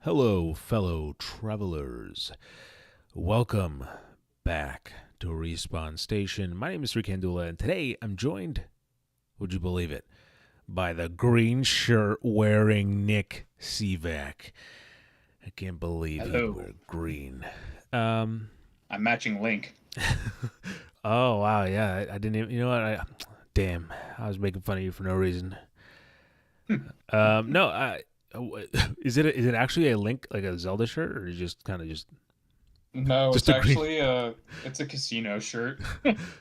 Hello, fellow travelers. Welcome back to Respawn Station. My name is Kandula, and today I'm joined, would you believe it, by the green shirt wearing Nick Sivak. I can't believe he'd Hello. wear green. Um, I'm matching Link. oh, wow, yeah, I didn't even, damn, I was making fun of you for no reason. No, is it actually a Link, like a Zelda shirt, or you just kind of No, just it's a green? actually it's a casino shirt.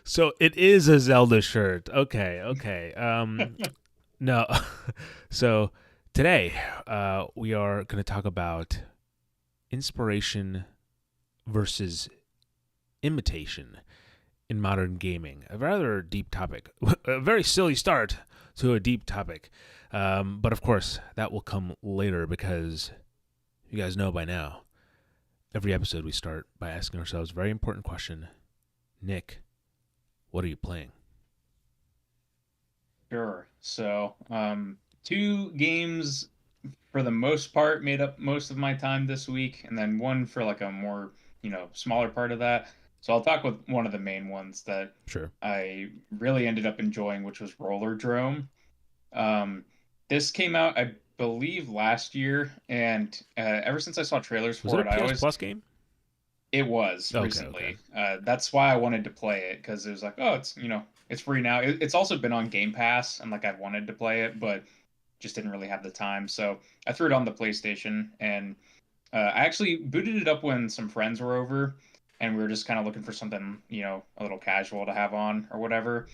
So it is a Zelda shirt. Okay, okay. No. So today, we are going to talk about inspiration versus imitation in modern gaming. A rather deep topic. A very silly start to a deep topic. But of course, that will come later because you guys know by now. Every episode we start by asking ourselves a very important question. Nick, what are you playing? Sure. Two games for the most part made up most of my time this week, and then one for like a more, smaller part of that. So I'll talk with one of the main ones that Sure. I really ended up enjoying, which was Roller Drome. Um, this came out, I believe, last year, and ever since I saw trailers Was it for a it, I PS always Plus game? It was Okay, okay. recently. That's why I wanted to play it because it was like, oh, it's free now. It's also been on Game Pass, and like I wanted to play it, but just didn't really have the time. So I threw it on the PlayStation, and I actually booted it up when some friends were over, and we were just kind of looking for something, a little casual to have on or whatever.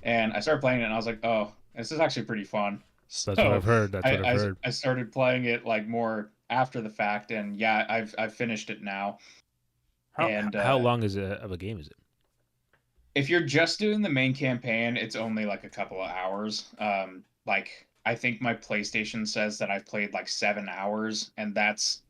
And I started playing it, and I was like, oh, this is actually pretty fun. That's what So I've heard. That's I what I've I, heard. I started playing it like more after the fact, and yeah, I've finished it now. How And how long is it of a game is it? if you're just doing the main campaign, it's only like a couple of hours. Like I think my PlayStation says that I've played like 7 hours, and that's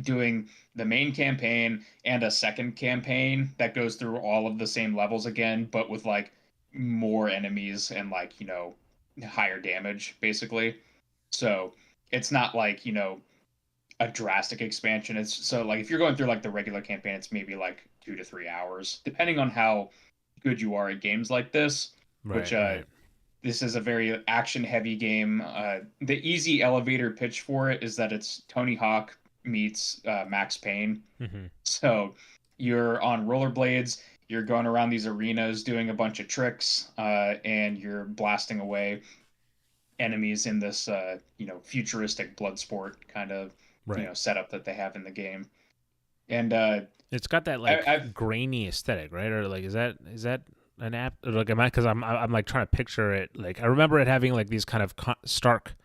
doing the main campaign and a second campaign that goes through all of the same levels again, but with like more enemies and like, higher damage, basically. So it's not like, a drastic expansion. It's so like if you're going through like the regular campaign, it's maybe like 2 to 3 hours, depending on how good you are at games like this. Which Right, right. this is a very action heavy game. The easy elevator pitch for it is that it's Tony Hawk meets Max Payne. Mm-hmm. So you're on rollerblades. You're going around these arenas doing a bunch of tricks, and you're blasting away enemies in this futuristic blood sport kind of Right. setup that they have in the game. And It's got that like I've grainy aesthetic, right? Or like is that an app? Or like am I because I'm like trying to picture it. Like I remember it having like these kind of stark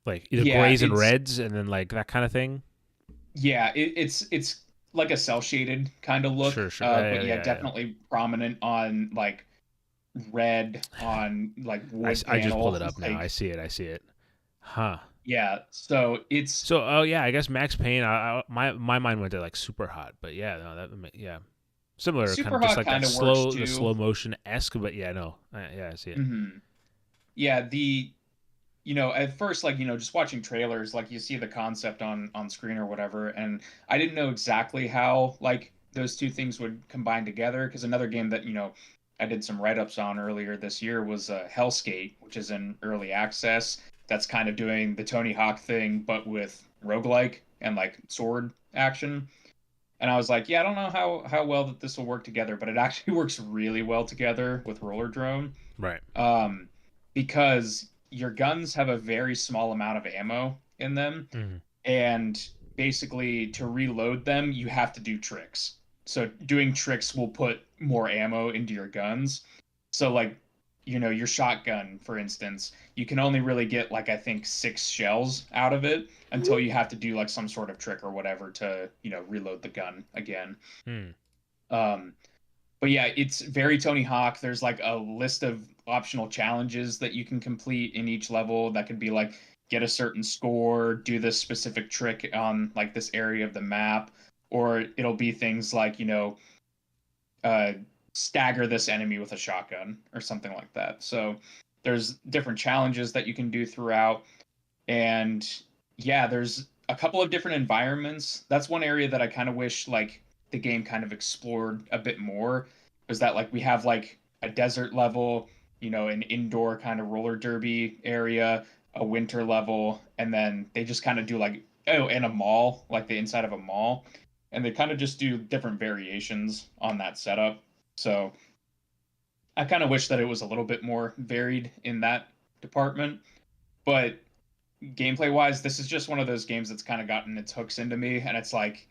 like either yeah, grays and reds, and then like that kind of thing. it's like a cell shaded kind of look, Sure, sure. but Yeah, yeah, yeah, yeah. definitely prominent on like red on like wood I just pulled panel. it up now. I Like see it. I see it. Huh. yeah, so it's So, oh yeah, I guess Max Payne. My mind went to like super hot, but yeah, no, yeah, similar kind Super of just Hot like that kind of works the too. slow motion esque, but yeah, no, yeah, I see it. Yeah, at first, like, just watching trailers, like you see the concept on screen or whatever, and I didn't know exactly how like those two things would combine together because another game that, I did some write-ups on earlier this year was Hellskate, which is in early access. That's kind of doing the Tony Hawk thing, but with roguelike and like sword action. And I was like, yeah, I don't know how well that this will work together, but it actually works really well together with Roller Drone. Right. Um, because your guns have a very small amount of ammo in them, Mm-hmm. and basically to reload them, you have to do tricks. So doing tricks will put more ammo into your guns. So like, your shotgun, for instance, you can only really get like I think 6 shells out of it until you have to do like some sort of trick or whatever to, reload the gun again. Hmm. Um, but yeah, it's very Tony Hawk. There's like a list of optional challenges that you can complete in each level that could be like get a certain score, do this specific trick on like this area of the map, or it'll be things like, uh, stagger this enemy with a shotgun or something like that. So there's different challenges that you can do throughout. And yeah, there's a couple of different environments. That's one area that I kind of wish like the game kind of explored a bit more. Is that like we have like a desert level, an indoor kind of roller derby area, a winter level, and then they just kind of do like and a mall, like the inside of a mall, and they kind of just do different variations on that setup. So I kind of wish that it was a little bit more varied in that department. But gameplay wise, this is just one of those games that's kind of gotten its hooks into me, and it's like,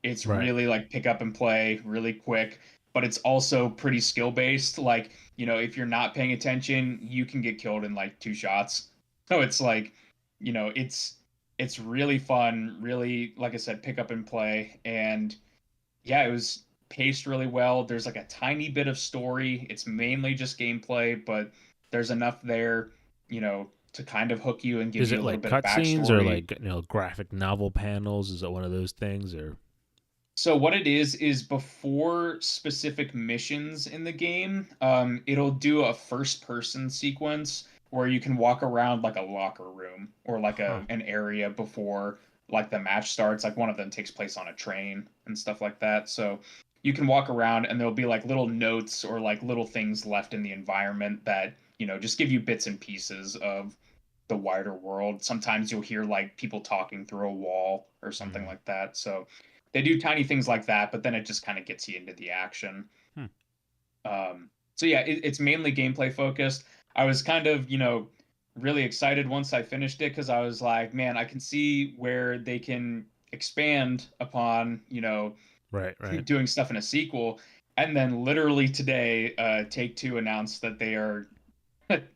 it's Right. really like pick up and play really quick, but it's also pretty skill based. Like, if you're not paying attention, you can get killed in like 2 shots. So it's like, it's really fun, really, like I said, pick up and play. And yeah, it was paced really well. There's like a tiny bit of story. It's mainly just gameplay, but there's enough there, to kind of hook you and give Is you it a little like bit of cutscenes or backstory. like graphic novel panels? Is it one of those things or? So what it is before specific missions in the game, it'll do a first person sequence where you can walk around like a locker room or like Huh. an area before like the match starts. Like one of them takes place on a train and stuff like that. So you can walk around and there'll be like little notes or like little things left in the environment that, just give you bits and pieces of the wider world. Sometimes you'll hear like people talking through a wall or something Mm. like that. So they do tiny things like that, but then it just kind of gets you into the action. Hmm. So yeah, it's mainly gameplay focused. I was kind of, really excited once I finished it because I was like, man, I can see where they can expand upon, Right. Right. doing stuff in a sequel. And then literally today, Take Two announced that they are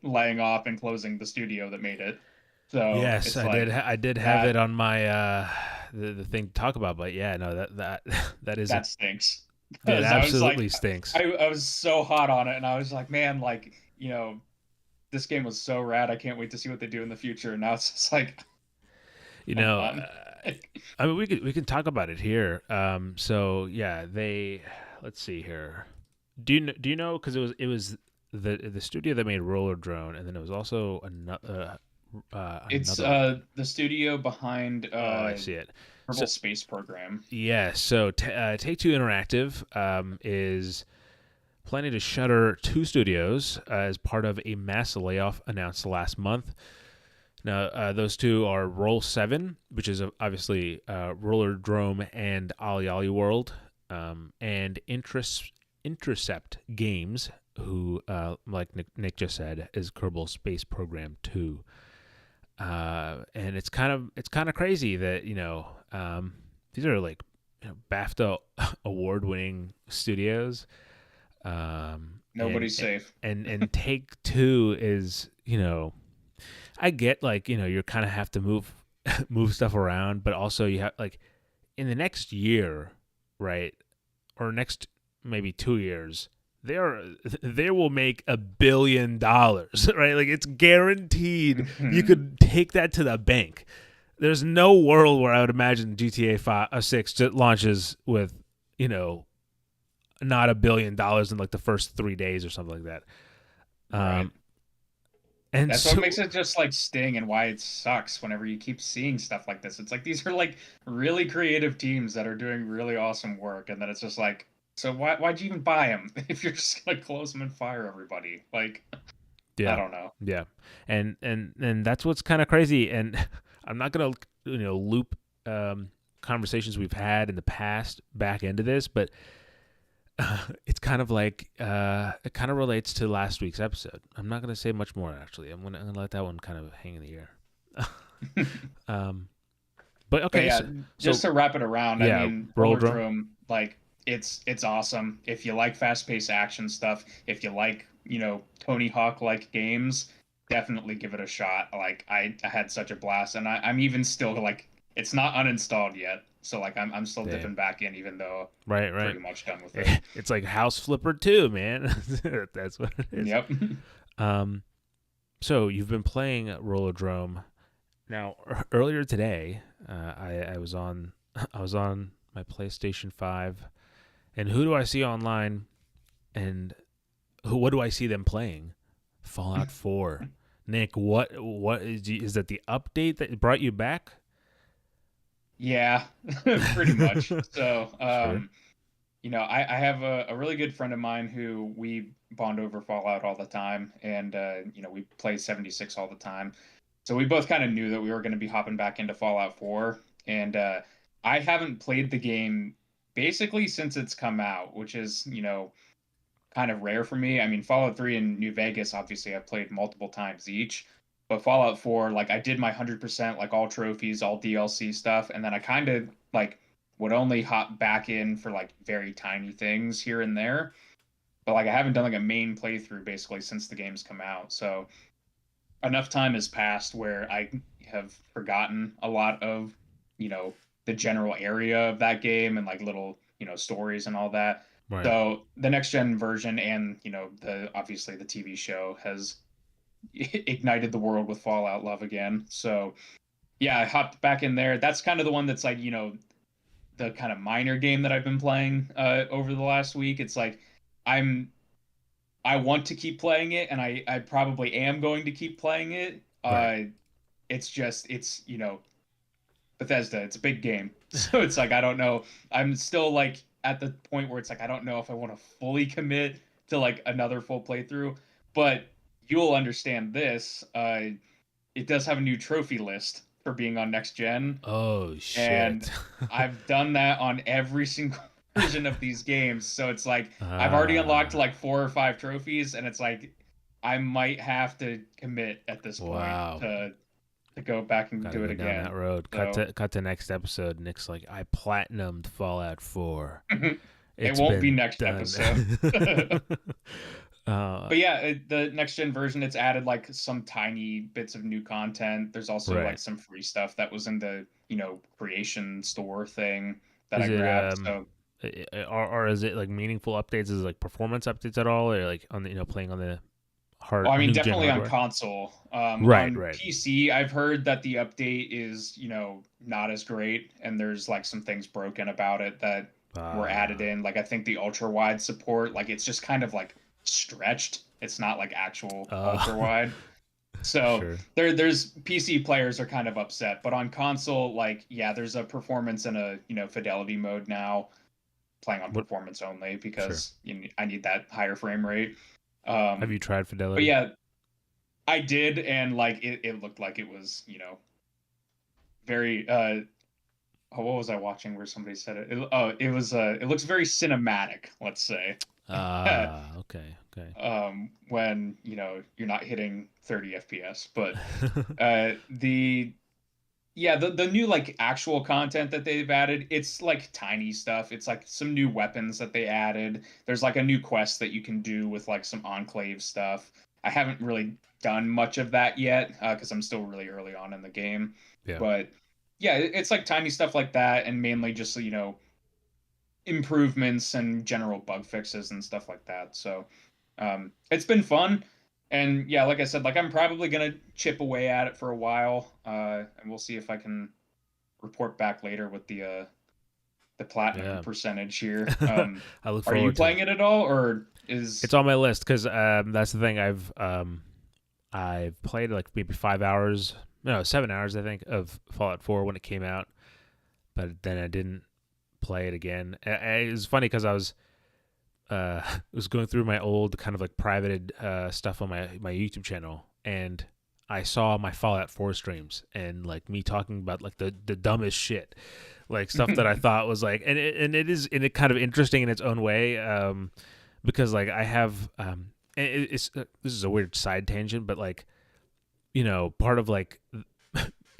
laying off and closing the studio that made it. So Yes, it's I did. like I did have it that on my the thing to talk about, but yeah, no, that that is a that stinks it because I was absolutely like, stinks. I was so hot on it, and I was like, man, like this game was so rad. I can't wait to see what they do in the future. And now it's just like, You come know, on. I mean, we can talk about it here. So yeah, they let's see here. Do you know because it was the studio that made Roller Drone, and then it was also It's another one. the studio behind Oh, I see it. So Kerbal Space Program. yeah, so Take Two Interactive is planning to shutter two studios as part of a mass layoff announced last month. Now, those two are Roll 7, which is obviously Roller Drome and Ollie Ollie World, and Intercept Games, who, like Nick just said, is Kerbal Space Program 2. And it's kind of crazy that these are like BAFTA award winning studios, and Nobody's safe. and Take Two is I get like you kind of have to move move stuff around, but also you have like in the next year, right, or next maybe 2 years, they will make $1 billion, right? Like it's guaranteed. You Mhm. could take that to the bank. There's no world where I would imagine GTA 6 launches with you know not $1 billion in like the first 3 days or something like that. Right. Um, and That's what so makes it just like sting and why it sucks whenever you keep seeing stuff like this. It's like these are like really creative teams that are doing really awesome work, and then it's just like, so why'd you even buy them if you're just gonna close them and fire everybody? Like, I yeah, don't know. yeah, and that's what's kind of crazy. And I'm not gonna loop conversations we've had in the past back into this, but it's kind of like it kind of relates to last week's episode. I'm not gonna say much more actually. I'm gonna let that one kind of hang in the air. um, but But okay, yeah, so just to wrap it around, I yeah, mean, roller drum. Rollerdrome, like it's awesome. If you like fast-paced action stuff, if you like, Tony Hawk like games, definitely give it a shot. Like I had such a blast, and I'm even still like it's not uninstalled yet. So like I'm still Damn. dipping back in even though Right, I'm right. pretty much done with it. It's like House Flipper too, man. That's what it is. Yep. Um, so you've been playing Rollerdrome. Now, earlier today, I was on I was on my PlayStation 5, and who do I see online? And what do I see them playing? Fallout 4. Nick, what is that the update that brought you back? Yeah, pretty much. So, Sure. I have a really good friend of mine who we bond over Fallout all the time, and we play 76 all the time. So we both kind of knew that we were going to be hopping back into Fallout 4, and I haven't played the game basically since it's come out, which is, kind of rare for me. I mean, Fallout 3 and New Vegas, obviously, I've played multiple times each. But Fallout 4, like I did my 100%, like all trophies, all DLC stuff, and then I kind of like would only hop back in for like very tiny things here and there. But like I haven't done like a main playthrough basically since the game's come out. So enough time has passed where I have forgotten a lot of, you know, the general area of that game and like little, stories and all that. Right. So the next gen version and, the obviously the TV show has ignited the world with Fallout love again. So yeah, I hopped back in there. That's kind of the one that's like, the kind of minor game that I've been playing over the last week. It's like I'm I want to keep playing it, and I probably am going to keep playing it. Right. It's just Bethesda. It's a big game, so it's like I don't know. I'm still like at the point where it's like I don't know if I want to fully commit to like another full playthrough. But you'll understand this. It does have a new trophy list for being on next gen, Oh and shit. I've done that on every single version of these games. So it's like I've already unlocked Ah. like 4 or 5 trophies, and it's like I might have to commit at this point Wow. to go back and Got to do it go down that again. road. Cut So to cut to next episode. Nick's like, I platinumed Fallout 4. it It's won't be been next done. episode. But uh, yeah, the next gen version, it's added like some tiny bits of new content. There's also like right. some free stuff that was in the creation store thing that Is I it grabbed. So or is it like meaningful updates? Is it like performance updates at all, or like on the playing on the well, I mean, new gen definitely on hardware? console. Right. On Right. PC, I've heard that the update is, not as great, and there's like some things broken about it that were added Uh, in. Like I think the ultra wide support, like it's just kind of like stretched. It's not like actual ultra uh wide. So sure. there's PC players are kind of upset, but on console, like yeah, there's a performance and a fidelity mode now. Playing on What? performance only Sure. because I need that higher frame rate. Have you tried But Fidelity? yeah, I did, and like it looked like it was, very oh, what was I watching where somebody said it? Oh, it was it looks very cinematic, let's say. Ah. Okay. Okay. When, you're not hitting 30 FPS. But the yeah, the new like actual content that they've added, it's like tiny stuff. It's like some new weapons that they added. There's like a new quest that you can do with like some enclave stuff. I haven't really done much of that yet because I'm still really early on in the game. Yeah. But yeah, it's like tiny stuff like that, and mainly just improvements and general bug fixes and stuff like that. So it's been fun. And yeah, like I said, like I'm probably gonna chip away at it for a while, and we'll see if I can report back later with the platinum Yeah. percentage here. I look Are you forward to it. playing it at all, or is It's on my list because that's the thing. I've played like maybe 5 hours, no, 7 hours I think of Fallout 4 when it came out, but then I didn't play it again. It was funny because I was going through my old kind of like privated stuff on my YouTube channel, and I saw my Fallout 4 streams and like me talking about like the dumbest shit, like stuff that I thought was like, and it kind of interesting in its own way, because like I have it's this is a weird side tangent, but like part of like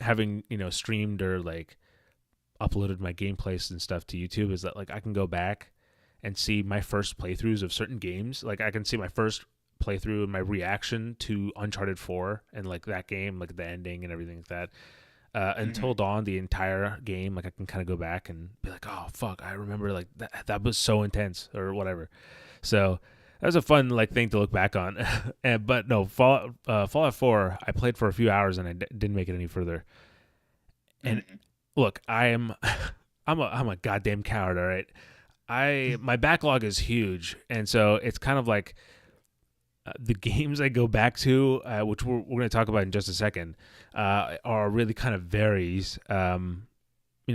having streamed or like uploaded my gameplays and stuff to YouTube is that like I can go back and see my first playthroughs of certain games. Like I can see my first playthrough and my reaction to Uncharted 4 and like that game, like the ending and everything like that. Until dawn, the entire game, like I can kind of go back and be like, oh fuck, I remember like that was so intense or whatever. So that was a fun like thing to look back on. But no, Fallout 4, I played for a few hours and I didn't make it any further. And look, I'm a goddamn coward. All right, my backlog is huge, and so it's kind of like the games I go back to, which we're going to talk about in just a second, are really kind of varies.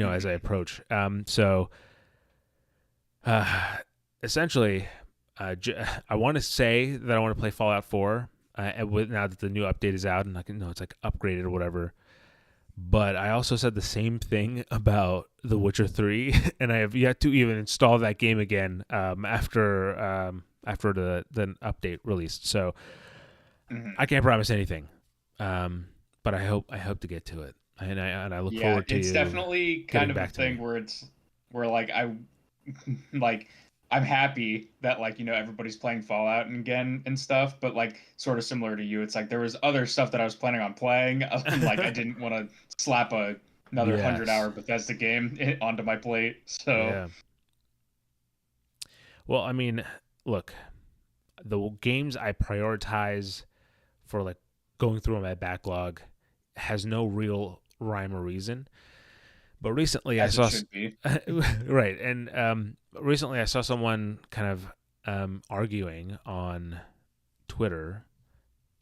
as I approach. So uh, essentially, I want to say that I want to play Fallout 4 now that the new update is out and it's like upgraded or whatever. But I also said the same thing about The Witcher 3, and I have yet to even install that game again after the update released. So I can't promise anything, but I hope to get to it, and I look Yeah, forward to it's you definitely getting kind of a back to me. thing where like I like I'm happy that like everybody's playing Fallout again and stuff, but like sort of similar to you, it's like there was other stuff that I was planning on playing. Like I didn't want to slap another 100-hour Yes. Bethesda game onto my plate. So Yeah. Well, I mean, look, the games I prioritize for like going through my backlog has no real rhyme or reason. But recently I as it saw should be. right, and recently I saw someone kind of arguing on Twitter,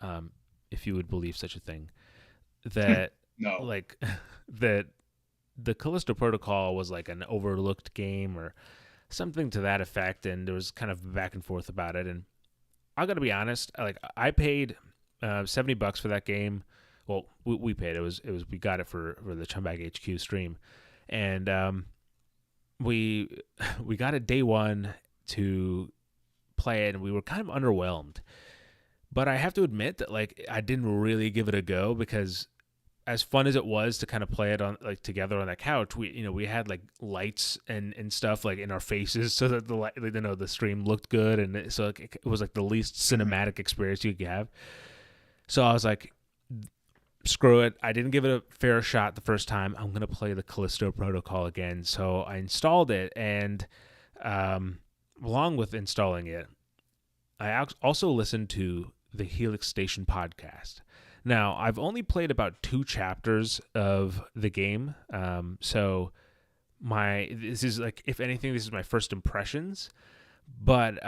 um, if you would believe such a thing, that No. like that the Callisto Protocol was like an overlooked game or something to that effect, and there was kind of back and forth about it. And I got to be honest, like I paid $70 for that game. Well, we paid. It was we got it for the Chumbag HQ stream, and we we got it day one to play it, and we were kind of underwhelmed. But I have to admit that like I didn't really give it a go because as fun as it was to kind of play it on like together on that couch, we had like lights and stuff like in our faces so that the stream looked good, and so like, it was like the least cinematic experience you could have. So I was like, screw it. I didn't give it a fair shot the first time. I'm gonna play the Callisto Protocol again. So I installed it, and along with installing it, I also listened to the Helix Station podcast. Now, I've only played about 2 chapters of the game, so this is like, if anything, this is my first impressions, but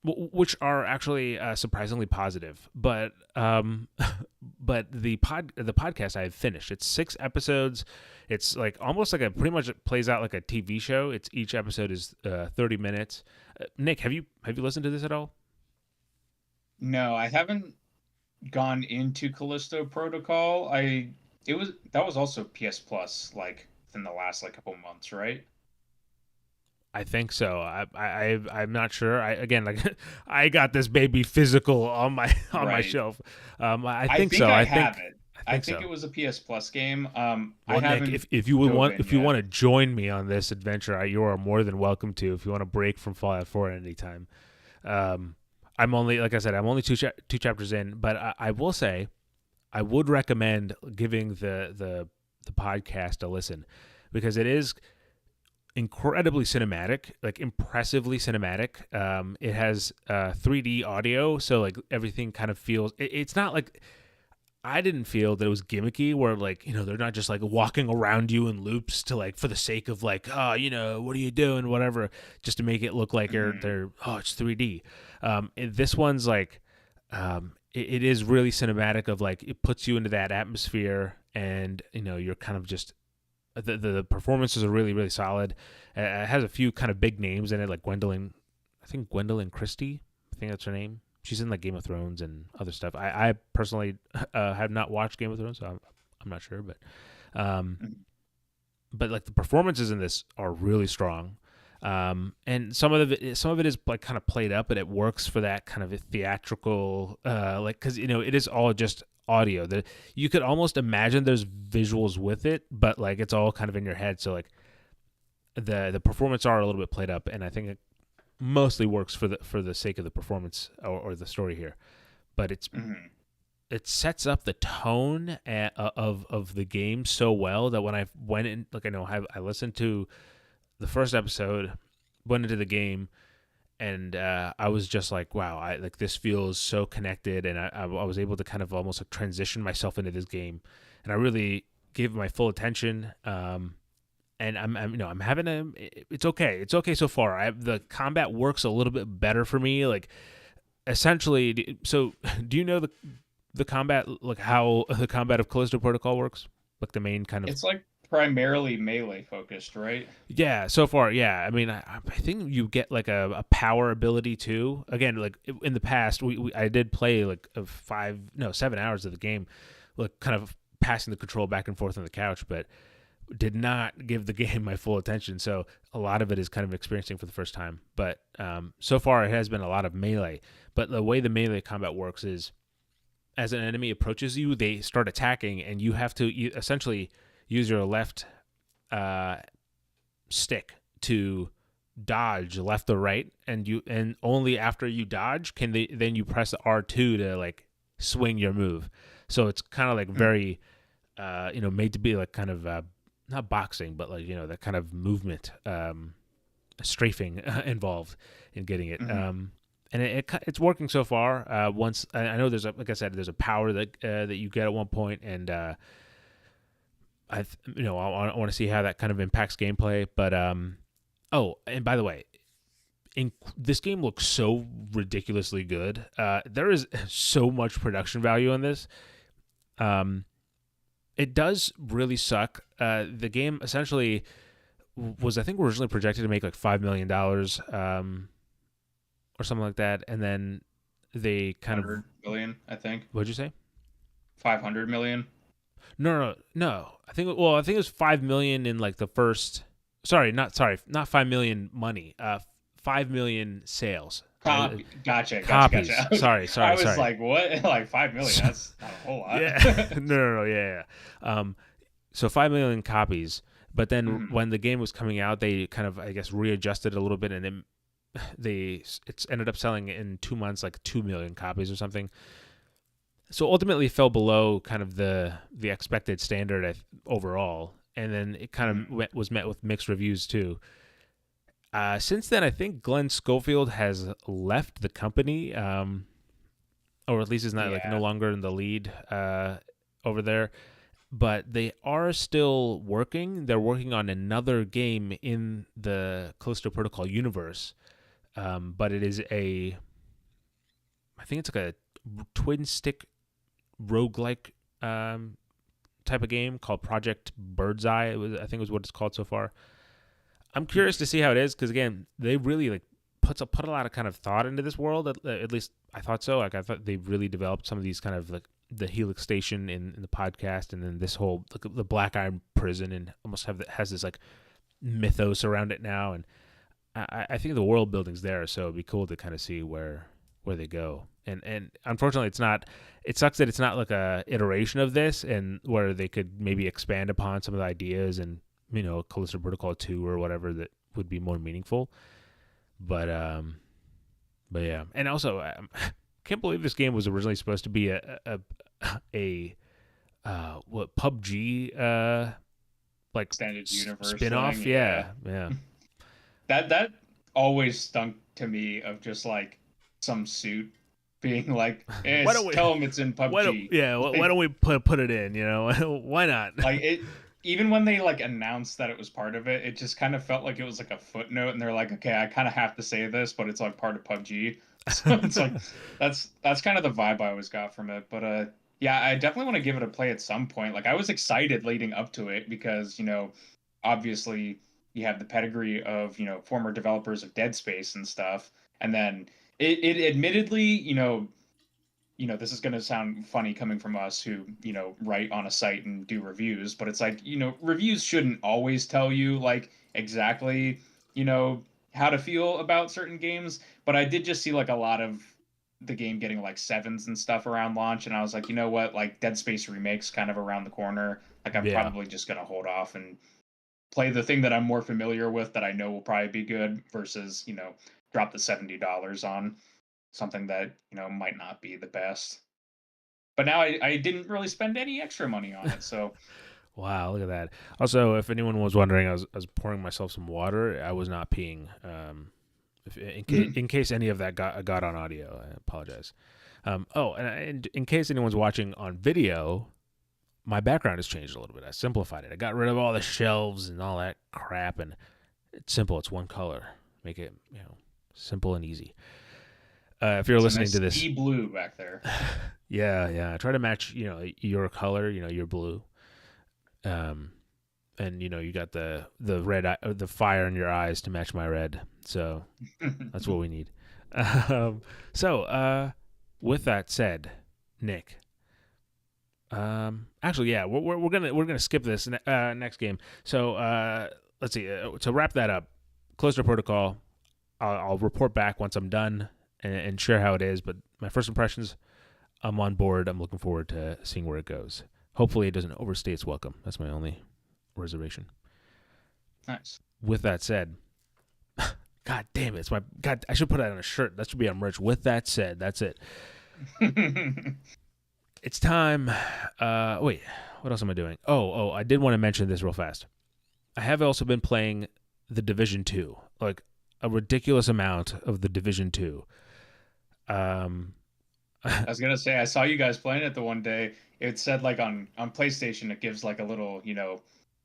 which are actually surprisingly positive. But but the podcast I have finished. It's 6 episodes. It's like almost like pretty much it plays out like a TV show. It's each episode is 30 minutes. Nick, have you listened to this at all? No, I haven't gone into Callisto Protocol. That was also PS Plus like within the last like couple months, right? I think so. I'm not sure. I again like I got this baby physical on my on my Right. shelf. I I think think so. I have it. I I think think so. it was a PS Plus game. I Well, Nick, haven't if you would dove want in if you yet. want to join me on this adventure, you are more than welcome to. If you want to break from Fallout 4 at any time, um, I'm only like I said, I'm only two chapters in, but I will say I would recommend giving the podcast a listen because it is incredibly cinematic, like impressively cinematic. It has 3D audio, so like everything kind of feels. It's not like I didn't feel that it was gimmicky, where like they're not just like walking around you in loops to like for the sake of like what are you doing, whatever, just to make it look like Mhm. they're it's 3D. This one's like it is really cinematic of like it puts you into that atmosphere, and you're kind of just the performances are really really solid. It has a few kind of big names in it, like Gwendolyn Christie. I think that's her name. She's in like Game of Thrones and other stuff. I personally have not watched Game of Thrones, so I'm not sure, um, Mhm. but like the performances in this are really strong. And some of it is like kind of played up, but it works for that kind of a theatrical, like because it is all just audio. That you could almost imagine there's visuals with it, but like it's all kind of in your head. So like the performance are a little bit played up, and I think it mostly works for the sake of the performance or the story here. But Mhm. it sets up the tone of the game so well that when I went in, like I listened to the first episode, went into the game, and I was just like, wow, I like this feels so connected, and I was able to kind of almost like transition myself into this game, and I really gave it my full attention. And I'm having it's okay, so far. The combat works a little bit better for me, like essentially. So, do you know the combat, like how the combat of Callisto Protocol works, like the main kind of It's like primarily melee focused, right? Yeah, so far, yeah. I mean, I think you get like a power ability too. Again, like in the past, I did play like 7 hours of the game, like kind of passing the control back and forth on the couch, but did not give the game my full attention. So a lot of it is kind of experiencing for the first time. But so far, it has been a lot of melee. But the way the melee combat works is, as an enemy approaches you, they start attacking, and you have to essentially use your left uh, stick to dodge left or right, and only after you dodge can they then you press R2 to like swing your move. So it's kind of like very made to be like kind of not boxing, but like that kind of movement, strafing involved in getting it. Mm-hmm. And it's working so far. Once I know like I said, there's a power that you get at one point, and I want to see how that kind of impacts gameplay. But oh, and by the way, this game looks so ridiculously good. There is so much production value in this. It does really suck. The game essentially was, I think, originally projected to make like $5 million, or something like that, and then they kind of 100 million, I think. What'd you say? 500 million. No. I think it was 5 million in like the first. Not 5 million money. 5 million sales. Gotcha. Copies. Sorry. I was like, what? Like 5 million? That's not a whole lot. Yeah. No. Yeah. So 5 million copies. But then when the game was coming out, they kind of, I guess, readjusted a little bit, and then it's ended up selling in 2 months like 2 million copies or something. So ultimately it fell below kind of the expected standard overall, and then it kind of was met with mixed reviews too. Since then, I think Glenn Schofield has left the company, or at least is not like no longer in the lead over there. But they are still working. They're working on another game in the Callisto Protocol universe, but it is I think it's like a twin stick roguelike type of game called Project Birdseye. I think it was what it's called so far. I'm curious to see how it is, because again, they really like put a lot of kind of thought into this world. At least I thought so. Like I thought they really developed some of these kind of like the Helix Station in the podcast, and then this whole the Black Iron Prison, and almost has this like mythos around it now. And I think the world building's there, so it'd be cool to kind of see where they go. And unfortunately, it's not. It sucks that it's not like a iteration of this, and where they could maybe expand upon some of the ideas, and Callisto Protocol 2 or whatever that would be more meaningful. But yeah, and also can't believe this game was originally supposed to be a what PUBG like extended universe spin-off thing. Yeah. That always stunk to me, of just like some suit being like, tell them it's in PUBG. Why don't we put it in? Why not? Like it. Even when they like announced that it was part of it, it just kind of felt like it was like a footnote, and they're like, okay, I kind of have to say this, but it's like part of PUBG. So it's like that's kind of the vibe I always got from it. But yeah, I definitely want to give it a play at some point. Like I was excited leading up to it because obviously you have the pedigree of former developers of Dead Space and stuff, and then it admittedly this is going to sound funny coming from us who, write on a site and do reviews, but it's like, reviews shouldn't always tell you like exactly, how to feel about certain games. But I did just see like a lot of the game getting like 7s and stuff around launch. And I was like, you know what, like Dead Space Remake's kind of around the corner. Like I'm probably just going to hold off and play the thing that I'm more familiar with, that I know will probably be good, versus, drop the $70 on something that might not be the best. But now I didn't really spend any extra money on it, so Wow, look at that. Also, if anyone was wondering, I was pouring myself some water. I was not peeing. In case any of that got on audio, I apologize. And in case anyone's watching on video, my background has changed a little bit. I simplified it. I got rid of all the shelves and all that crap, and it's simple. It's one color. Make it simple and easy. If you're listening to this, sea blue back there. yeah, I try to match your color, your blue. and you got the red the fire in your eyes to match my red. So that's what we need. Um, so with that said, Nick. Actually, yeah, we're gonna skip this next game. So let's see. To wrap that up, Closer Protocol. I'll report back once I'm done and share how it is. But my first impressions, I'm on board. I'm looking forward to seeing where it goes. Hopefully, it doesn't overstay its welcome. That's my only reservation. Nice. With that said, God damn it, it's my God. I should put that on a shirt. That should be on merch. With that said, that's it. It's time. Wait, what else am I doing? Oh, I did want to mention this real fast. I have also been playing the Division 2, like a ridiculous amount of the Division 2. Um, I was gonna say I saw you guys playing it the one day. It said like on PlayStation it gives like a little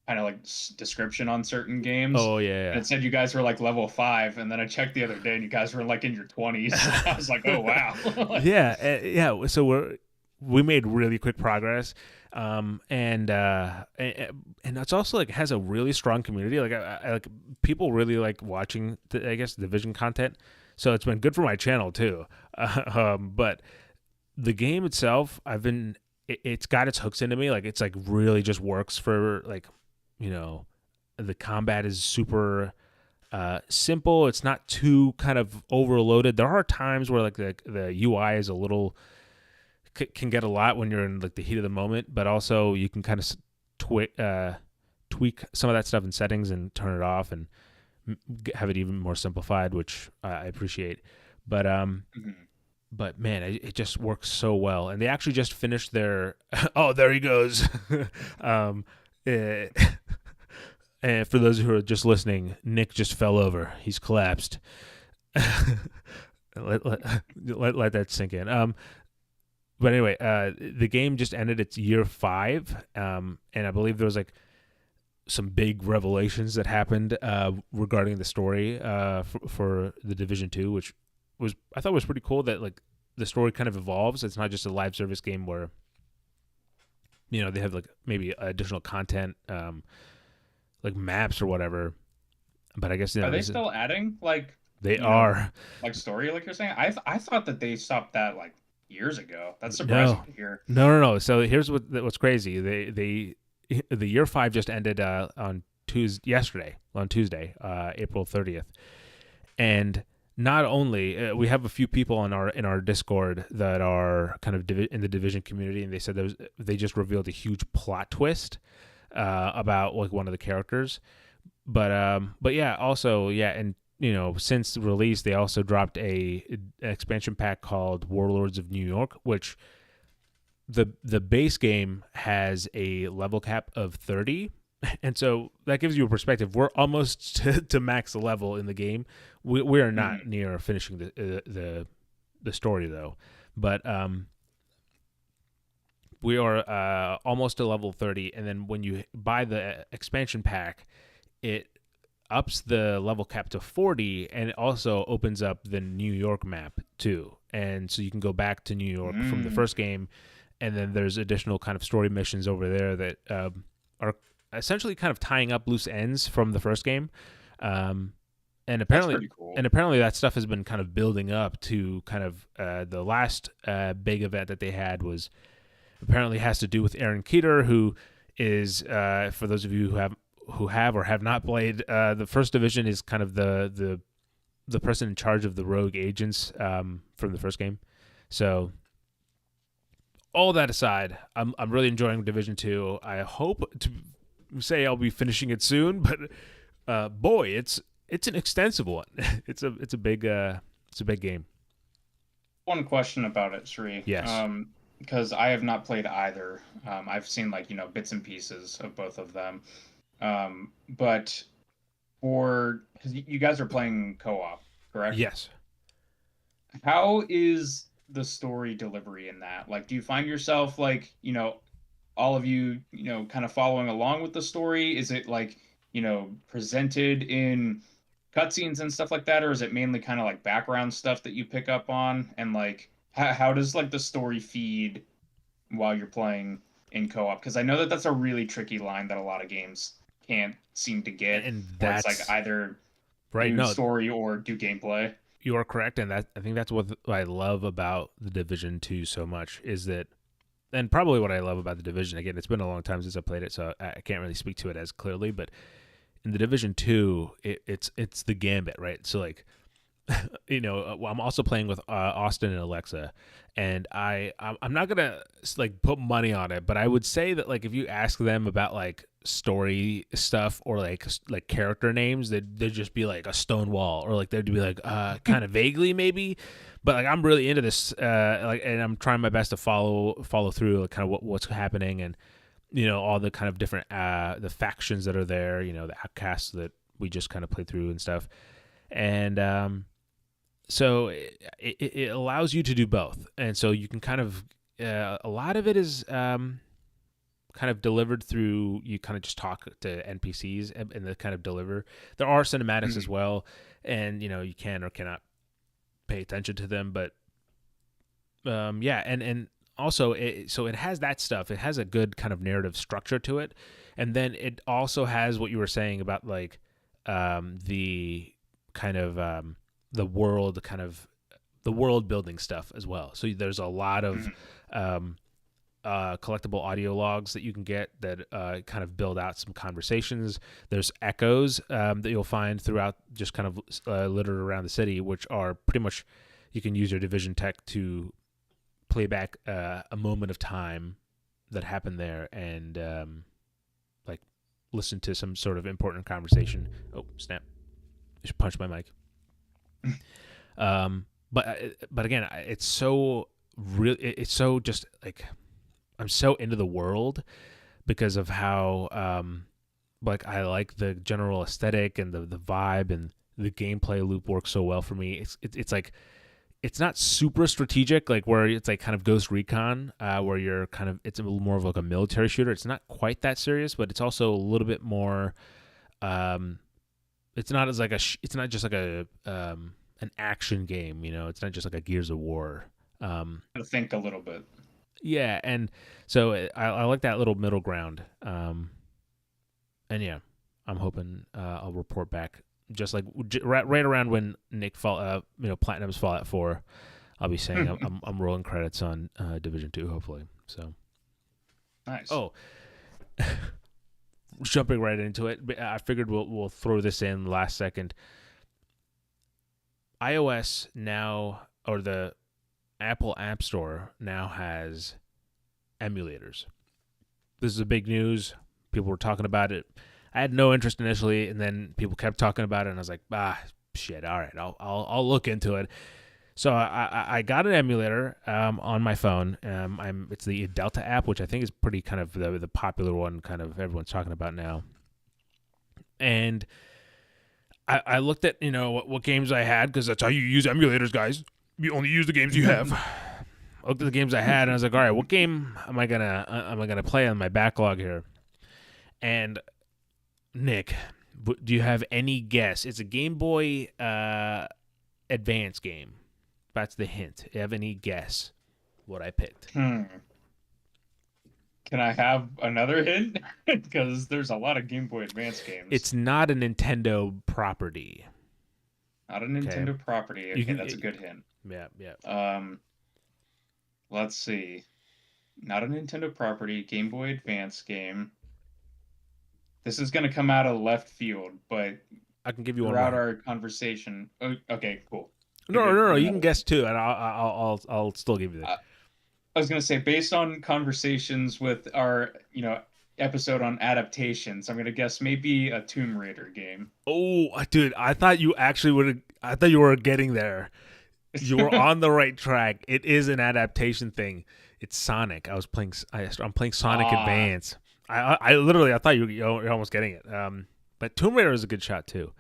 kind of like description on certain games, oh and yeah, it said you guys were like level 5, and then I checked the other day and you guys were like in your 20s. I was like, oh wow. yeah. So we made really quick progress, and it's also like has a really strong community. Like I like people really like watching I guess Division content. So it's been good for my channel too. But the game itself, it's got its hooks into me. Like it's like really just works for like, you know, the combat is super simple. It's not too kind of overloaded. There are times where like the UI is a little can get a lot when you're in like the heat of the moment, but also you can kind of tweak some of that stuff in settings and turn it off and have it even more simplified, which I appreciate. But Mhm. but man, it just works so well. And they actually just finished their. Oh, there he goes. um, eh, and for those who are just listening, Nick just fell over. He's collapsed. let that sink in. But anyway, the game just ended its year 5, and I believe there was like some big revelations that happened regarding the story for the Division 2, which was I thought was pretty cool that like the story kind of evolves. It's not just a live service game where they have like maybe additional content, like maps or whatever. But I guess Are they this is, still adding like they you know are. like story like you're saying? I thought that they stopped that like years ago. That's surprising No, to hear. no. So here's what's crazy. They the year 5 just ended on Tuesday, April 30th, and not only we have a few people in our Discord that are kind of in the Division community, and they said they just revealed a huge plot twist about like one of the characters, but yeah, also yeah, and since the release they also dropped an expansion pack called Warlords of New York, which the base game has a level cap of 30, and so that gives you a perspective. We're almost to max level in the game. We are not Mhm. near finishing the story though, but we are almost to level 30. And then when you buy the expansion pack, it ups the level cap to 40, and it also opens up the New York map too. And so you can go back to New York from the Mm. first game, and then there's additional kind of story missions over there that are essentially kind of tying up loose ends from the first game. Um, and That's apparently, pretty cool. that stuff has been kind of building up to kind of the last big event that they had was apparently has to do with Aaron Keeter, who is for those of you who have or have not played the first division, is kind of the person in charge of the rogue agents from the first game. So all that aside, I'm really enjoying Division 2. I hope to say I'll be finishing it soon, but boy, it's an extensive one. It's a big game. One question about it, Sri. Yes. Because I have not played either. I've seen like bits and pieces of both of them. But for because you guys are playing co-op, correct? Yes. How is the story delivery in that? Like, do you find yourself like all of you kind of following along with the story? Is it like presented in cutscenes and stuff like that, or is it mainly kind of like background stuff that you pick up on? And like, how does like the story feed while you're playing in co-op? Because I know that that's a really tricky line that a lot of games can't seem to get, And where it's like that's either right. do No, story or do gameplay. you are correct, and that I think that's what I love about the Division 2 so much is that, and probably what I love about the Division, again, it's been a long time since I played it, so I can't really speak to it as clearly, but in the Division 2, it's the gambit, right? So like, I'm also playing with Austin and Alexa, and I'm not gonna like put money on it, but I would say that like if you ask them about like story stuff or like character names, they'd just be like a stone wall, or like they'd be like kind of vaguely maybe, but like I'm really into this and I'm trying my best to follow through like kind of what's happening, and all the kind of different the factions that are there, the outcasts that we just kind of played through and stuff, and so it allows you to do both, and so you can kind of a lot of it is kind of delivered through you kind of just talk to NPCs and they kind of deliver. There are cinematics as well, and you can or cannot pay attention to them, but yeah, and also so it has that stuff. It has a good kind of narrative structure to it, and then it also has what you were saying about like the kind of the world building stuff as well. So there's a lot of collectible audio logs that you can get that kind of build out some conversations. There's echoes that you'll find throughout, just kind of littered around the city, which are pretty much you can use your Division tech to play back a moment of time that happened there and like listen to some sort of important conversation. Oh snap! I just punched my mic. But again, it's so real. It's so just like I'm so into the world because of how like I like the general aesthetic and the vibe, and the gameplay loop works so well for me. It's like it's not super strategic, like where it's like kind of Ghost Recon, where you're kind of it's a little more of like a military shooter. It's not quite that serious, but it's also a little bit more. It's not as like it's not just like a an action game, It's not just like a Gears of War. To think a little bit. Yeah, and so I like that little middle ground. And yeah, I'm hoping I'll report back just like right around when Nick Platinum's Fallout 4. I'll be saying I'm rolling credits on Division 2, hopefully. So nice. Oh, jumping right into it, I figured we'll throw this in last second. iOS now, or the Apple App Store now has emulators. This is a big news. People were talking about it. I had no interest initially, and then people kept talking about it, and I was like, shit, all right, I'll look into it. So I got an emulator on my phone. It's the Delta app, which I think is pretty kind of the popular one, kind of everyone's talking about now. And I looked at what games I had, because that's how you use emulators, guys. You only use the games you have. I looked at the games I had, and I was like, all right, what game am I gonna play on my backlog here? And Nick, do you have any guess? It's a Game Boy Advance game. That's the hint. Do you have any guess what I picked? Can I have another hint? Because there's a lot of Game Boy Advance games. It's not a Nintendo property. Not a Nintendo property. Okay, that's a good hint. Yeah. Let's see. Not a Nintendo property, Game Boy Advance game. This is going to come out of left field, but I can give you one throughout our conversation. Oh, okay, cool. No. You can guess too, and I'll still give you that. I was gonna say, based on conversations with our episode on adaptations, I'm gonna guess maybe a Tomb Raider game. Oh, dude, I thought you actually would. I thought you were getting there. You were on the right track. It is an adaptation thing. It's Sonic. I'm playing Sonic Advance. I literally thought you're almost getting it. But Tomb Raider is a good shot too.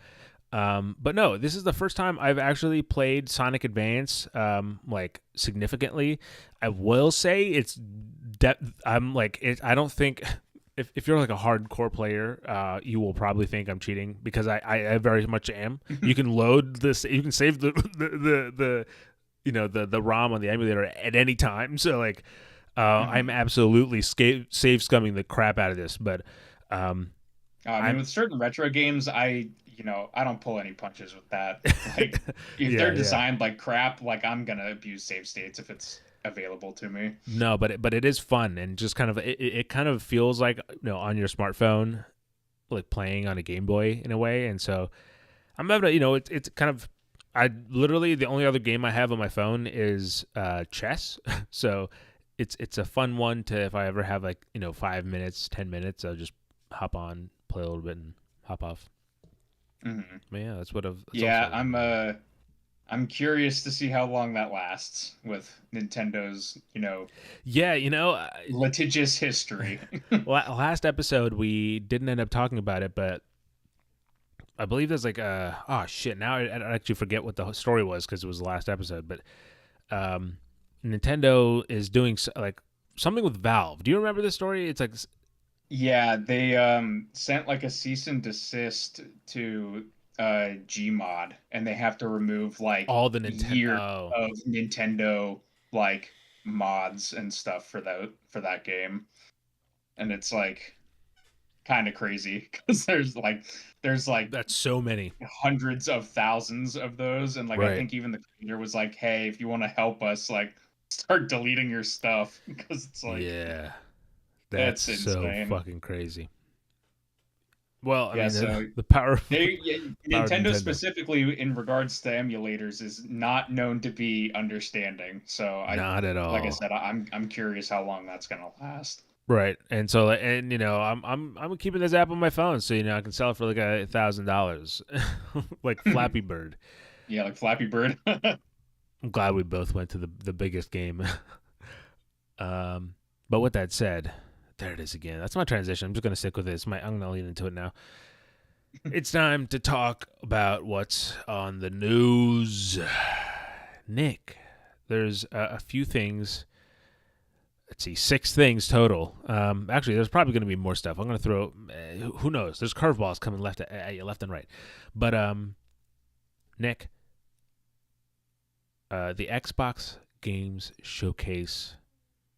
But no, this is the first time I've actually played Sonic Advance, like significantly. I will say I don't think if you're like a hardcore player, you will probably think I'm cheating, because I very much am. You can load this, you can save the ROM on the emulator at any time. So like, I'm absolutely save scumming the crap out of this, but I mean, I'm with certain retro games, I don't pull any punches with that. Like, if they're yeah, yeah. designed like crap, like I'm gonna abuse save states if it's available to me. No, but it is fun and just kind of it kind of feels like on your smartphone, like playing on a Game Boy in a way. And so I'm having it's kind of I literally the only other game I have on my phone is chess. So it's a fun one to if I ever have like 5 minutes, 10 minutes, I'll just hop on, play a little bit, and hop off. Hmm. But yeah, that's Yeah, also I'm curious to see how long that lasts with Nintendo's, yeah, litigious history. last episode we didn't end up talking about it, but I believe there's like oh shit, now I actually forget what the story was because it was the last episode, but um, Nintendo is doing like something with Valve. Do you remember this story? It's like Yeah, they sent like a cease and desist to Gmod, and they have to remove like all the Nintendo. years Oh, of Nintendo like mods and stuff for that game. And it's like kind of crazy because there's like that's so many. hundreds of thousands of those, and like I Right. think even the creator was like, "Hey, if you want to help us, like start deleting your stuff," because it's like Yeah, that's that's so insane. fucking crazy. Well, I Yeah, mean so the power yeah, power of Nintendo Nintendo. specifically in regards to emulators is not known to be understanding. So Not at like I all. said, I'm curious how long that's gonna last. Right. And so and I'm keeping this app on my phone so I can sell it for like $1,000. Like Flappy Bird. Yeah, like Flappy Bird. I'm glad we both went to the biggest game. But with that said, there it is again. That's my transition. I'm just gonna stick with this. I'm gonna lean into it now. It's time to talk about what's on the news. Nick, there's a few things. Let's see, 6 things total. Actually, there's probably going to be more stuff. I'm going to throw. Who knows? There's curveballs coming left and right. But Nick, the Xbox Games Showcase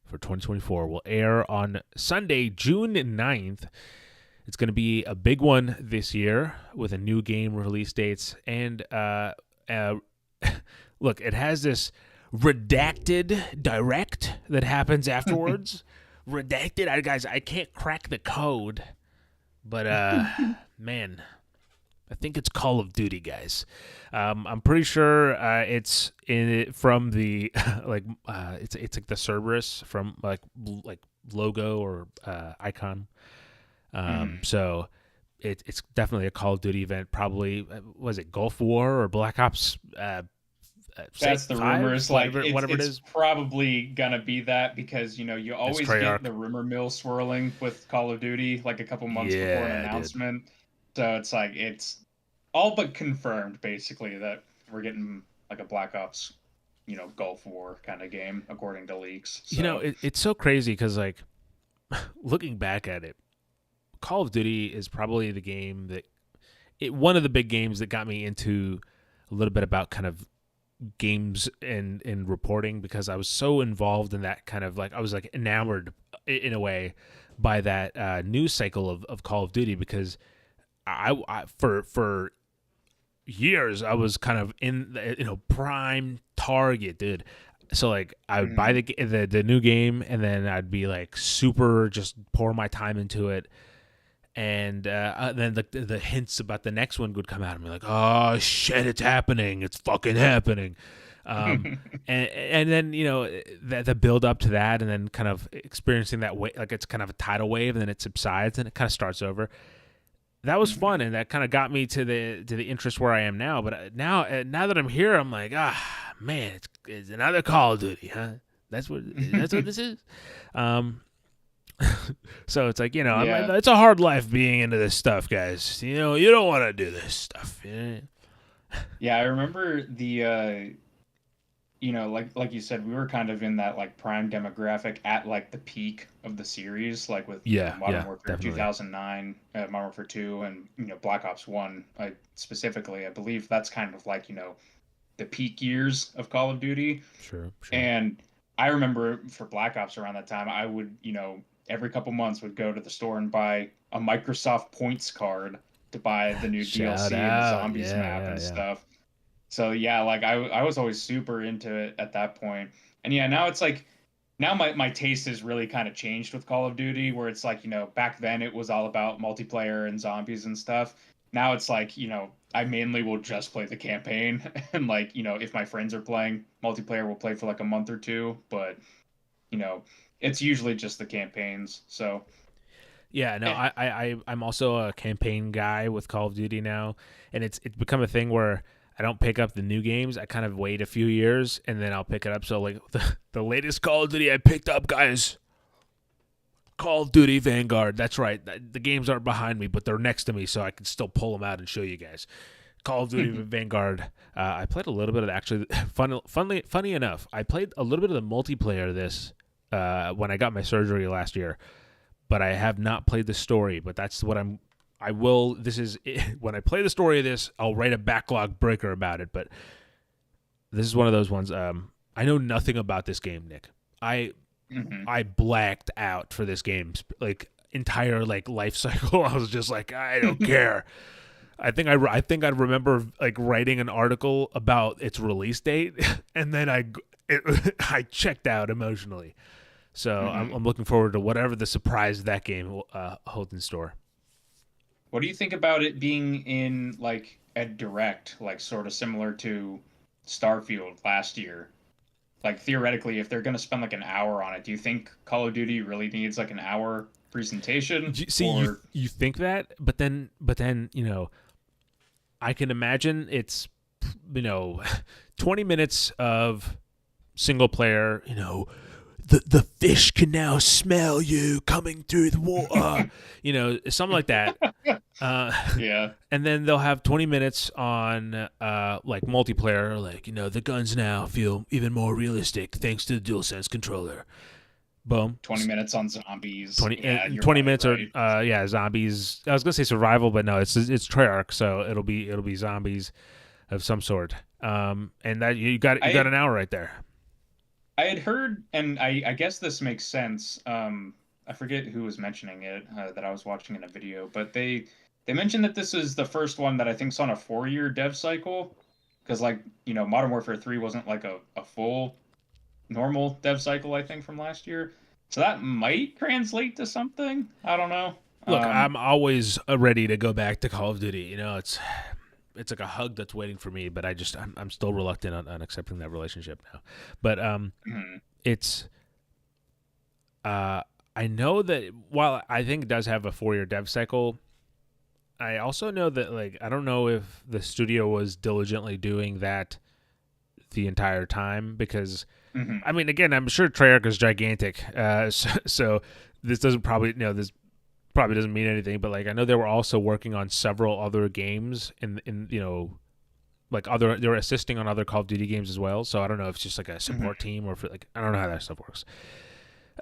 for 2024 will air on Sunday, June 9th. It's going to be a big one this year with a new game release dates. And uh, look, it has this redacted direct that happens afterwards. Redacted, guys, I can't crack the code, but man, I think it's Call of Duty, guys. I'm pretty sure it's in it from the it's like the Cerberus from like logo or icon. Mhm. So it's definitely a Call of Duty event. Probably was it Gulf War or Black Ops say That's the 5, rumors. Like whatever it it's is. probably gonna be that because you It's always get Treyarch. the rumor mill swirling with Call of Duty like a couple months before an Yeah, dude. announcement. So it's like it's all but confirmed basically that we're getting like a Black Ops, Gulf War kind of game according to leaks. So It's so crazy because like looking back at it, Call of Duty is probably the game that one of the big games that got me into a little bit about kind of games and reporting because I was so involved in that kind of like I was like enamored in a way by that news cycle of Call of Duty because I for years I was kind of in the, prime target, dude. So like I would buy mhm. the new game and then I'd be like super just pour my time into it and then the hints about the next one would come out and be like, oh shit, it's happening, it's fucking happening. Um, and then the build up to that, and then kind of experiencing that way, like it's kind of a tidal wave, and then it subsides, and it kind of starts over. That was fun, Mhm. and that kind of got me to the interest where I am now. But now that I'm here, I'm like, man, it's another Call of Duty, huh? That's what this is. Um, so it's like Yeah. it's a hard life being into this stuff, guys. You don't want to do this stuff. Yeah, I remember like you said, we were kind of in that like prime demographic at like the peak of the series, like with Yeah, Modern yeah, Warfare definitely. 2009, Modern Warfare 2, and Black Ops 1. Specifically, I believe that's kind of like the peak years of Call of Duty. Sure, sure. And I remember for Black Ops around that time, I would every couple months would go to the store and buy a Microsoft points card to buy the new Shout DLC and the out. zombies Yeah, map yeah, and yeah. stuff. So yeah, like I was always super into it at that point. And yeah, now it's like now my taste has really kind of changed with Call of Duty, where it's like, back then it was all about multiplayer and zombies and stuff. Now it's like, I mainly will just play the campaign and like, if my friends are playing multiplayer, we'll play for like a month or two, but you know, it's usually just the campaigns. So, Yeah, no, eh. I'm also a campaign guy with Call of Duty now, and it's become a thing where I don't pick up the new games. I kind of wait a few years and then I'll pick it up. So like the latest Call of Duty I picked up, guys, Call of Duty Vanguard. That's right. The games aren't behind me, but they're next to me, so I can still pull them out and show you guys. Call of Duty Vanguard. I played a little bit of actually. Funny enough, I played a little bit of the multiplayer this when I got my surgery last year, but I have not played the story. But that's what I'm. I will. This is when I play the story of this. I'll write a backlog breaker about it. But this is one of those ones. I know nothing about this game, Nick. I Mhm. I blacked out for this game, like entire like life cycle. I was just like, I don't care. I think I remember like writing an article about its release date, and then I checked out emotionally. So Mhm. I'm looking forward to whatever the surprise that game holds in store. What do you think about it being in like a direct, like sort of similar to Starfield last year? Like theoretically, if they're going to spend like an hour on it, do you think Call of Duty really needs like an hour presentation? See, Or you think that, but then I can imagine it's 20 minutes of single player. The fish can now smell you coming through the water. Something like that. Uh, yeah. and then they'll have 20 minutes on like multiplayer, like the guns now feel even more realistic thanks to the DualSense controller. Boom. 20 minutes on zombies. 20 Yeah, and you're 20 probably minutes are right. zombies. I was gonna say survival, but no, it's Treyarch, so it'll be zombies of some sort. And that you got I an hour right there. I had heard, and I guess this makes sense. I forget who was mentioning it that I was watching in a video, but they mentioned that this is the first one that I think's on a 4-year dev cycle, because like Modern Warfare 3 wasn't like a full normal dev cycle I think from last year, so that might translate to something. I don't know. Look, Um, I'm always ready to go back to Call of Duty. It's like a hug that's waiting for me, but I'm still reluctant on accepting that relationship now. But mhm, it's uh I know that while I think it does have a 4-year dev cycle, I also know that like I don't know if the studio was diligently doing that the entire time because I mhm. mean again I'm sure Treyarch is gigantic, so this doesn't probably this probably doesn't mean anything, but like I know they were also working on several other games in like other they were assisting on other Call of Duty games as well. So I don't know if it's just like a Mhm. support team or if like I don't know how that stuff works.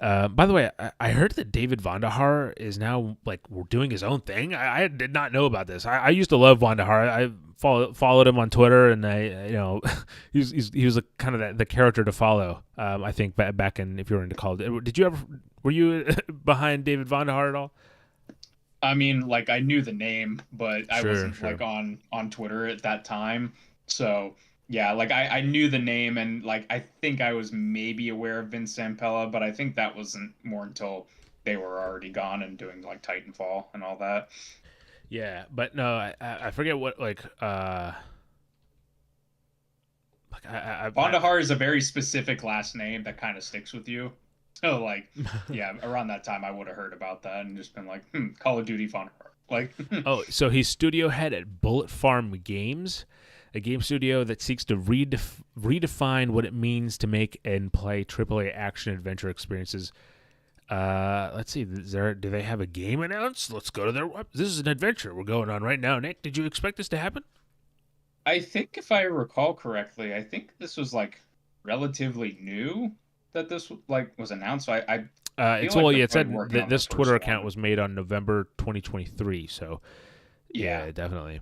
By the way, I heard that David Vandahar is now like doing his own thing. I did not know about this. I used to love Vandahar. I followed him on Twitter, and I he was kind of the character to follow. I think back in if you were into Call of Duty. Did you ever were you behind David Vandahar at all? I mean, like I knew the name, but I Sure, wasn't sure. like on Twitter at that time. So yeah, like I knew the name and like I think I was maybe aware of Vince Zampella, but I think that wasn't more until they were already gone and doing like Titanfall and all that. Yeah, but no, I forget what like Bondahar is a very specific last name that kind of sticks with you. So like, yeah, around that time I would have heard about that and just been like, Call of Duty Bondahar. Like, Oh, so he's studio head at Bullet Farm Games, a game studio that seeks to redefine what it means to make and play AAA action adventure experiences. Let's see. Do they have a game announced? Let's go to their web. This is an adventure we're going on right now. Nick, did you expect this to happen? I think if I recall correctly, I think this was like relatively new that this like was announced. So I feel It's like well, they're yeah. It probably said working that on the this Twitter first account one. was made on November 2023. So Yeah. yeah, definitely.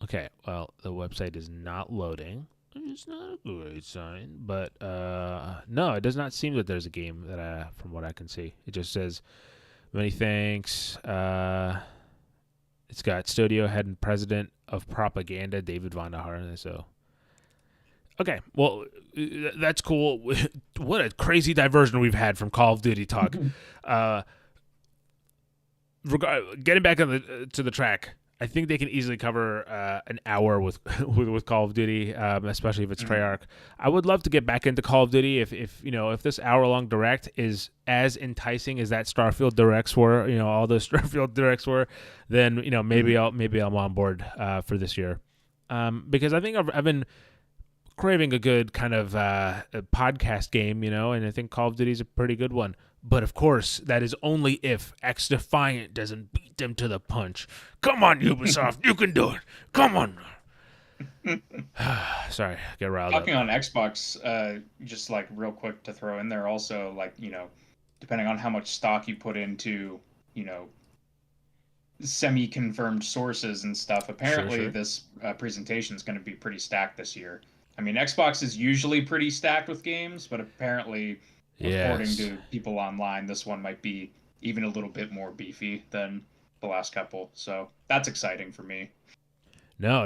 Okay. Well, the website is not loading. it's not a great sign. But no, it does not seem that there's a game that from what I can see, it just says many thanks. It's got studio head and president of propaganda David Vonderhaar. So okay, well that's cool. What a crazy diversion we've had from Call of Duty talk. Uh, Getting back on to the track, I think they can easily cover an hour with with Call of Duty, especially if it's Treyarch. I would love to get back into Call of Duty if this hour long direct is as enticing as that Starfield directs were, all those Starfield directs were, then maybe I'm on board for this year, because I think I've been craving a good kind of a podcast game, and I think Call of Duty is a pretty good one. But of course, that is only if X Defiant doesn't beat them to the punch. Come on, Ubisoft, you can do it. Come on. Sorry, get riled Talking up. on Xbox, just like real quick to throw in there also, like, depending on how much stock you put into, semi-confirmed sources and stuff, apparently Sure. this presentation is going to be pretty stacked this year. I mean, Xbox is usually pretty stacked with games, but apparently, according Yes. to people online, this one might be even a little bit more beefy than the last couple. So that's exciting for me. No,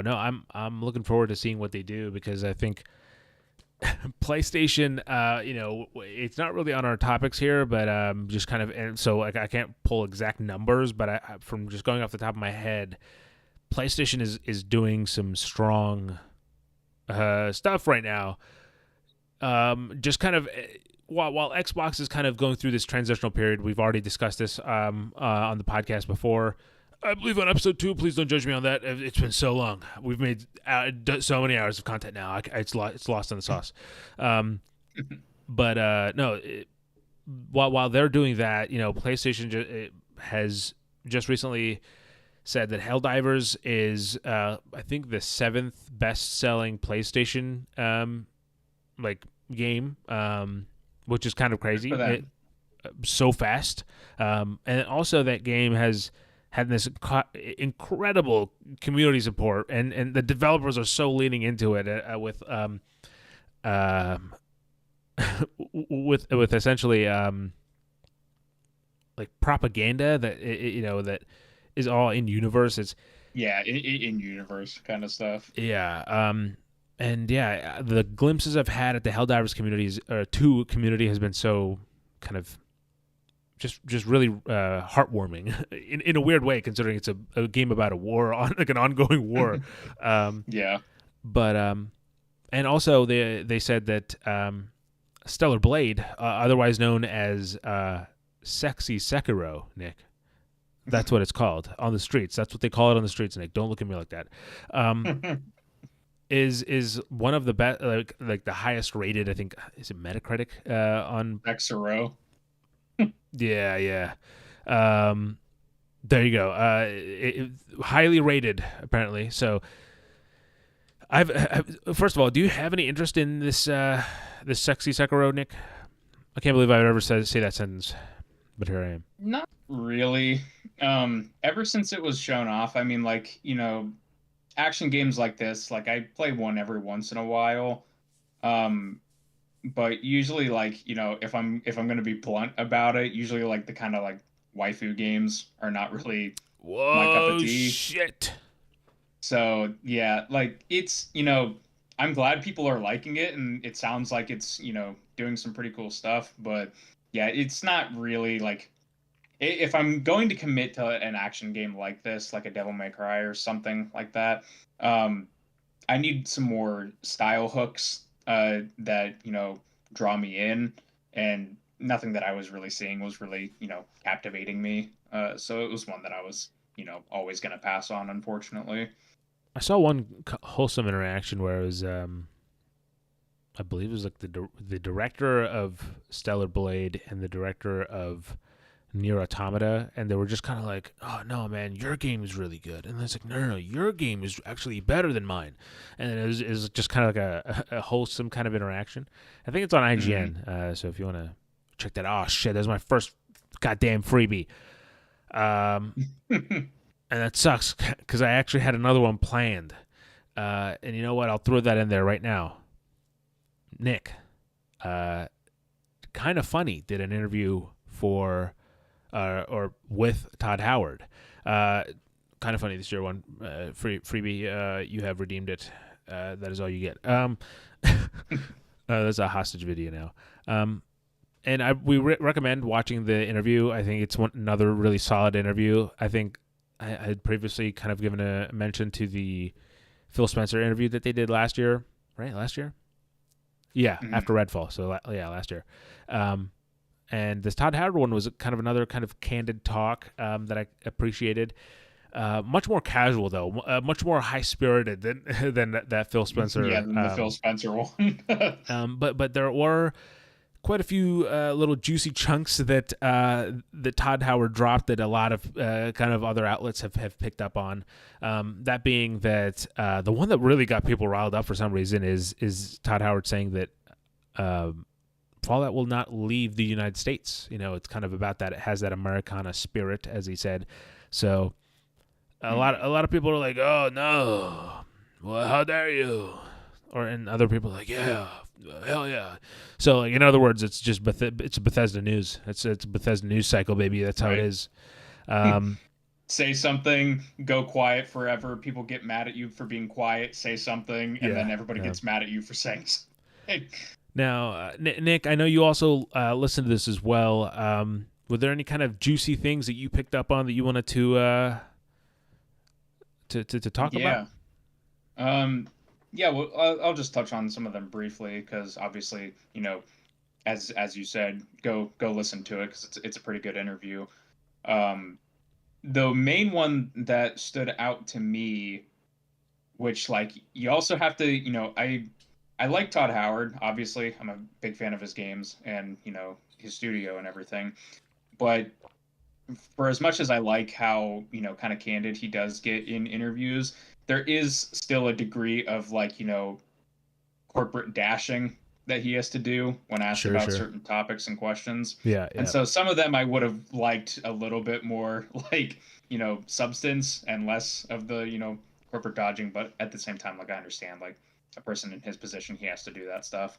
I'm looking forward to seeing what they do, because I think PlayStation, it's not really on our topics here, but just kind of, and so like I can't pull exact numbers, but from just going off the top of my head, PlayStation is doing some strong stuff right now. Just kind of while Xbox is kind of going through this transitional period, we've already discussed this on the podcast before. I believe on episode 2. Please don't judge me on that. It's been so long. We've made so many hours of content now. It's lost in the sauce. But no, while they're doing that, PlayStation has just recently said that Helldivers is, I think, the 7th best-selling PlayStation game, which is kind of Good for crazy. them. So fast, and also that game has had this incredible community support, and the developers are so leaning into it with essentially like propaganda that that is all in universe. It's Yeah, in universe kind of stuff. and yeah, the glimpses I've had at the Helldivers communities, 2 community, has been so kind of just really heartwarming in a weird way, considering it's a game about a war, on like an ongoing war. Yeah. But and also they said that Stellar Blade, otherwise known as Sexy Sekiro, Nick. That's what it's called on the streets. That's what they call it on the streets, Nick. Don't look at me like that. Is one of the best, like the highest rated. I think, is it Metacritic on. XRO. Yeah. There you go. Highly rated, apparently. So, first of all, do you have any interest in this Sexy Sekiro, Nick? I can't believe I would ever say that sentence, but here I am. Not really. Ever since it was shown off, I mean, like, action games like this, like I play one every once in a while. But usually, like, if I'm gonna be blunt about it, usually like the kind of like waifu games are not really my cup of Whoa, tea. shit. So yeah, like it's, I'm glad people are liking it, and it sounds like it's, doing some pretty cool stuff. But yeah, it's not really like, if I'm going to commit to an action game like this, like a Devil May Cry or something like that, I need some more style hooks that draw me in, and nothing that I was really seeing was really captivating me. So it was one that I was always gonna pass on, unfortunately. I saw one wholesome interaction where it was, I believe it was like the director of Stellar Blade and the director of Nier Automata, and they were just kind of like, "Oh no, man, your game is really good," and it's like, "No, your game is actually better than mine," and it was just kind of like a wholesome kind of interaction. I think it's on Mm. IGN, so if you want to check that, oh shit, that's my first goddamn freebie, and that sucks because I actually had another one planned, and you know what? I'll throw that in there right now. Nick, uh, kind of funny, did an interview for or with Todd Howard. Uh, kind of funny, this year one freebie. You have redeemed it. That is all you get. That's a hostage video now. And we recommend watching the interview. I think it's another really solid interview. I think I had previously kind of given a mention to the Phil Spencer interview that they did last year, right? Last year? Yeah, after Redfall. So, yeah, last year. And this Todd Howard one was kind of another kind of candid talk that I appreciated. Much more casual, though. Much more high-spirited than that Phil Spencer. Yeah, than the Phil Spencer one. But there were quite a few little juicy chunks that that Todd Howard dropped that a lot of kind of other outlets have picked up on. That being that the one that really got people riled up for some reason is Todd Howard saying that Fallout will not leave the United States. It's kind of about that. It has that Americana spirit, as he said. So a lot of people are like, "Oh no, well, how dare you?" And other people are like, "Yeah, hell yeah." So, like, in other words, it's just it's Bethesda news. It's Bethesda news cycle, baby. That's how it is. Say something, go quiet forever. People get mad at you for being quiet. Say something, and then everybody gets mad at you for saying something. Now, Nick, I know you also listened to this as well. Were there any kind of juicy things that you picked up on that you wanted to talk about? Yeah, well, I'll just touch on some of them briefly because obviously, as you said, go listen to it because it's a pretty good interview. The main one that stood out to me, which like you also have to, I like Todd Howard. Obviously, I'm a big fan of his games and his studio and everything. But for as much as I like how kind of candid he does get in interviews, there is still a degree of like corporate dashing that he has to do when asked about certain topics and questions. Yeah. And so some of them I would have liked a little bit more like substance and less of the corporate dodging. But at the same time, like I understand like a person in his position, he has to do that stuff.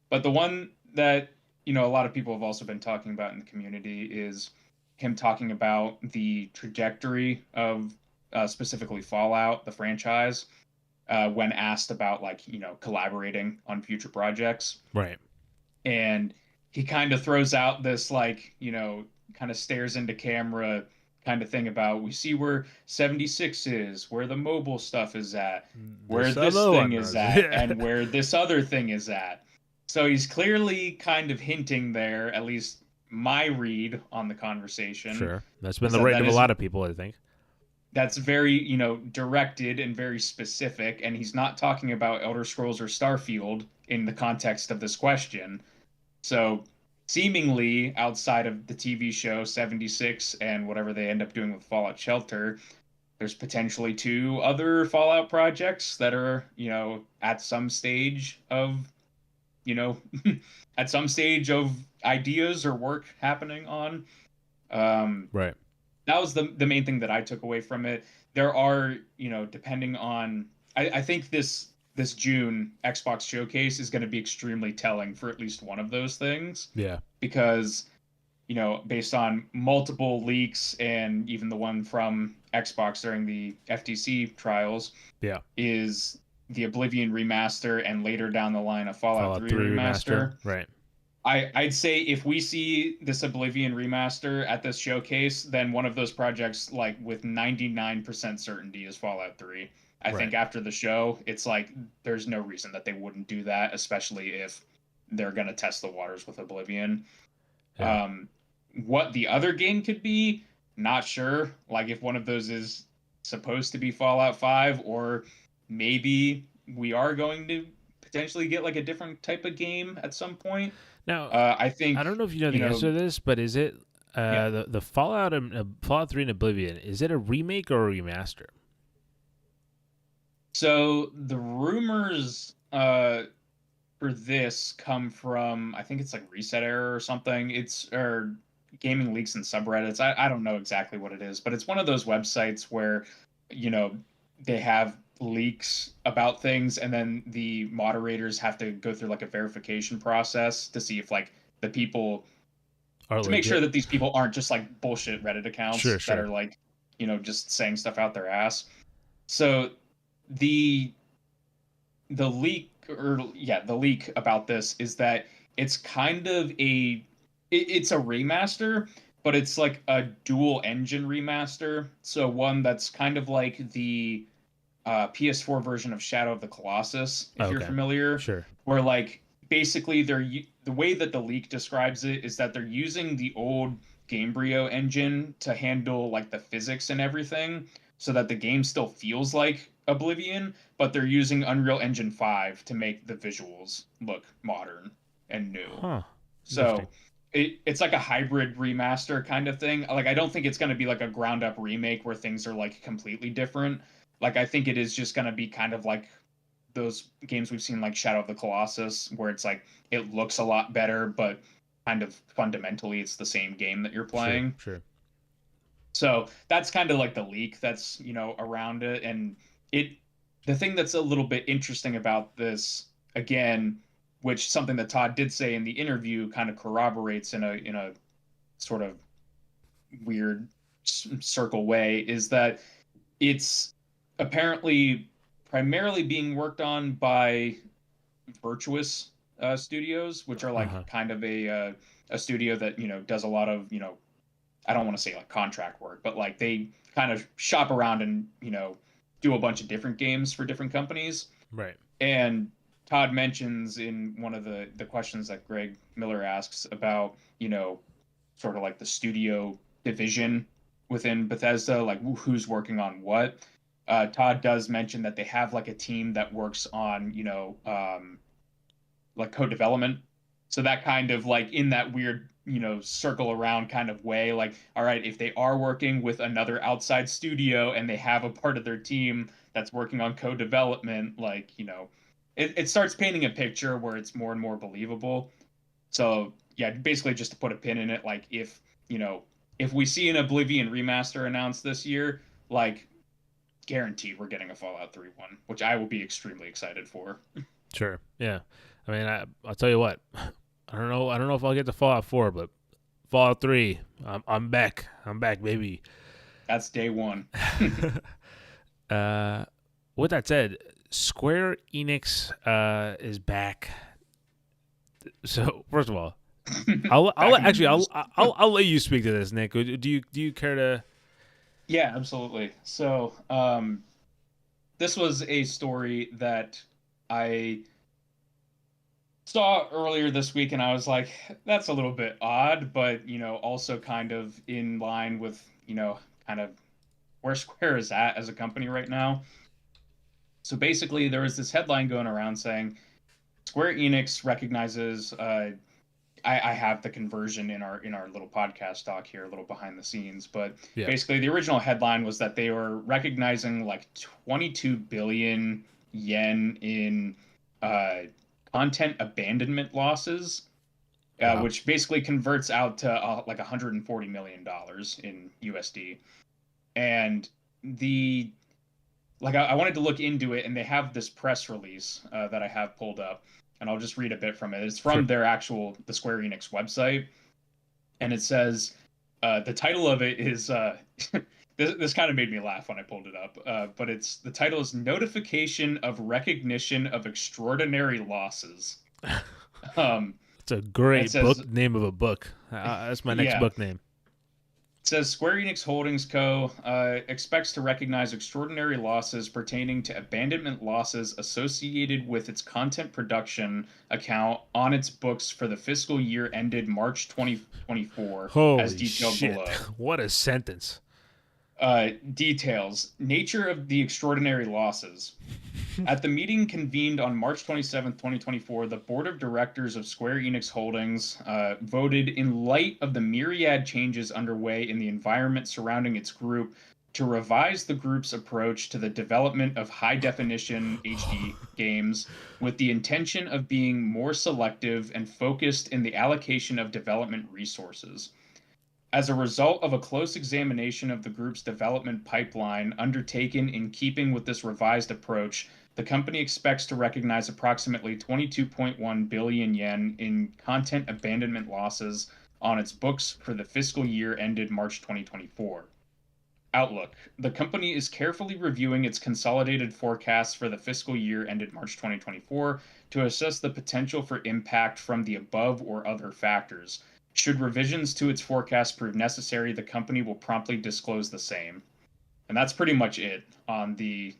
But the one that a lot of people have also been talking about in the community is him talking about the trajectory of specifically Fallout, the franchise, when asked about like collaborating on future projects. Right. And he kind of throws out this like kind of stares into camera kind of thing about we see where 76 is, where the mobile stuff is at, where this thing is at, and where this other thing is at. So he's clearly kind of hinting there, at least my read on the conversation. Sure. That's been the rate of a lot of people, I think. That's very, directed and very specific, and he's not talking about Elder Scrolls or Starfield in the context of this question. So seemingly outside of the TV show 76 and whatever they end up doing with Fallout Shelter, there's potentially 2 other Fallout projects that are, at some stage of, at some stage of ideas or work happening on. Right. That was the main thing that I took away from it. There are, depending on, I think this June Xbox showcase is going to be extremely telling for at least one of those things. Yeah. Because, based on multiple leaks and even the one from Xbox during the FTC trials, is the Oblivion remaster and later down the line a Fallout 3 remaster. Right. I'd say if we see this Oblivion remaster at this showcase, then one of those projects, like with 99% certainty, is Fallout 3. I think after the show, it's like there's no reason that they wouldn't do that, especially if they're going to test the waters with Oblivion. Yeah. What the other game could be, not sure. Like if one of those is supposed to be Fallout 5, or maybe we are going to potentially get like a different type of game at some point. Now, I think I don't know if you know the answer to this, but is it the Fallout and Fallout 3 and Oblivion? Is it a remake or a remaster? So the rumors for this come from, I think it's like Reset Error or something. Or gaming leaks and subreddits. I don't know exactly what it is, but it's one of those websites where they have leaks about things, and then the moderators have to go through like a verification process to see if like the people Are to make sure legit. that these people aren't just like bullshit Reddit Sure, accounts that sure. are like, just saying stuff out their ass. So the the leak about this is that it's kind of it's a remaster, but it's like a dual engine remaster. So one that's kind of like the PS4 version of Shadow of the Colossus, if you're Okay. familiar, Sure. where like basically the way that the leak describes it is that they're using the old Gamebryo engine to handle like the physics and everything, so that the game still feels like Oblivion, but they're using Unreal Engine 5 to make the visuals look modern and new. Huh. Interesting. So it's like a hybrid remaster kind of thing. Like I don't think it's going to be like a ground up remake where things are like completely different. Like I think it is just going to be kind of like those games we've seen like Shadow of the Colossus where it's like it looks a lot better but kind of fundamentally it's the same game that you're Sure, playing. sure. So that's kind of like the leak that's, around it. And it, the thing that's a little bit interesting about this, again, which something that Todd did say in the interview kind of corroborates in a sort of weird circle way, is that it's apparently primarily being worked on by Virtuous Studios, which are like Uh-huh. kind of a studio that does a lot of I don't want to say like contract work, but like they kind of shop around and do a bunch of different games for different companies. Right. And Todd mentions in one of the questions that Greg Miller asks about sort of like the studio division within Bethesda, like who's working on what. Todd does mention that they have like a team that works on like code development. So that kind of like in that weird, circle around kind of way, like, all right, if they are working with another outside studio and they have a part of their team that's working on code development, like, it starts painting a picture where it's more and more believable. So yeah, basically just to put a pin in it, like if we see an Oblivion remaster announced this year, like guaranteed we're getting a Fallout 3 one, which I will be extremely excited for. Sure. Yeah. I mean, I'll tell you what. I don't know. I don't know if I'll get to Fallout 4, but Fallout 3, I'm back. I'm back, baby. That's day one. uh, with that said, Square Enix is back. So first of all, I'll Back in the actually news. I'll let you speak to this, Nick. Do you care to? Yeah, absolutely. So, this was a story that I saw earlier this week, and I was like, that's a little bit odd, but also kind of in line with kind of where Square is at as a company right now. So basically, there was this headline going around saying Square Enix recognizes. I have the conversion in our little podcast talk here, a little behind the scenes, but Yeah. basically the original headline was that they were recognizing like 22 billion yen in uh, content abandonment losses, Wow. which basically converts out to like 140 million dollars in USD. And the like I wanted to look into it, and they have this press release that I have pulled up, and I'll just read a bit from it. It's from Sure. the Square Enix website, and it says the title of it is this kind of made me laugh when I pulled it up, but it's the title is Notification of Recognition of Extraordinary Losses. Um, It's a and it great says, book name of a book. That's my next yeah, book name. says Square Enix Holdings Co. Expects to recognize extraordinary losses pertaining to abandonment losses associated with its content production account on its books for the fiscal year ended March 2024, as Holy detailed shit! below. What a sentence. Details Nature of the extraordinary losses. At the meeting convened on March 27th, 2024, the board of directors of Square Enix Holdings voted, in light of the myriad changes underway in the environment surrounding its group, to revise the group's approach to the development of high definition HD games with the intention of being more selective and focused in the allocation of development resources. As a result of a close examination of the group's development pipeline undertaken in keeping with this revised approach, the company expects to recognize approximately 22.1 billion yen in content abandonment losses on its books for the fiscal year ended March 2024. Outlook. The company is carefully reviewing its consolidated forecasts for the fiscal year ended March 2024 to assess the potential for impact from the above or other factors. Should revisions to its forecast prove necessary, the company will promptly disclose the same. And that's pretty much it on the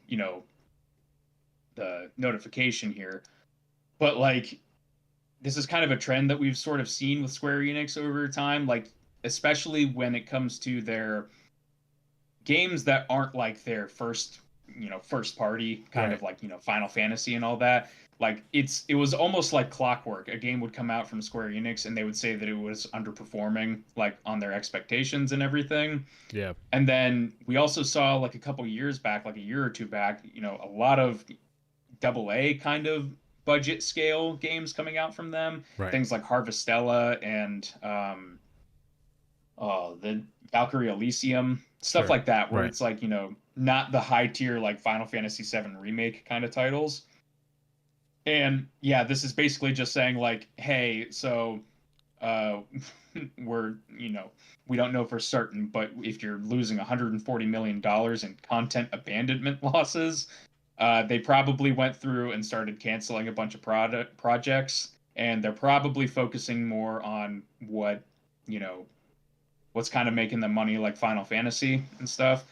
notification here. But like, this is kind of a trend that we've sort of seen with Square Enix over time, like especially when it comes to their games that aren't like their first party kind Right. of like Final Fantasy and all that. Like it was almost like clockwork. A game would come out from Square Enix and they would say that it was underperforming like on their expectations and everything. Yeah. And then we also saw like a couple years back, like a year or two back, a lot of double A kind of budget scale games coming out from them. Right. Things like Harvestella and the Valkyrie Elysium, stuff Sure. like that, where Right. it's like, not the high tier like Final Fantasy VII remake kind of titles. And yeah, this is basically just saying like, hey, so uh we're, we don't know for certain, but if you're losing $140 million in content abandonment losses, they probably went through and started canceling a bunch of projects, and they're probably focusing more on you know, what's kind of making them money, like Final Fantasy and stuff,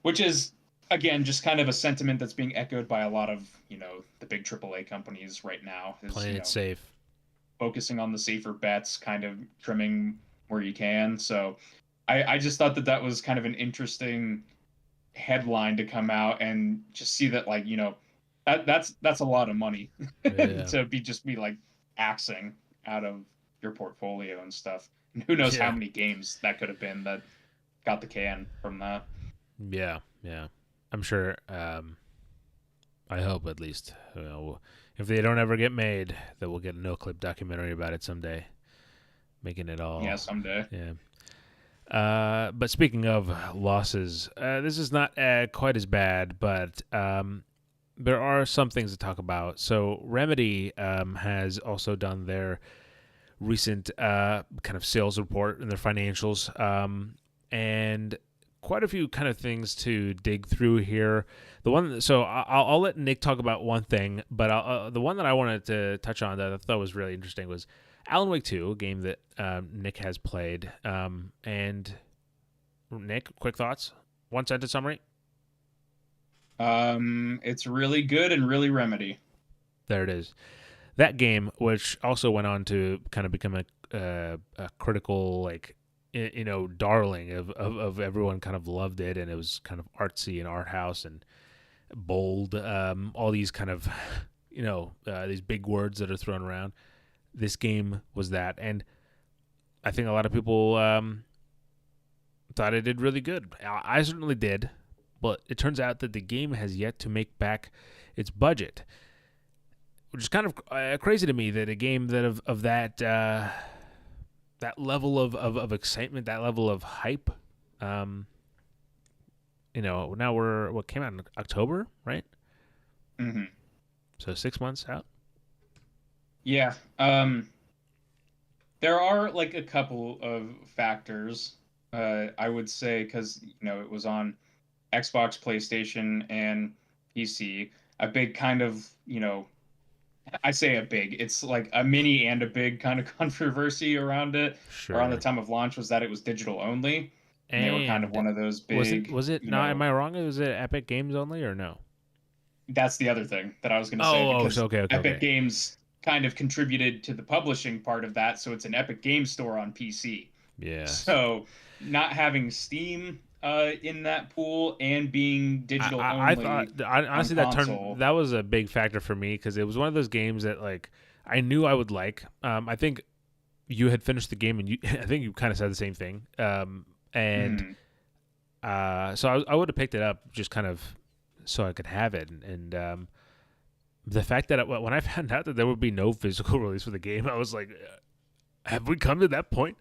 which is again just kind of a sentiment that's being echoed by a lot of the big AAA companies right now. Is Playing it safe. focusing on the safer bets, kind of trimming where you can. So I just thought that that was kind of an interesting headline to come out and just see that like that's a lot of money Yeah. to be like axing out of your portfolio and stuff. And who knows how Yeah. many games that could have been that got the can from that. Yeah. Yeah. I'm sure. I hope at least. If they don't ever get made, that we'll get a no clip documentary about it someday, making it Yeah, all. someday. Yeah. But speaking of losses, this is not quite as bad, but there are some things to talk about. So Remedy has also done their recent kind of sales report and their financials, and quite a few kind of things to dig through here. The one, so I'll let Nick talk about one thing, but the one that I wanted to touch on that I thought was really interesting was Alan Wake 2, a game that Nick has played. And Nick, quick thoughts, one sentence summary. It's really good and really Remedy. There it is. That game, which also went on to kind of become a critical like darling of everyone, kind of loved it, and it was kind of artsy and art house and bold, all these kind of these big words that are thrown around. This game was that, and I think a lot of people thought it did really good. I certainly did, but it turns out that the game has yet to make back its budget, which is kind of crazy to me, that a game that of that that level of excitement, that level of hype, um, now we're what came out in October, right? Mm-hmm. So 6 months out. Yeah. There are like a couple of factors, I would say, because it was on Xbox, PlayStation, and PC. A big kind of, I say a big, it's like a mini and a big kind of controversy around it around the Sure. time of launch was that it was digital only, and they were kind of And one of those was it big, was it not? Am I wrong? Was it Epic Games only or no? that's the other thing that I was going to say, Oh, so because okay, okay, Epic okay. Games kind of contributed to the publishing part of that, so it's an Epic Games Store on PC. Yes. So not having Steam in that pool and being digital I thought, only on honestly, console. that was a big factor for me, because it was one of those games that like I knew I would like. I think you had finished the game, and you I think you kind of said the same thing. And Mhm. so I would have picked it up just kind of so I could have it, and the fact that when I found out that there would be no physical release for the game, I was like, have we come to that point?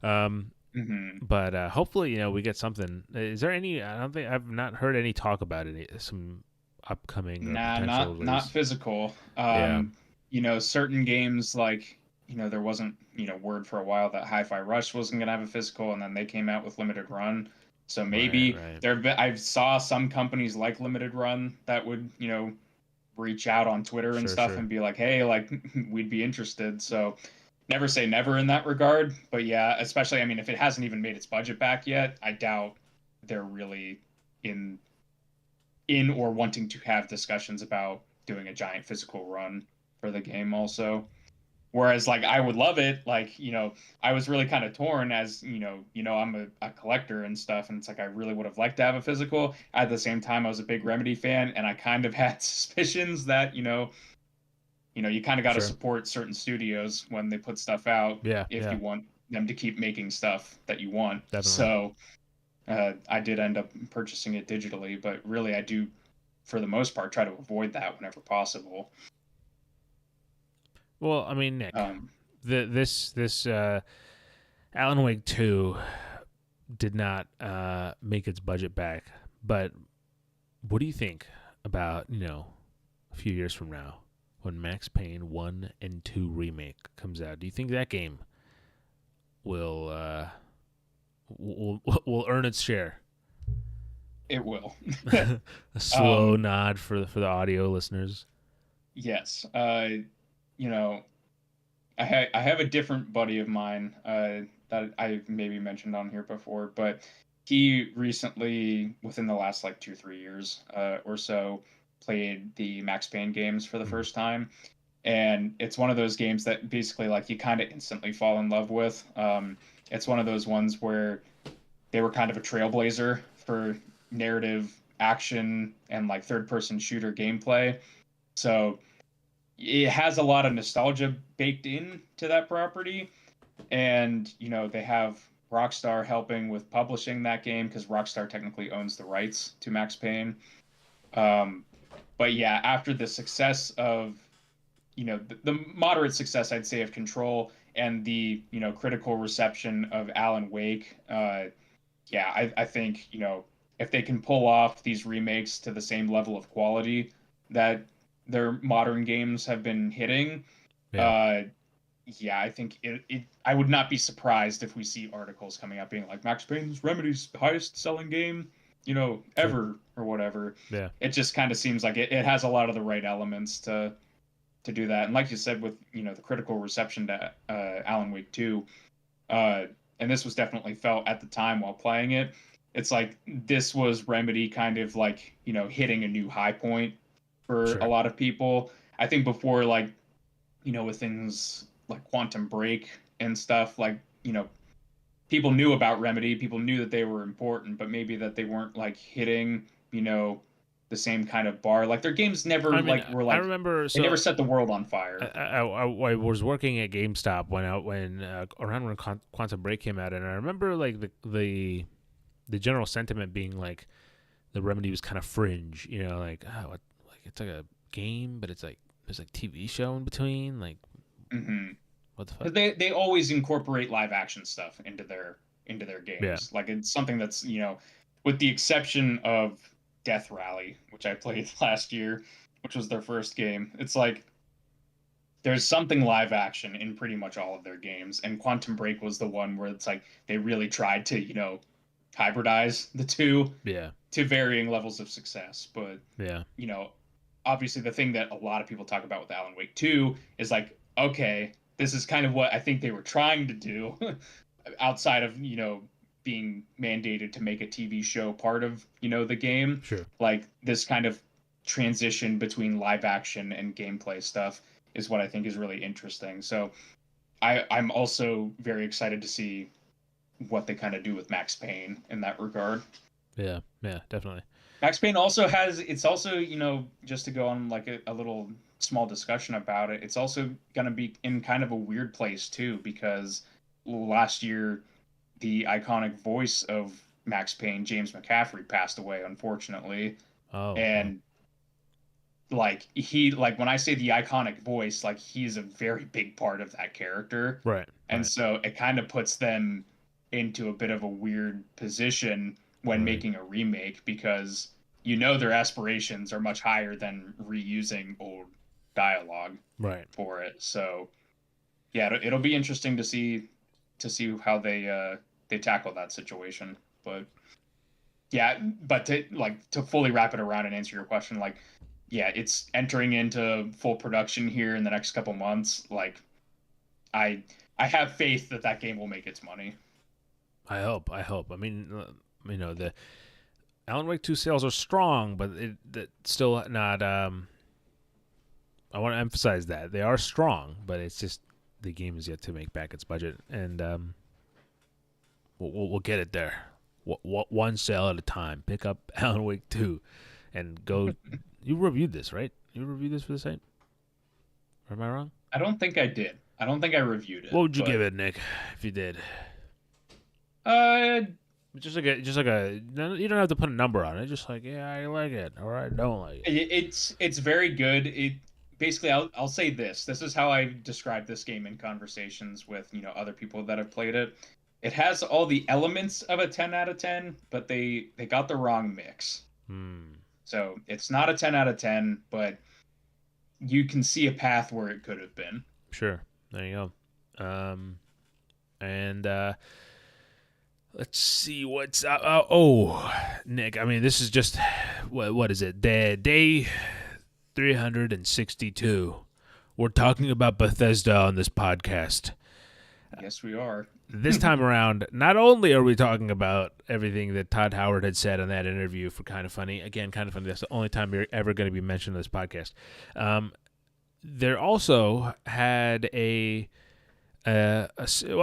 Um, Hmm. But hopefully, we get something. Is there any? I don't think I've not heard any talk about some upcoming or Nah, potential not release. physical. Yeah. Certain games like, there wasn't, word for a while that Hi-Fi Rush wasn't gonna have a physical, and then they came out with limited run. So Right. maybe Right. I saw some companies like limited run that would, reach out on Twitter and Sure. stuff Sure. and be like, hey, like we'd be interested. So never say never in that regard. But yeah, especially, I mean, if it hasn't even made its budget back yet, I doubt they're really in or wanting to have discussions about doing a giant physical run for the game also. Whereas like I would love it, like, I was really kind of torn as, I'm a collector and stuff, and it's like I really would have liked to have a physical. At the same time, I was a big Remedy fan, and I kind of had suspicions that, you kind of got to Sure. support certain studios when they put stuff out Yeah. if Yeah. you want them to keep making stuff that you want. Definitely. So I did end up purchasing it digitally, but really I do, for the most part, try to avoid that whenever possible. Well, I mean, Nick, Um, this Alan Wake 2 did not make its budget back, but what do you think about a few years from now when Max Payne 1 and 2 remake comes out? Do you think that game will will earn its share? it will. A slow um, nod for the audio listeners. yes. You know, I have a different buddy of mine that I maybe mentioned on here before, but he recently, within the last like 2 3 years or so, played the Max Payne games for the Mm. first time, and it's one of those games that basically like you kind of instantly fall in love with. It's one of those ones where they were kind of a trailblazer for narrative action and like third person shooter gameplay. So it has a lot of nostalgia baked into that property, and they have Rockstar helping with publishing that game because Rockstar technically owns the rights to Max Payne. Um, but yeah, after the success of the moderate success, I'd say, of Control, and the critical reception of Alan Wake, yeah, I think if they can pull off these remakes to the same level of quality that their modern games have been hitting, Yeah. uh, yeah, I think I would not be surprised if we see articles coming out being like Max Payne's Remedy's highest selling game, Sure. ever or whatever. Yeah. It just kind of seems like it has a lot of the right elements to do that. And like you said, with the critical reception to Alan Wake 2, uh, and this was definitely felt at the time while playing it. It's like this was Remedy kind of like hitting a new high point for a Sure. lot of people. I think before, like, with things like Quantum Break and stuff, like, people knew about Remedy, people knew that they were important, but maybe that they weren't like hitting, the same kind of bar. Like their games never I mean, like were I like remember. they never So set the world on I, fire. I, I was working at GameStop when around when Quantum Break came out, and I remember like the general sentiment being like the Remedy was kind of fringe, like what, like it's like a game, but it's like there's like TV show in between, like Mm-hmm. what the fuck? Because they always incorporate live action stuff into their Yeah, games. Like it's something that's with the exception of Death Rally, which I played last year, which was their first game. It's like there's something live action in pretty much all of their games, and Quantum Break was the one where it's like they really tried to hybridize the two yeah, to varying levels of success. But yeah, you know, obviously the thing that a lot of people talk about with Alan Wake 2 is like, okay, this is kind of what I think they were trying to do outside of, being mandated to make a TV show part of, the game. sure, Like this kind of transition between live action and gameplay stuff is what I think is really interesting. So I'm also very excited to see what they kind of do with Max Payne in that regard. yeah, yeah, definitely. Max Payne also has, it's also, just to go on like a little small discussion about it, it's also going to be in kind of a weird place too, because last year, the iconic voice of Max Payne, James McCaffrey, passed away, unfortunately. Oh, oh, And like when I say the iconic voice, like he's a very big part of that character. right, And right, so it kind of puts them into a bit of a weird position when Right. making a remake because you know their aspirations are much higher than reusing old dialogue Right. for it. So yeah, it'll be interesting to see how they tackle that situation. But yeah, but to fully wrap it around and answer your question, like yeah, it's entering into full production here in the next couple months. Like I I have faith that that game will make its money. I hope. I hope. I mean, the Alan Wake 2 sales are strong, but it's still not. I want to emphasize that they are strong, but it's just the game is yet to make back its budget, and we'll get it there. One sale at a time. Pick up Alan Wake 2 and go. You reviewed this, right? You reviewed this for the site? Or am I wrong? I don't think I did. I don't think I reviewed What it, would you give but it, Nick, if you did? uh Just like a. You don't have to put a number on it. Just like, yeah, I like it, or I don't like it. it's very good. It basically I'll say this. This is how I describe this game in conversations with, other people that have played it. It has all the elements of a 10 out of 10, but they got the wrong mix. Hmm. So, it's not a 10 out of 10, but you can see a path where it could have been. Sure. There you go. And let's see what's Nick. I mean, this is just what is it? Day 362. We're talking about Bethesda on this podcast. Yes, we are. This time around, not only are we talking about everything that Todd Howard had said in that interview for Kind of Funny, again, Kind of Funny, that's the only time you're ever going to be mentioned on this podcast. There also had well,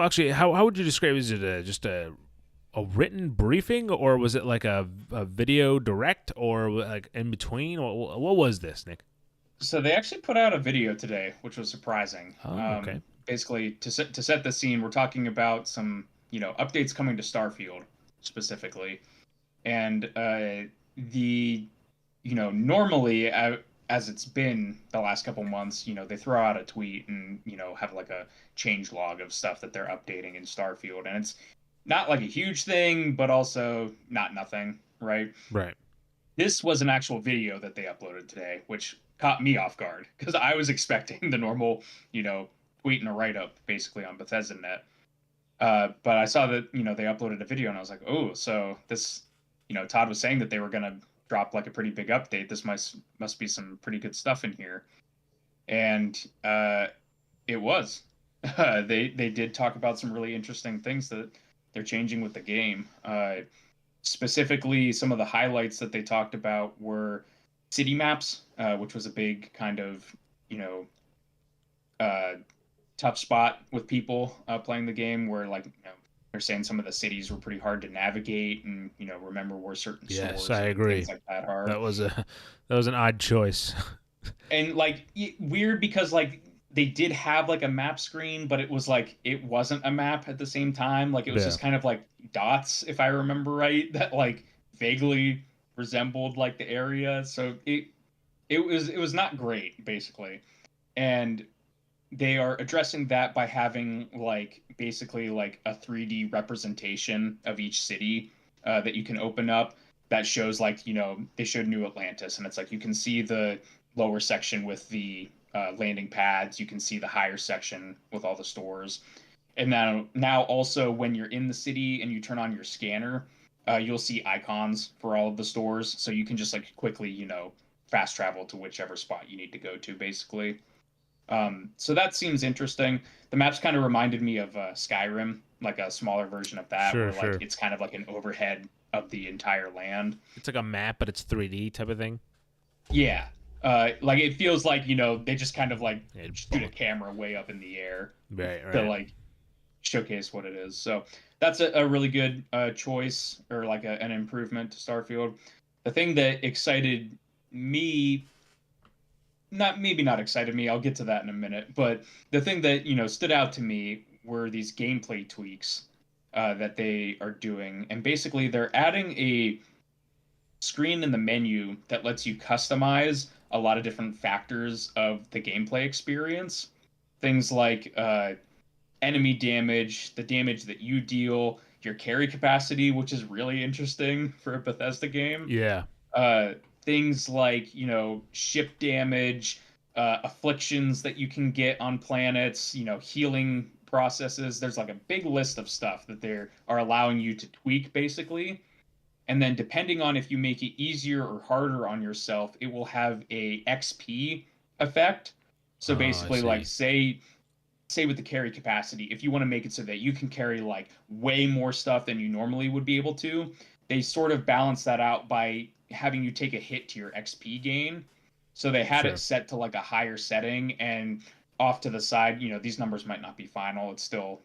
actually, how would you describe it? Is it just a written briefing, or was it like a video direct, or like in between? What was this, Nick? So they actually put out a video today, which was surprising. Oh, okay. Basically, to set the scene, we're talking about some updates coming to Starfield specifically, and the normally as it's been the last couple months, they throw out a tweet and have like a change log of stuff that they're updating in Starfield, and it's not like a huge thing, but also not nothing, right? Right. This was an actual video that they uploaded today, which caught me off guard because I was expecting the normal, tweet and a write up basically on Bethesda Net. But I saw that they uploaded a video and I was like, oh, so this, Todd was saying that they were gonna drop like a pretty big update. This must be some pretty good stuff in here, and it was. They did talk about some really interesting things that they're changing with the game. Specifically, some of the highlights that they talked about were city maps, which was a big kind of uh, tough spot with people playing the game, where like they're saying some of the cities were pretty hard to navigate, and remember where certain Yes, stores I and agree. things like that are. That was an odd choice. And like weird because like they did have like a map screen, but it was like it wasn't a map at the same time. Like it was Yeah. just kind of like dots, if I remember right, that like vaguely resembled like the area. So it was not great basically. And they are addressing that by having like basically like a 3D representation of each city that you can open up that shows like they showed New Atlantis, and it's like you can see the lower section with the landing pads, you can see the higher section with all the stores, and now also when you're in the city and you turn on your scanner, you'll see icons for all of the stores, so you can just like quickly fast travel to whichever spot you need to go to basically. So that seems interesting. The maps kind of reminded me of Skyrim, like a smaller version of that, Sure, where like sure. it's kind of like an overhead of the entire land. It's like a map, but it's 3D type of thing. Yeah, like it feels like they just kind of like Yeah, shoot a camera way up in the air right, to right. like showcase what it is. So that's a really good choice, or like an improvement to Starfield. The thing that excited me, not maybe not excited me, I'll get to that in a minute, but the thing that stood out to me were these gameplay tweaks that they are doing, and basically they're adding a screen in the menu that lets you customize a lot of different factors of the gameplay experience. Things like enemy damage, the damage that you deal, your carry capacity, which is really interesting for a Bethesda game. Yeah. uh, Things like ship damage, afflictions that you can get on planets, healing processes. There's like a big list of stuff that they are allowing you to tweak basically. And then depending on if you make it easier or harder on yourself, it will have a XP effect. So Oh, I basically, like see. say with the carry capacity, if you want to make it so that you can carry like way more stuff than you normally would be able to, they sort of balance that out by having you take a hit to your XP gain. So they had it Sure. set to like a higher setting, and off to the side, these numbers might not be final. It's still,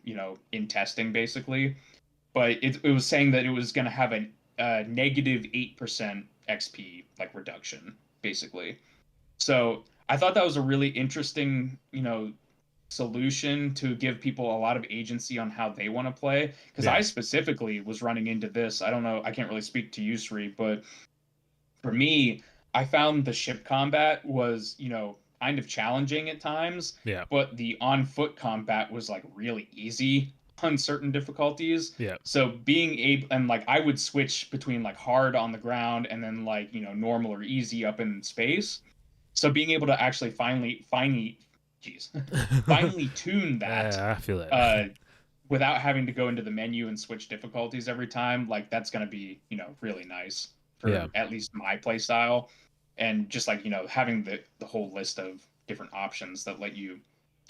in testing basically. But it was saying that it was going to have a negative 8% XP like reduction basically. So I thought that was a really interesting, solution to give people a lot of agency on how they want to play. Because I Yeah. specifically was running into this. I don't know. I can't really speak to you, Sri, but for me, I found the ship combat was, kind of challenging at times, Yeah. but the on foot combat was like really easy on certain difficulties. Yeah. So being able, and like I would switch between like hard on the ground and then like, normal or easy up in space. So being able to actually geez, finely tune that I feel that. uh, without having to go into the menu and switch difficulties every time, like that's going to be, really nice Yeah. for at least my play style. And just like, having the whole list of different options that let you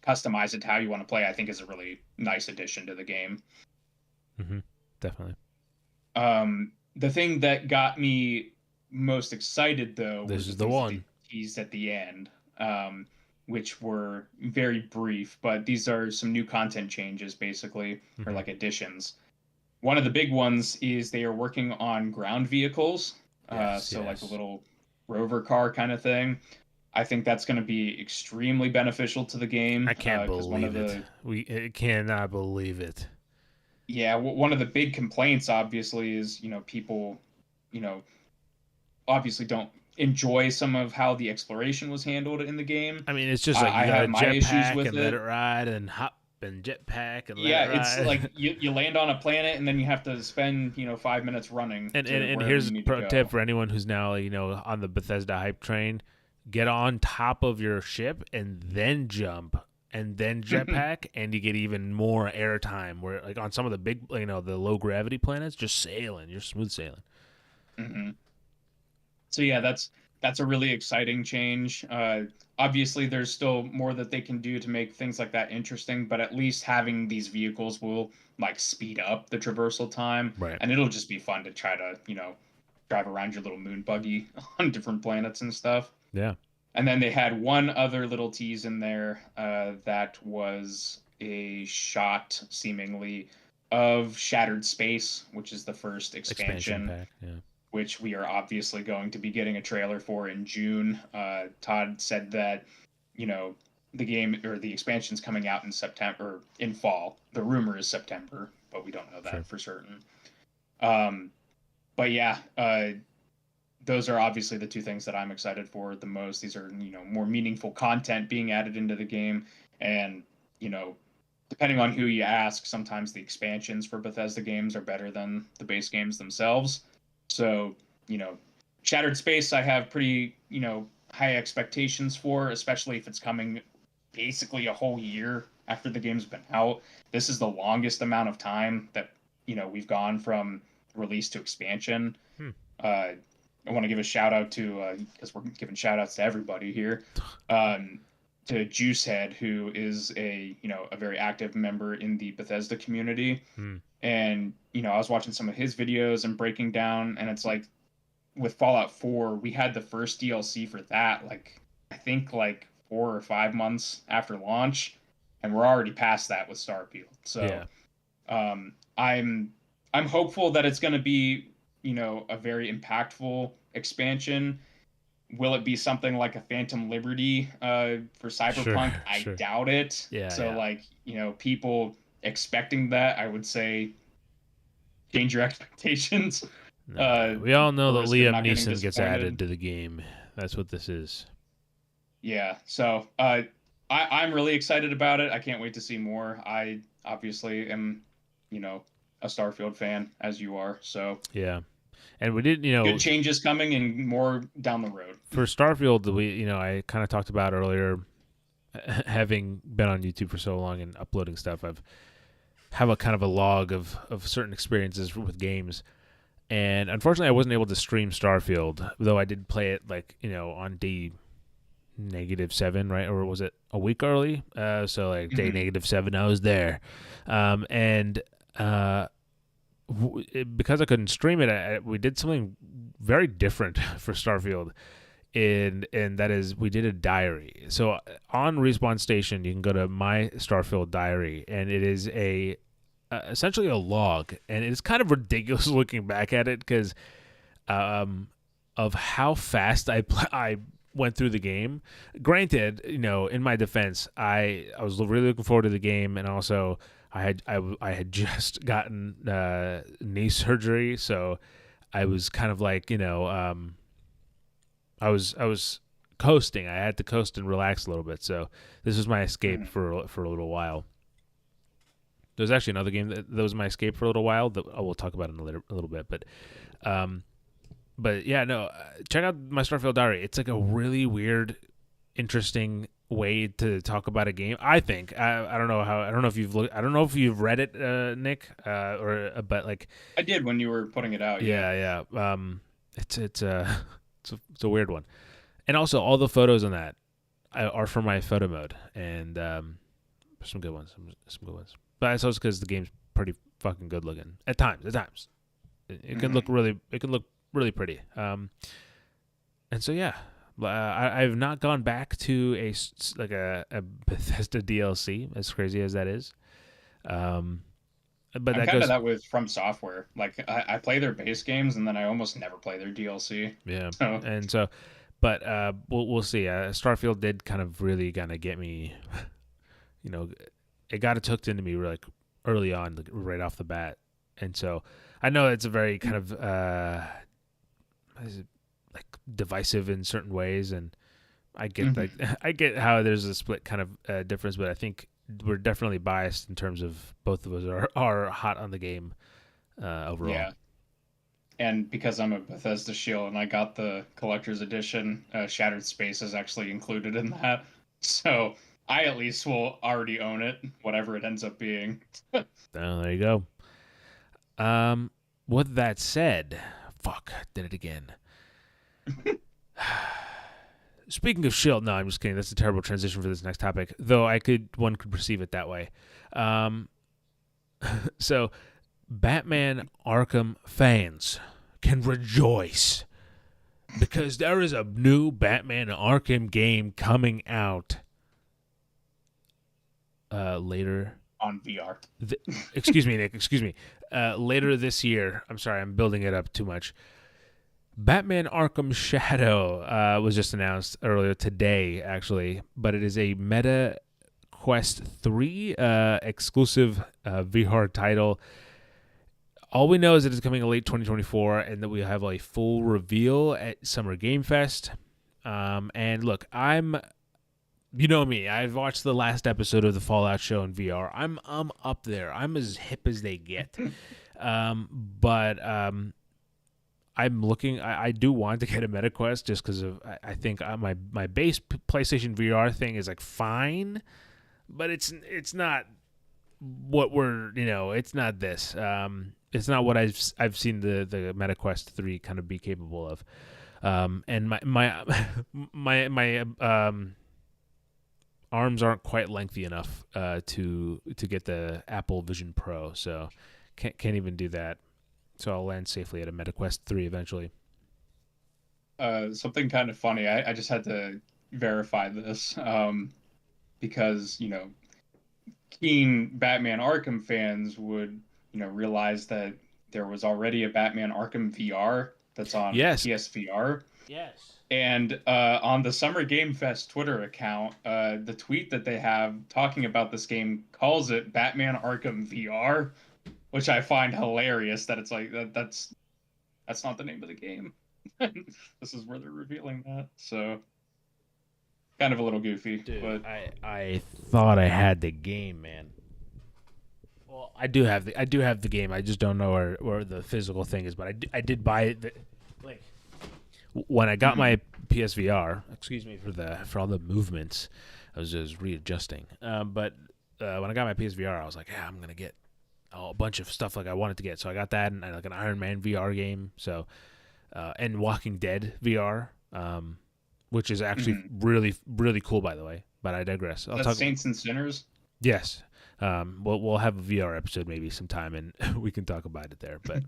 customize it to how you want to play, I think is a really nice addition to the game. Hmm. Definitely. The thing that got me most excited though were This the is the things that they one. teased at the end, which were very brief, but these are some new content changes basically, or Hmm. like additions. One of the big ones is they are working on ground vehicles, Yes. so like a Yes. little rover car kind of thing. I think that's going to be extremely beneficial to the I game can't because one of believe it. the I cannot believe it. yeah, one of the big complaints obviously is people you know obviously don't enjoy some of how the exploration was handled in the game. I mean, it's just like you I got a have my issues jetpack with and let it it. ride, and hop and jetpack and let Yeah, it it's ride. like you land on a planet and then you have to spend 5 minutes running and, and to and wherever here's you a need to pro tip go. for anyone who's now on the Bethesda hype train: get on top of your ship and then jump and then jetpack, and you get even more airtime. Where like on some of the big, the low gravity planets, just sailing, you're smooth sailing. Hmm. So yeah, that's a really exciting change. Obviously, there's still more that they can do to make things like that interesting, but at least having these vehicles will like speed up the traversal time, Right. and it'll just be fun to try to drive around your little moon buggy on different planets and stuff. Yeah. And then they had one other little tease in there that was a shot, seemingly, of Shattered Space, which is the first Expansion expansion, pack. Yeah. which we are obviously going to be getting a trailer for in June. Todd said that, you know, the game or the expansion's coming out in September, in fall. The rumor is September, but we don't know Sure. that for certain. Um, but yeah, those are obviously the two things that I'm excited for the most. These are, more meaningful content being added into the game. And, you know, depending on who you ask, sometimes the expansions for Bethesda games are better than the base games themselves. So, you know, Shattered Space, I have pretty, high expectations for, especially if it's coming basically a whole year after the game's been out. This is the longest amount of time that, we've gone from release to expansion. Hmm. Uh, I want to give a shout out to because we're giving shout outs to everybody here. Um, to Juicehead, who is a very active member in the Bethesda community, Hmm. and I was watching some of his videos and breaking down, and it's like with Fallout 4, we had the first DLC for that like I think like 4 or 5 months after launch, and we're already past that with Starfield. So Yeah. I'm hopeful that it's going to be a very impactful expansion. Will it be something like a Phantom Liberty for Sure. Cyberpunk? I Sure. doubt it. Yeah. So Yeah. like people expecting that, I would say change your expectations. No. Uh, Yeah. We all know for that risk of Liam not getting Neeson gets added disappointed. to the game. That's what this is. Yeah. So I'm really excited about it. I can't wait to see more. I obviously am, you know, a Starfield fan as you are. So Yeah, and we did, good changes coming and more down the road. for Starfield, I kind of talked about earlier, having been on YouTube for so long and uploading stuff, I've have a kind of a log of certain experiences with games. And unfortunately, I wasn't able to stream Starfield, though I did play it on day -7, right? Or was it a week early? So like day Mhm. -7, I was there. And because I couldn't stream it, we did something very different for Starfield. And that is, we did a diary. So on Respawn Station, you can go to my Starfield diary, and it is essentially a log, and it's kind of ridiculous looking back at it because of how fast I went through the game. Granted, in my defense, I was really looking forward to the game, and also I had just gotten knee surgery, so I was kind of like I was coasting. I had to coast and relax a little bit. So this was my escape Mhm. for a little while. There was actually another game that was my escape for a little while that I will talk about in a little bit. Um, but yeah, no, check out my Starfield Diary. It's like a really weird, interesting way to talk about a game. I think I don't know how I don't know if you've looked I don't know if you've read it, Nick, or but like I did when you were putting it out. Yeah. yeah. It's a weird one. And also, all the photos on that are from my photo mode, and some good ones, some good ones. But it's also because the game's pretty fucking good looking at times. It can Mhm. look really pretty. And so yeah, I've not gone back to a Bethesda DLC, as crazy as that is. Um, but I'm that kind of goes, that with From Software. Like I play their base games and then I almost never play their DLC. yeah, So and so, but we'll see. Starfield did kind of really kind of get me, you know, it got it hooked into me like early on, like, right off the bat. And so I know it's a very kind of like divisive in certain ways, and I get like mhm. I get how there's a split kind of difference, but I think we're definitely biased in terms of both of us are hot on the game overall. Yeah. And because I'm a Bethesda shield and I got the collector's edition, Shattered Space is actually included in that. So I at least will already own it, whatever it ends up being. There you go. Um, with that said, fuck, did it again. Speaking of Shield, no, I'm just kidding. That's a terrible transition for this next topic. Though one could perceive it that way. Um, so Batman Arkham fans can rejoice because there is a new Batman Arkham game coming out later. On VR. Excuse me, Nick. Excuse me. Later this year. I'm sorry. I'm building it up too much. Batman Arkham Shadow was just announced earlier today, actually, but it is a Meta Quest 3 exclusive VR title. All we know is that it's coming in late 2024 and that we have a full reveal at Summer Game Fest. And look, you know me. I've watched the last episode of the Fallout show in VR. I'm up there. I'm as hip as they get. But I'm looking. I do want to get a MetaQuest just because of I think my base PlayStation VR thing is like fine, but it's not what we're it's not this. It's not what I've seen the MetaQuest 3 kind of be capable of. And my arms aren't quite lengthy enough to get the Apple Vision Pro, so can't even do that. So I'll land safely at a MetaQuest 3 eventually. Something kind of funny. I just had to verify this because, keen Batman Arkham fans would, realize that there was already a Batman Arkham VR that's on Yes. PSVR. Yes. And on the Summer Game Fest Twitter account, the tweet that they have talking about this game calls it Batman Arkham VR, which I find hilarious that it's like that's not the name of the game. This is where they're revealing that. So kind of a little goofy, Dude, but I thought I had the game, man. Well, I do have the game. I just don't know where the physical thing is. But I did buy it. Like when I got Mhm. my PSVR. Excuse me for all the movements. I was just readjusting. But when I got my PSVR, I was like, yeah, I'm gonna get a bunch of stuff like I wanted to get. So I got that and like an Iron Man VR game. So and Walking Dead VR, which is actually Mhm. really really cool, by the way. But I digress. I'll That's talk. Saints and Sinners. Yes. We'll have a VR episode maybe sometime, and we can talk about it there. But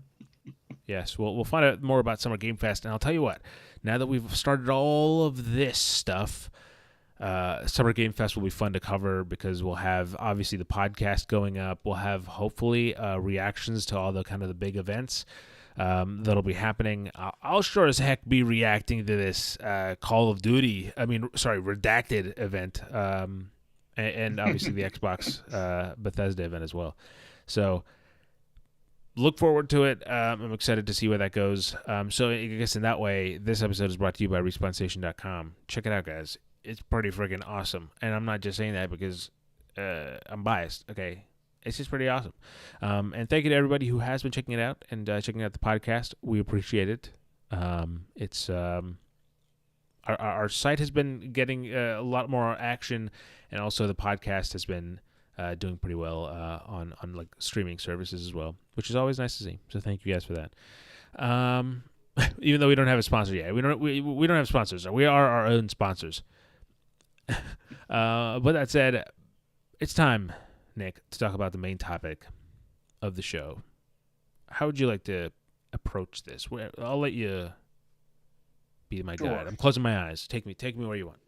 yes, we'll find out more about Summer Game Fest, and I'll tell you what. Now that we've started all of this stuff, Summer Game Fest will be fun to cover because we'll have obviously the podcast going up. We'll have hopefully reactions to all the kind of the big events that'll be happening. I'll sure as heck be reacting to this Call of Duty. I mean, sorry, Redacted event. And obviously the Xbox Bethesda event as well. So look forward to it. I'm excited to see where that goes. So I guess in that way, this episode is brought to you by RespawnStation.com. Check it out, guys. It's pretty freaking awesome. And I'm not just saying that because I'm biased, okay? It's just pretty awesome. And thank you to everybody who has been checking it out and checking out the podcast. We appreciate it. It's our site has been getting a lot more action, and also the podcast has been doing pretty well on like streaming services as well, which is always nice to see. So thank you guys for that. Even though we don't have a sponsor yet, we don't have sponsors. We are our own sponsors. But that said, it's time, Nick, to talk about the main topic of the show. How would you like to approach this? I'll let you be my guide. Sure. I'm closing my eyes. Take me where you want.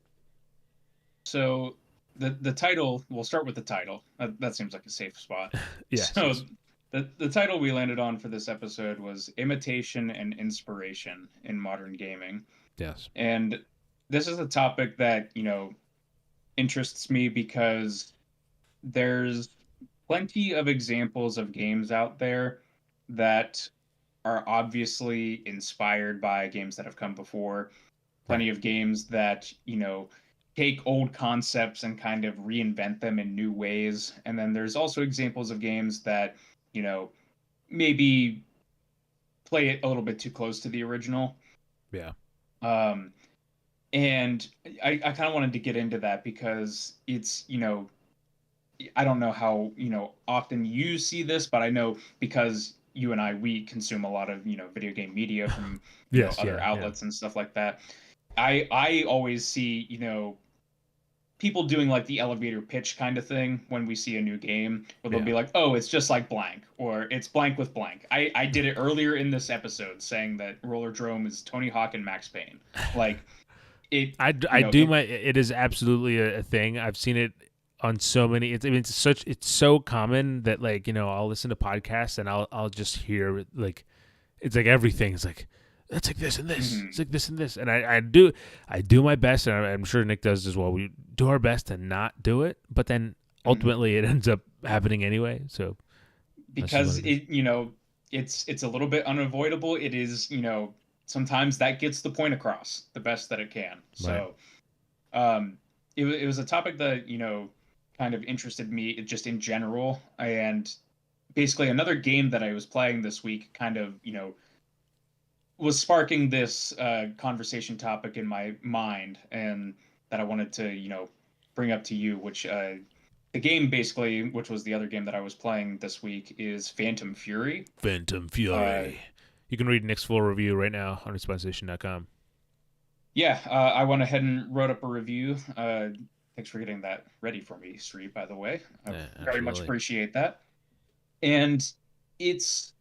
So the title. We'll start with the title. That seems like a safe spot. Yes, So yes. the title we landed on for this episode was Imitation and Inspiration in Modern Gaming. Yes. And this is a topic that, interests me because there's plenty of examples of games out there that are obviously inspired by games that have come before. Right. Plenty of games that, take old concepts and kind of reinvent them in new ways. And then there's also examples of games that, you know, maybe play it a little bit too close to the original. Yeah. Um, and I kind of wanted to get into that because it's, I don't know how, often you see this, but I know because you and we consume a lot of, video game media from, Yes. other Yeah. Yeah. outlets and stuff like that. I always see, people doing like the elevator pitch kind of thing when we see a new game where they'll Yeah. be like, oh, it's just like blank or it's blank with blank. I did it earlier in this episode saying that Roller Drome is Tony Hawk and Max Payne. Like it, I do my. It is absolutely a thing. I've seen it on so many. It's so common that like I'll listen to podcasts and I'll just hear like it's like everything. It's like that's like this and this. mhm, It's like this and this. And I do my best, and I'm sure Nick does as well. We do our best to not do it, but then mhm. ultimately it ends up happening anyway. So that's just what Because it is. it's a little bit unavoidable. It is, sometimes that gets the point across the best that it can. Right. So it was a topic that kind of interested me just in general, and basically another game that I was playing this week kind of was sparking this conversation topic in my mind, and that I wanted to bring up to you, which the game basically, which was the other game that I was playing this week, is Phantom Fury. Phantom uh Fury. You can read Nick's full review right now on respawnStation.com. yeah, I went ahead and wrote up a review. Thanks for getting that ready for me, Street, by the way. I Yeah, very much absolutely. appreciate that. And it's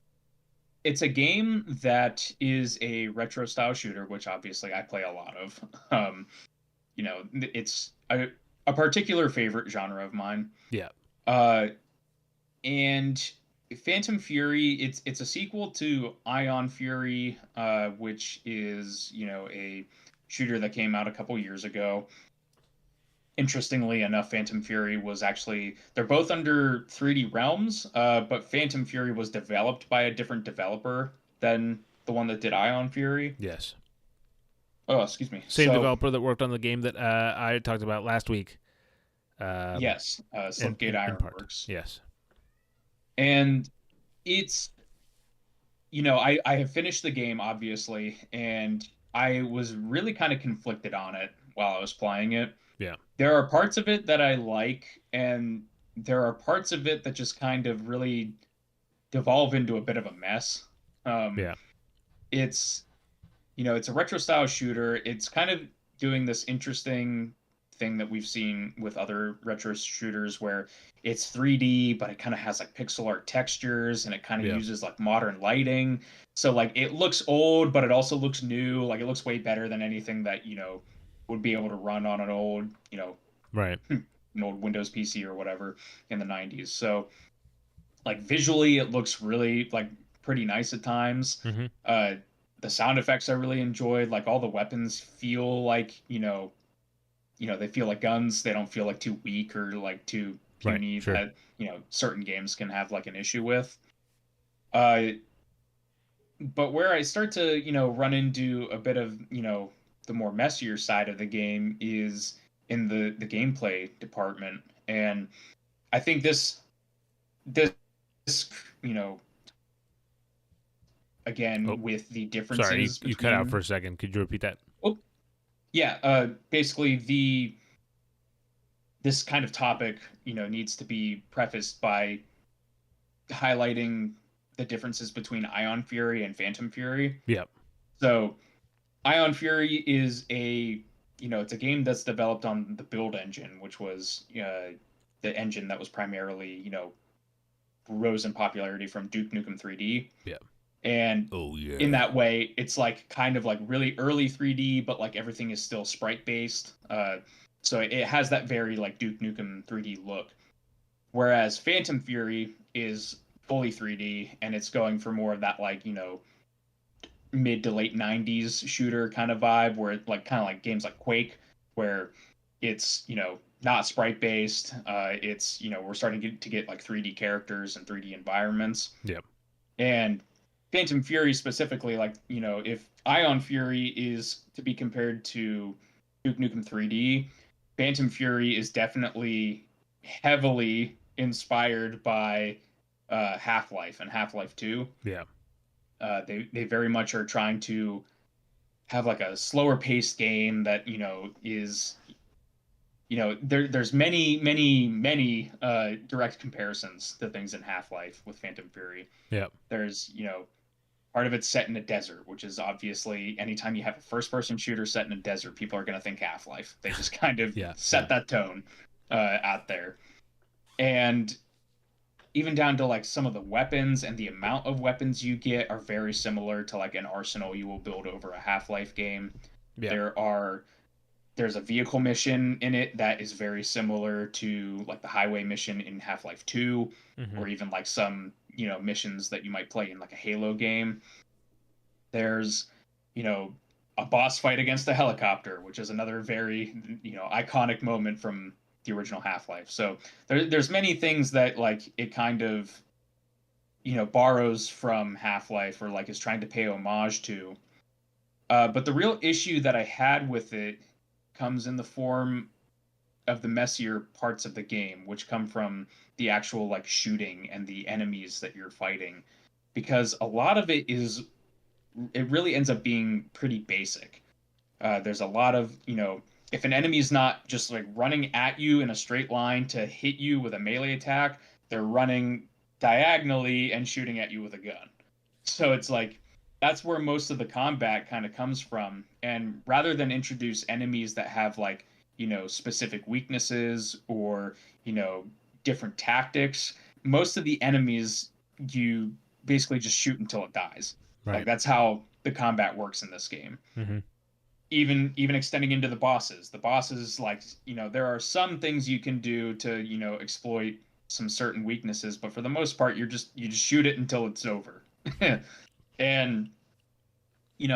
it's a game that is a retro style shooter, which obviously I play a lot of. It's a particular favorite genre of mine. Yeah. Uh, and Phantom Fury, it's a sequel to Ion Fury, which is a shooter that came out a couple years ago. Interestingly enough, Phantom Fury was actually they're both under 3D Realms, but Phantom Fury was developed by a different developer than the one that did Ion Fury. Yes. Oh, excuse me. Same So developer that worked on the game that I talked about last week. yes, In Slipgate in part. Ironworks. Yes. And it's, I have finished the game, obviously, and I was really kind of conflicted on it while I was playing it. Yeah. There are parts of it that I like, and there are parts of it that just kind of really devolve into a bit of a mess. Um, Yeah. it's it's a retro style shooter. It's kind of doing this interesting thing that we've seen with other retro shooters where it's 3D, but it kind of has like pixel art textures and it kind of Yeah. uses like modern lighting. So like it looks old, but it also looks new. Like it looks way better than anything that, would be able to run on an old, Right. an old Windows PC or whatever in the 90s. So like visually it looks really like pretty nice at times. Mm-hmm. uh the sound effects I really enjoyed, like all the weapons feel like, they feel like guns. They don't feel like too weak or like too Right. puny Sure. that, certain games can have like an issue with. uh but where I start to, run into a bit of, the more messier side of the game is in the gameplay department. And I think this you know Oh, again with the sorry. differences You cut out for between. a second. Could you repeat that? Oh, yeah. Basically, this kind of topic, needs to be prefaced by highlighting the differences between Ion Fury and Phantom Fury. Yeah. So, Ion Fury is it's a game that's developed on the Build engine, which was the engine that was primarily, rose in popularity from Duke Nukem 3D. Yeah. And Oh in yeah. that way it's like kind of like really early 3D, but like everything is still sprite based. So it has that very like Duke Nukem 3D look, whereas Phantom Fury is fully 3D and it's going for more of that like, mid to late 90s shooter kind of vibe, where it like kind of like games like Quake, where it's, not sprite based. It's, we're starting to get like 3D characters and 3D environments. Yeah. And Phantom Fury specifically, like, if Ion Fury is to be compared to Duke Nukem 3D, Phantom Fury is definitely heavily inspired by Half-Life and Half-Life 2. Yeah. They very much are trying to have like a slower paced game that, is, there's many direct comparisons to things in Half-Life with Phantom Fury. Yeah. There's, part of it's set in a desert, which is obviously anytime you have a first person shooter set in a desert, people are going to think Half Life. They just kind of Yeah. set that tone out there. And even down to like some of the weapons and the amount of weapons you get are very similar to like an arsenal you will build over a Half Life game. Yeah. There are there's a vehicle mission in it that is very similar to like the highway mission in Half-Life 2, Mm-hmm. or even like some, missions that you might play in like a Halo game. There's, you know, a boss fight against a helicopter, which is another very, iconic moment from the original Half-Life. So there's many things that like it kind of, borrows from Half-Life or like is trying to pay homage to. But the real issue that I had with it comes in the form of the messier parts of the game, which come from the actual like shooting and the enemies that you're fighting, because a lot of it really ends up being pretty basic. There's a lot of, if an enemy is not just like running at you in a straight line to hit you with a melee attack, they're running diagonally and shooting at you with a gun. So it's like that's where most of the combat kind of comes from. And rather than introduce enemies that have like, specific weaknesses or, you know, different tactics, most of the enemies you basically just shoot until it dies. Like Right. that's how the combat works in this game. Mm-hmm. Even extending into the bosses. The bosses, like, there are some things you can do to, exploit some certain weaknesses, but for the most part you just shoot it until it's over. And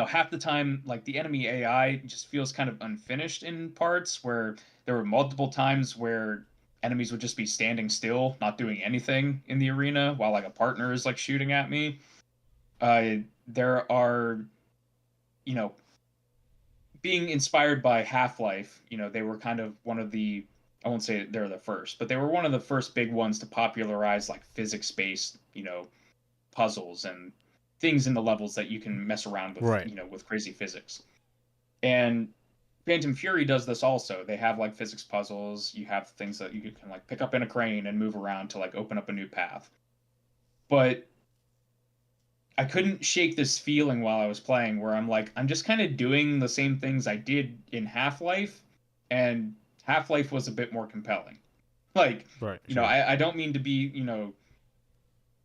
half the time like the enemy AI just feels kind of unfinished in parts, where there were multiple times where enemies would just be standing still, not doing anything in the arena while like a partner is like shooting at me. There are, you know, being inspired by Half-Life, they were kind of one of the I won't say they're the first, but they were one of the first big ones to popularize like physics-based, puzzles and things in the levels that you can mess around with, Right. with crazy physics. And Phantom Fury does this also. They have like physics puzzles. You have things that you can like pick up in a crane and move around to like open up a new path. But I couldn't shake this feeling while I was playing where I'm like, I'm just kind of doing the same things I did in Half-Life, and Half-Life was a bit more compelling. Like, Right. Sure. I don't mean to be,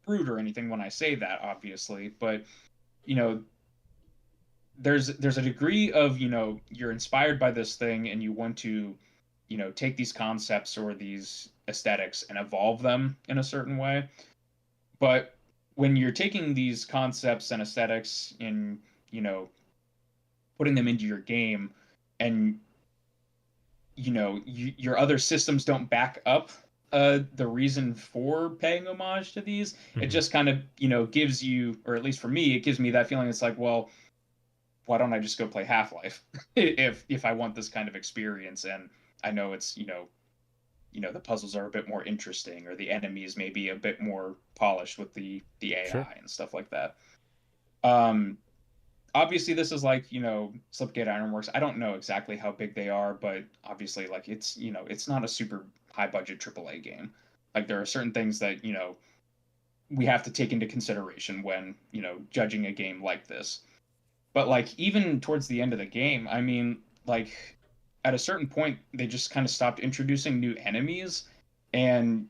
rude or anything when I say that, obviously, but you know, there's a degree of, you're inspired by this thing and you want to, take these concepts or these aesthetics and evolve them in a certain way. But when you're taking these concepts and aesthetics and, you know, putting them into your game, and your other systems don't back up the reason for paying homage to these, it Hmm. just kind of, gives you, or at least for me, it gives me that feeling. It's like, well, why don't I just go play Half-Life if I want this kind of experience, and I know it's, the puzzles are a bit more interesting, or the enemies may be a bit more polished with the Sure. AI and stuff like that. Um, Obviously this is like, Slipgate Ironworks. I don't know exactly how big they are, but obviously like it's, it's not a super high budget AAA game. Like there are certain things that, we have to take into consideration when, judging a game like this. But like even towards the end of the game, I mean, like at a certain point they just kind of stopped introducing new enemies, and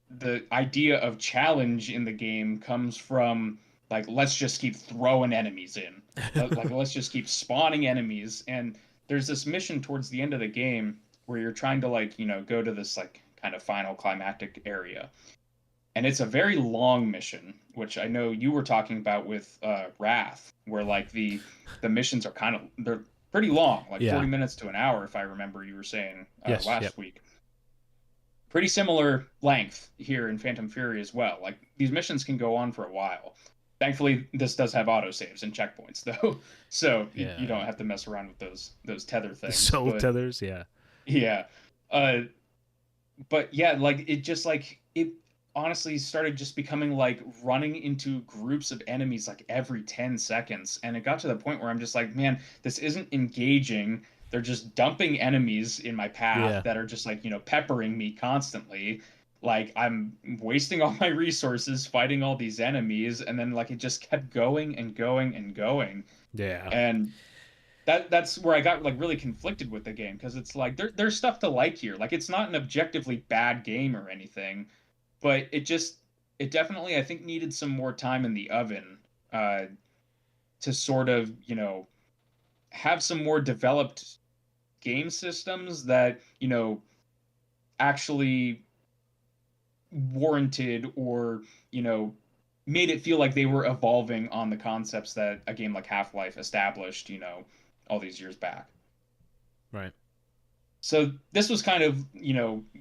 the idea of challenge in the game comes from like, let's just keep throwing enemies in. Like let's just keep spawning enemies. And there's this mission towards the end of the game where you're trying to like, go to this like kind of final climactic area. And it's a very long mission, which I know you were talking about with Wrath, where like the missions are kind of, they're pretty long, like Yeah. 40 minutes to an hour, if I remember you were saying Yes. Yep. last week. Pretty similar length here in Phantom Fury as well. Like these missions can go on for a while. Thankfully, this does have autosaves and checkpoints though, so you don't Yeah. have to mess around with those tether The things. soul But tethers. Yeah. yeah, uh, but yeah, like it just like it honestly started just becoming like running into groups of enemies like every 10 seconds, and it got to the point where I'm just like, man, this isn't engaging. They're just dumping enemies in my path Yeah. that are just like, peppering me constantly. Like I'm wasting all my resources fighting all these enemies, and then like it just kept going and going and going. Yeah. And that's where I got like really conflicted with the game, because it's like there's stuff to like here. Like it's not an objectively bad game or anything, but it definitely, I think, needed some more time in the oven uh to sort of, have some more developed game systems that, actually warranted, or, you know, made it feel like they were evolving on the concepts that a game like Half-Life established, all these years back. Right. So this was kind of,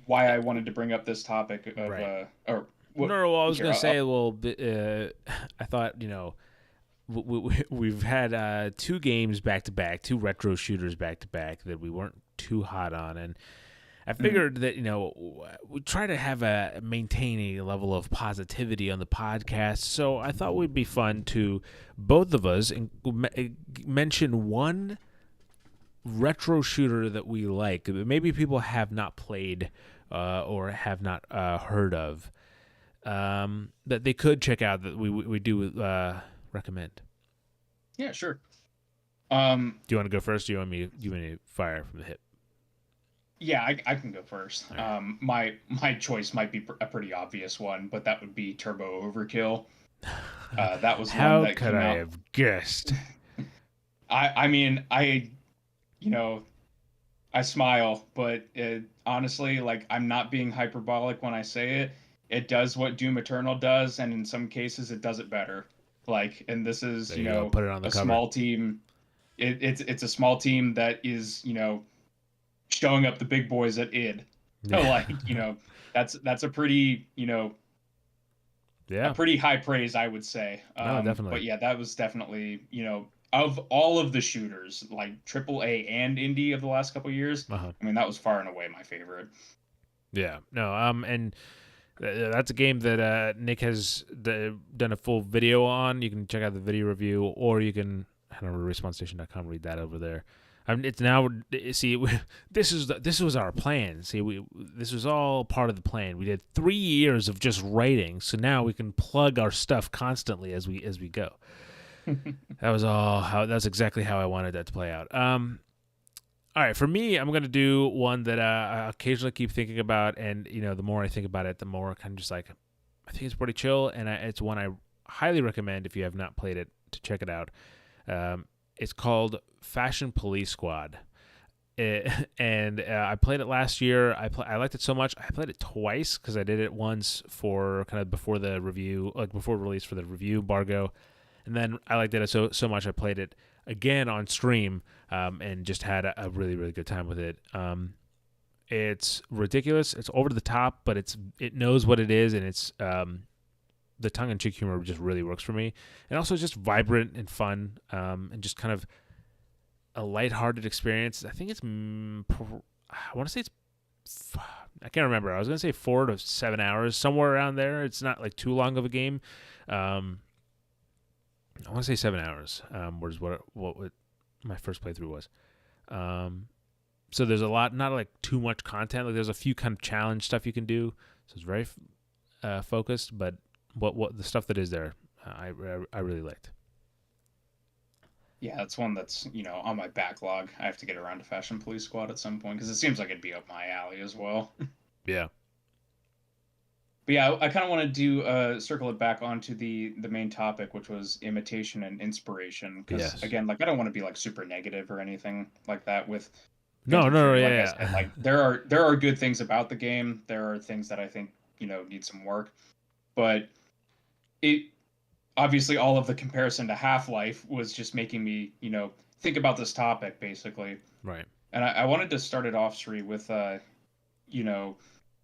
why I wanted to bring up this topic of Right. or what No, well, I was here. gonna say, well, I thought we've had two games back to back, two retro shooters back to back that we weren't too hot on, and I Mhm. figured that we try to have a maintain a level of positivity on the podcast. So I thought it would be fun to both of us mention one retro shooter that we like that maybe people have not played or have not heard of, that they could check out, that we do recommend. Yeah, sure. Um, Do you want to go first? Or do you want me to fire from the hip? yeah, I can go first. All right. My choice might be a pretty obvious one, but that would be Turbo Overkill. That was one How that could came I out. have guessed? I mean, you know I smile, but honestly, like I'm not being hyperbolic when I say it. It does what Doom Eternal does, and in some cases, it does it better. Like, and this is, There you go. Put it on the a cover. small team. It's a small team that is, showing up the big boys at id. So Yeah. like, that's a pretty, a Yeah. pretty high praise, I would say. No, But definitely. yeah, that was definitely, of all of the shooters, like AAA and indie of the last couple years, Uh huh. I mean, that was far and away my favorite. Yeah. No. And that's a game that Nick has done a full video on. You can check out the video review, or you can head over to respawnstation.com, read that over there. It's now, see, this was our plan. See, this was all part of the plan. We did 3 years of just writing, so now we can plug our stuff constantly as we go. That was all how. That's exactly how I wanted that to play out. All right, for me, I'm gonna do one that I occasionally keep thinking about, and the more I think about it, the more kind of just like I think it's pretty chill, and it's one I highly recommend if you have not played it to check it out. It's called Fashion Police Squad. And I played it last year. I liked it so much. I played it twice because I did it once for kind of before the review, like before release for the review embargo, and then I liked it so much I played it again on stream, and just had a really really good time with it. It's ridiculous. It's over the top, but it knows what it is, and it's the tongue-in-cheek humor just really works for me, and also just vibrant and fun, and just kind of a lighthearted experience. I think it's I want to say I can't remember. I was gonna say 4 to 7 hours, somewhere around there. It's not like too long of a game. I want to say 7 hours. Was what my first playthrough was. So there's a lot, not like too much content. Like there's a few kind of challenge stuff you can do. So it's very focused, but what the stuff that is there, I really liked. Yeah, that's one that's on my backlog. I have to get around to Fashion Police Squad at some point because it seems like it'd be up my alley as well. Yeah. But yeah, I kind of want to do circle it back onto the main topic, which was imitation and inspiration. Because again, like I don't want to be like super negative or anything like that with. No, yeah. I said, like there are good things about the game. There are things that I think need some work, but it obviously all of the comparison to Half-Life was just making me think about this topic basically. Right. And I wanted to start it off, Sri, with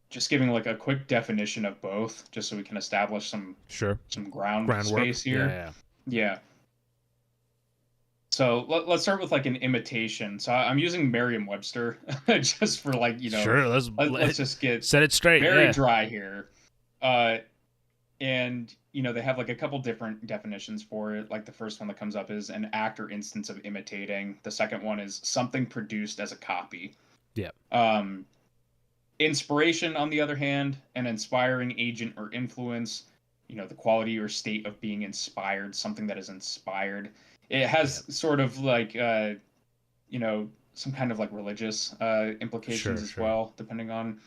just giving like a quick definition of both, just so we can establish some groundwork space here. Yeah. So let's start with like an imitation. So I'm using Merriam-Webster just for like Sure. Let's just set it straight. Very dry here. And they have like a couple different definitions for it. Like the first one that comes up is an act or instance of imitating. The second one is something produced as a copy. Yeah. Inspiration, on the other hand, an inspiring agent or influence, the quality or state of being inspired, something that is inspired. It has sort of like, some kind of like religious implications as well, depending on,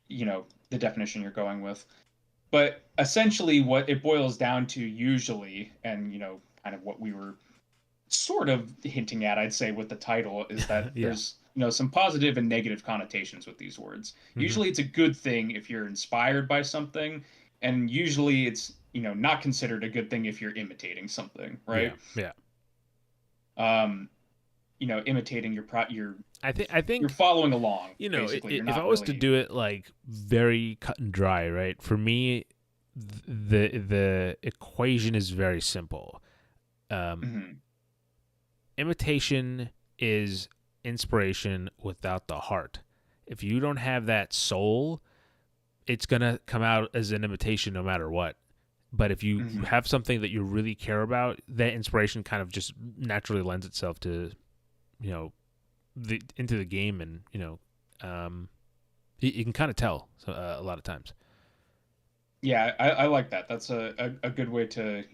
the definition you're going with. But essentially what it boils down to usually, and, kind of what we were sort of hinting at, I'd say, with the title, is that there's some positive and negative connotations with these words. Mm-hmm. Usually it's a good thing if you're inspired by something, and usually it's not considered a good thing if you're imitating something, right? Yeah. Imitating your I think you're following along. If I was to do it like very cut and dry, right? For me, the equation is very simple. Imitation is inspiration without the heart. If you don't have that soul, it's gonna come out as an imitation no matter what. But if you have something that you really care about, that inspiration kind of just naturally lends itself to, into the game, and you can kind of tell a lot of times. Yeah, I like that. That's a good way to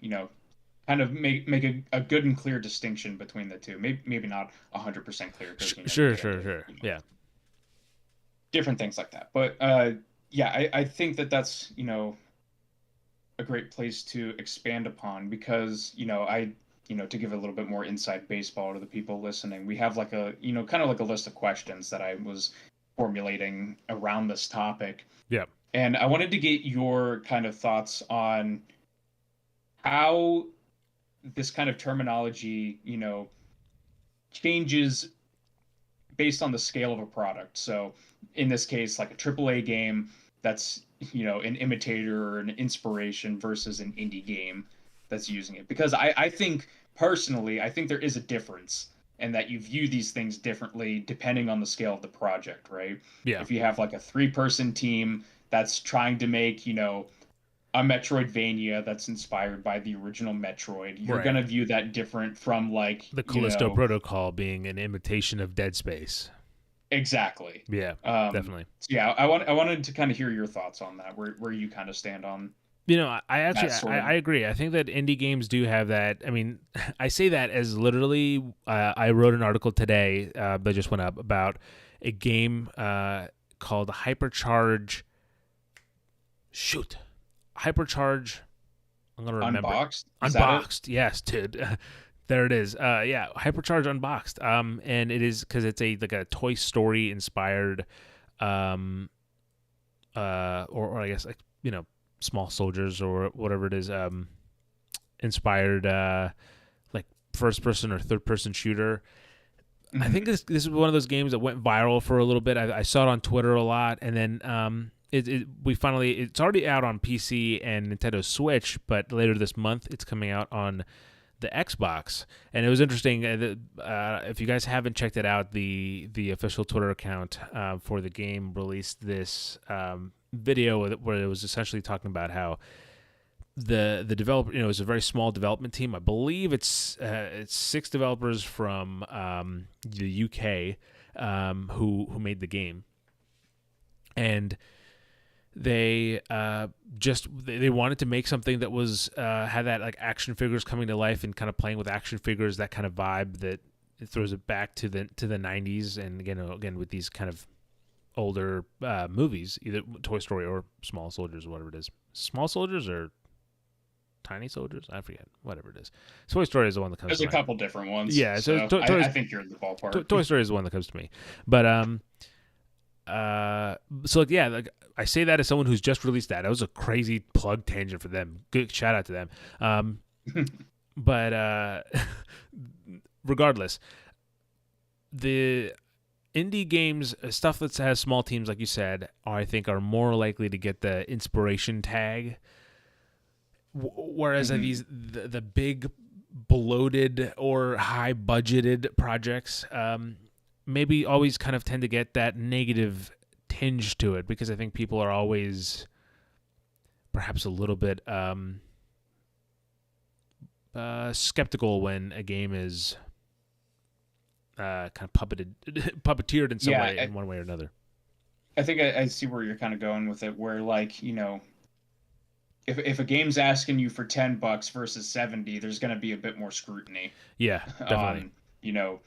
kind of make a good and clear distinction between the two. Maybe not 100% clear. Sure. Yeah. Different things like that. But I think that's a great place to expand upon, because to give a little bit more inside baseball to the people listening, we have like a kind of like a list of questions that I was formulating around this topic. Yeah. And I wanted to get your kind of thoughts on how this kind of terminology, changes based on the scale of a product. So in this case, like a AAA game that's, an imitator or an inspiration versus an indie game that's using it. Because I think, personally, there is a difference and that you view these things differently depending on the scale of the project, right? Yeah. If you have like a 3-person team that's trying to make, a Metroidvania that's inspired by the original Metroid, you're Right. gonna view that different from like, The Callisto Protocol being an imitation of Dead Space. exactly. Yeah, definitely. So yeah, I wanted to kind of hear your thoughts on that, where you kind of stand on I actually that sort of. I agree. I think that indie games do have that. I mean, I say that as literally. I wrote an article today that just went up about a game called Hypercharge. Shoot, Hypercharge. I'm gonna remember. Unboxed? Is that it? Unboxed. Yes, dude. There it is. Yeah, Hypercharge Unboxed. And it is because it's a like a Toy Story inspired, or I guess like Small Soldiers or whatever it is, inspired like first person or third person shooter. Mm-hmm. I think this is one of those games that went viral for a little bit. I saw it on Twitter a lot, and then it's already out on PC and Nintendo Switch, but later this month it's coming out on the Xbox. And it was interesting. If you guys haven't checked it out, the official Twitter account for the game released this video where it was essentially talking about how the developer, it was a very small development team. I believe it's 6 developers from the UK who made the game, and they they wanted to make something that was had that like action figures coming to life and kind of playing with action figures, that kind of vibe that it throws it back to the 90s, and again with these kind of older movies, either Toy Story or Small Soldiers or whatever it is. Small Soldiers or Tiny Soldiers? I forget. Whatever it is. Toy Story is the one that comes There's to a mind. couple different ones. Yeah, so I think you're in the ballpark. Toy Story is the one that comes to me. But so like, yeah, like I say that as someone who's just released that. That was a crazy plug tangent for them. Good shout out to them. But regardless, the indie games, stuff that has small teams, like you said, I think are more likely to get the inspiration tag. Whereas the big bloated or high budgeted projects, maybe always kind of tend to get that negative tinge to it, because I think people are always perhaps a little bit skeptical when a game is kind of puppeteered in some way, in one way or another. I think I see where you're kind of going with it, where like, if a game's asking you for $10 versus 70, there's going to be a bit more scrutiny. Yeah, definitely. On,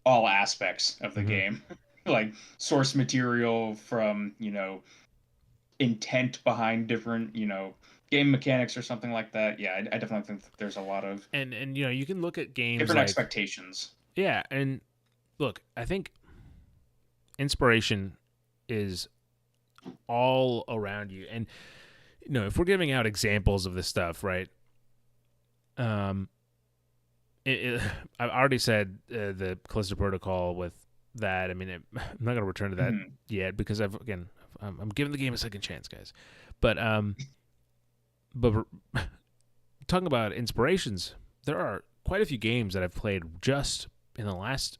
all aspects of the game, like source material, from, intent behind different, game mechanics or something like that. Yeah, I definitely think that there's a lot of and you can look at games different like expectations. Yeah, and look, I think inspiration is all around you, and if we're giving out examples of this stuff, right? I've already said the Callisto Protocol with that. I mean, I'm not gonna return to that yet, because I'm giving the game a second chance, guys. But talking about inspirations, there are quite a few games that I've played just in the last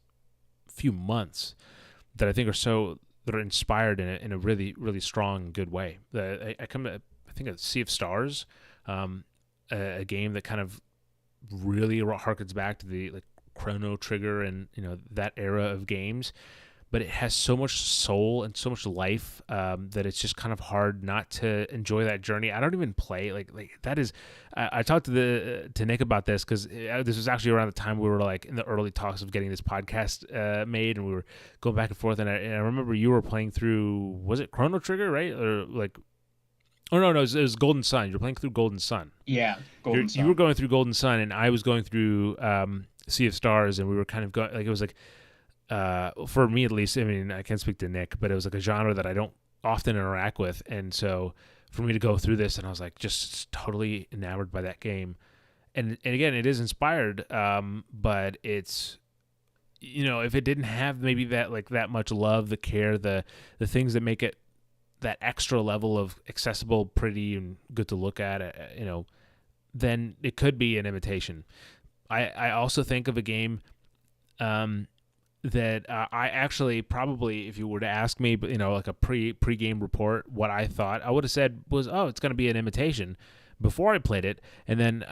few months that I think are inspired in a really, really strong, good way. I think of Sea of Stars, a game that kind of really harkens back to the like Chrono Trigger and that era of games, but it has so much soul and so much life that it's just kind of hard not to enjoy that journey. I don't even play like that is. I talked to Nick about this, because this was actually around the time we were like in the early talks of getting this podcast made, and we were going back and forth. And I remember you were playing through, was it Chrono Trigger, right? Or like, oh no, it was Golden Sun. You were playing through Golden Sun. Yeah, Golden Sun. You were going through Golden Sun, and I was going through Sea of Stars, and we were kind of going like, it was like. For me at least, I mean, I can't speak to Nick, but it was like a genre that I don't often interact with, and so for me to go through this, and I was like just totally enamored by that game, and again, it is inspired, but it's, if it didn't have maybe that much love, the care, the things that make it that extra level of accessible, pretty, and good to look at, then it could be an imitation. I also think of a game that I actually probably, if you were to ask me, but like a pre-game report, what I thought, I would have said was, oh, it's going to be an imitation before I played it. And then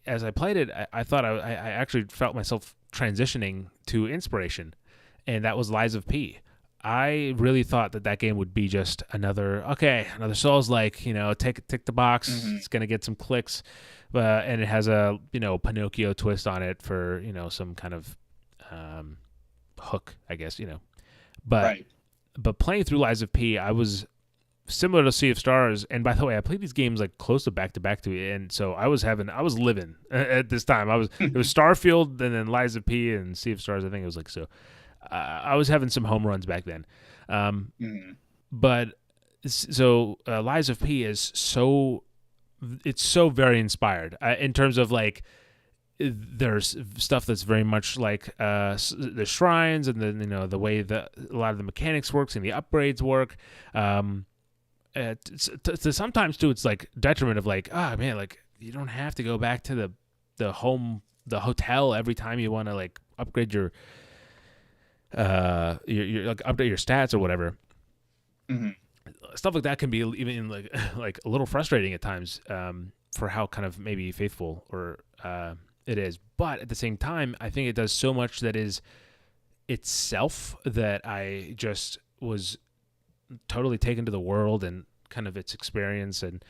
as I played it, I thought I actually felt myself transitioning to Inspiration, and that was Lies of P. I really thought that game would be just another Souls like, tick the box. Mm-hmm. It's gonna get some clicks, and it has a Pinocchio twist on it for some kind of hook, I guess. But Right. but playing through Lies of P, I was similar to Sea of Stars. And by the way, I played these games like close to back to it, and so I was living at this time. It was Starfield and then Lies of P and Sea of Stars. I think it was like so. I was having some home runs back then. Mm-hmm. But so Lies of P is it's so very inspired in terms of like there's stuff that's very much like the shrines, and then the way that a lot of the mechanics works and the upgrades work. Sometimes too, it's like detriment of like, man, like you don't have to go back to the hotel every time you want to like upgrade your like update your stats or whatever. Mm-hmm. Stuff like that can be even like like a little frustrating at times, for how kind of maybe faithful or it is. But at the same time, I think it does so much that is itself that I just was totally taken to the world and kind of its experience. And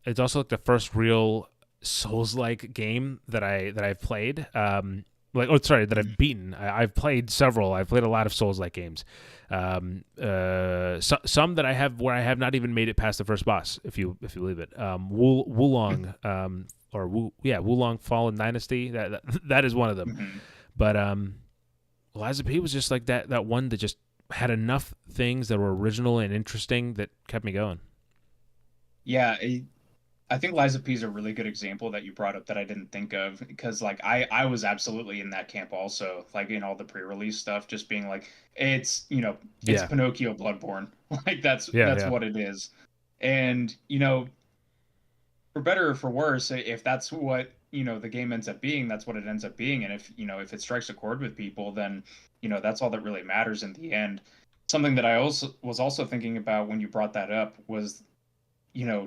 it's also like the first real Souls-like game that I've played. That I've beaten. I've played several. I've played a lot of Souls-like games. Some that I have where I have not even made it past the first boss, if you believe it. Wulong, Wulong Fallen Dynasty. That is one of them. Mm-hmm. But Lies of P was just like that one that just had enough things that were original and interesting that kept me going. Yeah, I think Lies of P is a really good example that you brought up that I didn't think of, because like I was absolutely in that camp also, like in all the pre-release stuff, just being like, it's it's Yeah. Pinocchio Bloodborne. Like that's Yeah. what it is. And for better or for worse, if that's what the game ends up being, that's what it ends up being. And if it strikes a chord with people, then that's all that really matters in the end. Something that I also was also thinking about when you brought that up was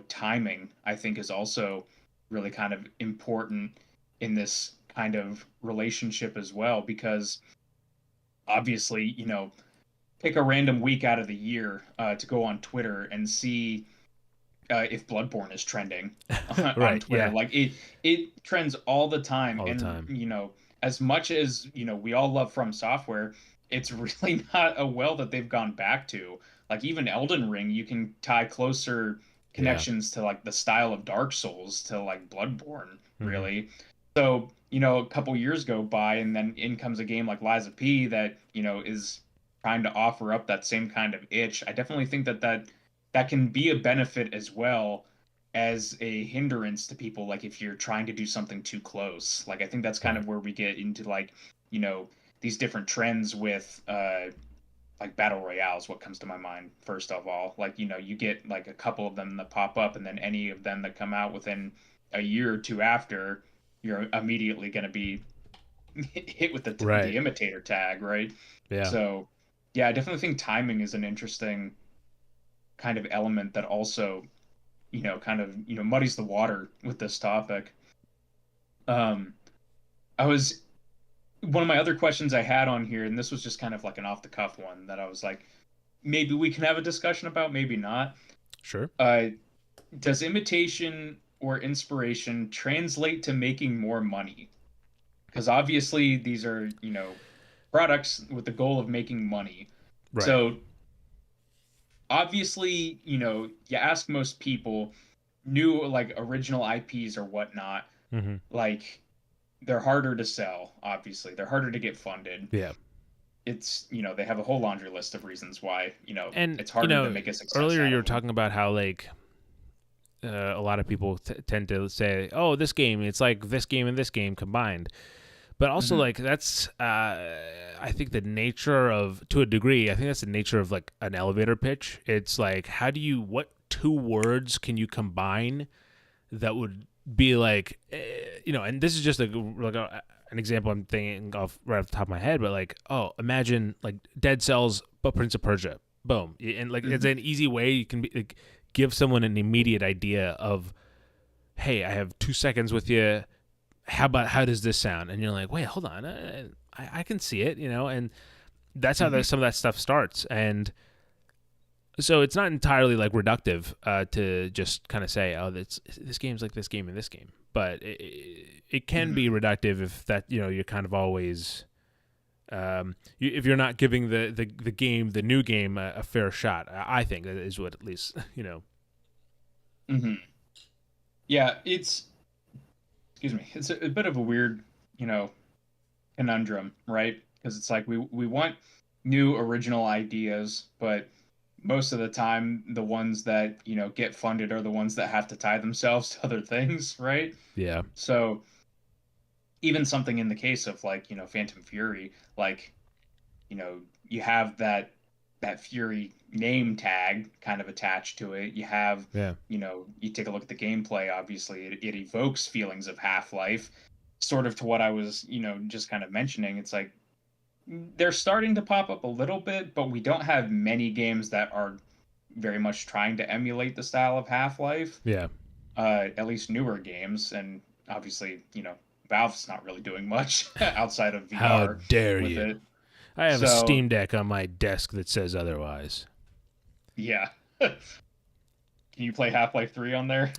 timing, I think, is also really kind of important in this kind of relationship as well, because obviously, pick a random week out of the year to go on Twitter and see if Bloodborne is trending on Right. Twitter. Yeah. Like it trends all the time. All the And, time. as much as, we all love From Software, it's really not a well that they've gone back to. Like even Elden Ring, you can tie closer Yeah. connections to like the style of Dark Souls to like Bloodborne, Mm-hmm. really. So, a couple years go by and then in comes a game like Lies of P that, is trying to offer up that same kind of itch. I definitely think that can be a benefit as well as a hindrance to people, like if you're trying to do something too close. Like I think that's kind Right. of where we get into like, these different trends with like battle royales. What comes to my mind first of all, like you get like a couple of them that pop up, and then any of them that come out within a year or two after, you're immediately going to be hit with the Right. imitator tag, right? Yeah. So yeah, I definitely think timing is an interesting kind of element that also kind of muddies the water with this topic. um I was One of my other questions I had on here, and this was just kind of like an off the cuff one that I was like, maybe we can have a discussion about, maybe not. Sure. uh does imitation or inspiration translate to making more money? Because obviously these are products with the goal of making money. Right. So obviously, you ask most people, new like original IPs or whatnot, Mm-hmm. like they're harder to sell. Obviously, they're harder to get funded. Yeah. It's they have a whole laundry list of reasons why And it's harder to make a success earlier out you of were them. talking about how like a lot of people tend to say, "Oh, this game, it's like this game and this game combined." But also, Hmm. like that's, I think the nature of, to a degree, I think that's the nature of like an elevator pitch. It's like, what two words can you combine that would be like, and this is just like an example I'm thinking of right off the top of my head, but like, oh, imagine like Dead Cells, but Prince of Persia. Boom, and like it's Mhm. an easy way you can like, give someone an immediate idea of, hey, I have 2 seconds with you. How does this sound? And you're like, wait, hold on, I can see it, and that's how Mhm. some of that stuff starts. And so it's not entirely like reductive to just kind of say, oh, this game's like this game and this game, but it can be Mhm. reductive if that you're kind of always if you're not giving the new game a fair shot. I think that is what at least Mhm. Yeah, it's excuse me. It's a bit of a weird, you know, conundrum, right? Because it's like we want new original ideas, but most of the time the ones that, get funded are the ones that have to tie themselves to other things, right? Yeah, So even something in the case of like, Phantom Fury, like, you have that Fury name tag kind of attached to it. You have, yeah, you take a look at the gameplay, obviously it evokes feelings of Half-Life, sort of to what I was, just kind of mentioning. It's like they're starting to pop up a little bit, but we don't have many games that are very much trying to emulate the style of Half-Life, yeah. at least newer games. And obviously, Valve's not really doing much outside of How VR dare with you? it. I have a So, Steam Deck on my desk that says otherwise. yeah. Can you play Half-Life 3 on there?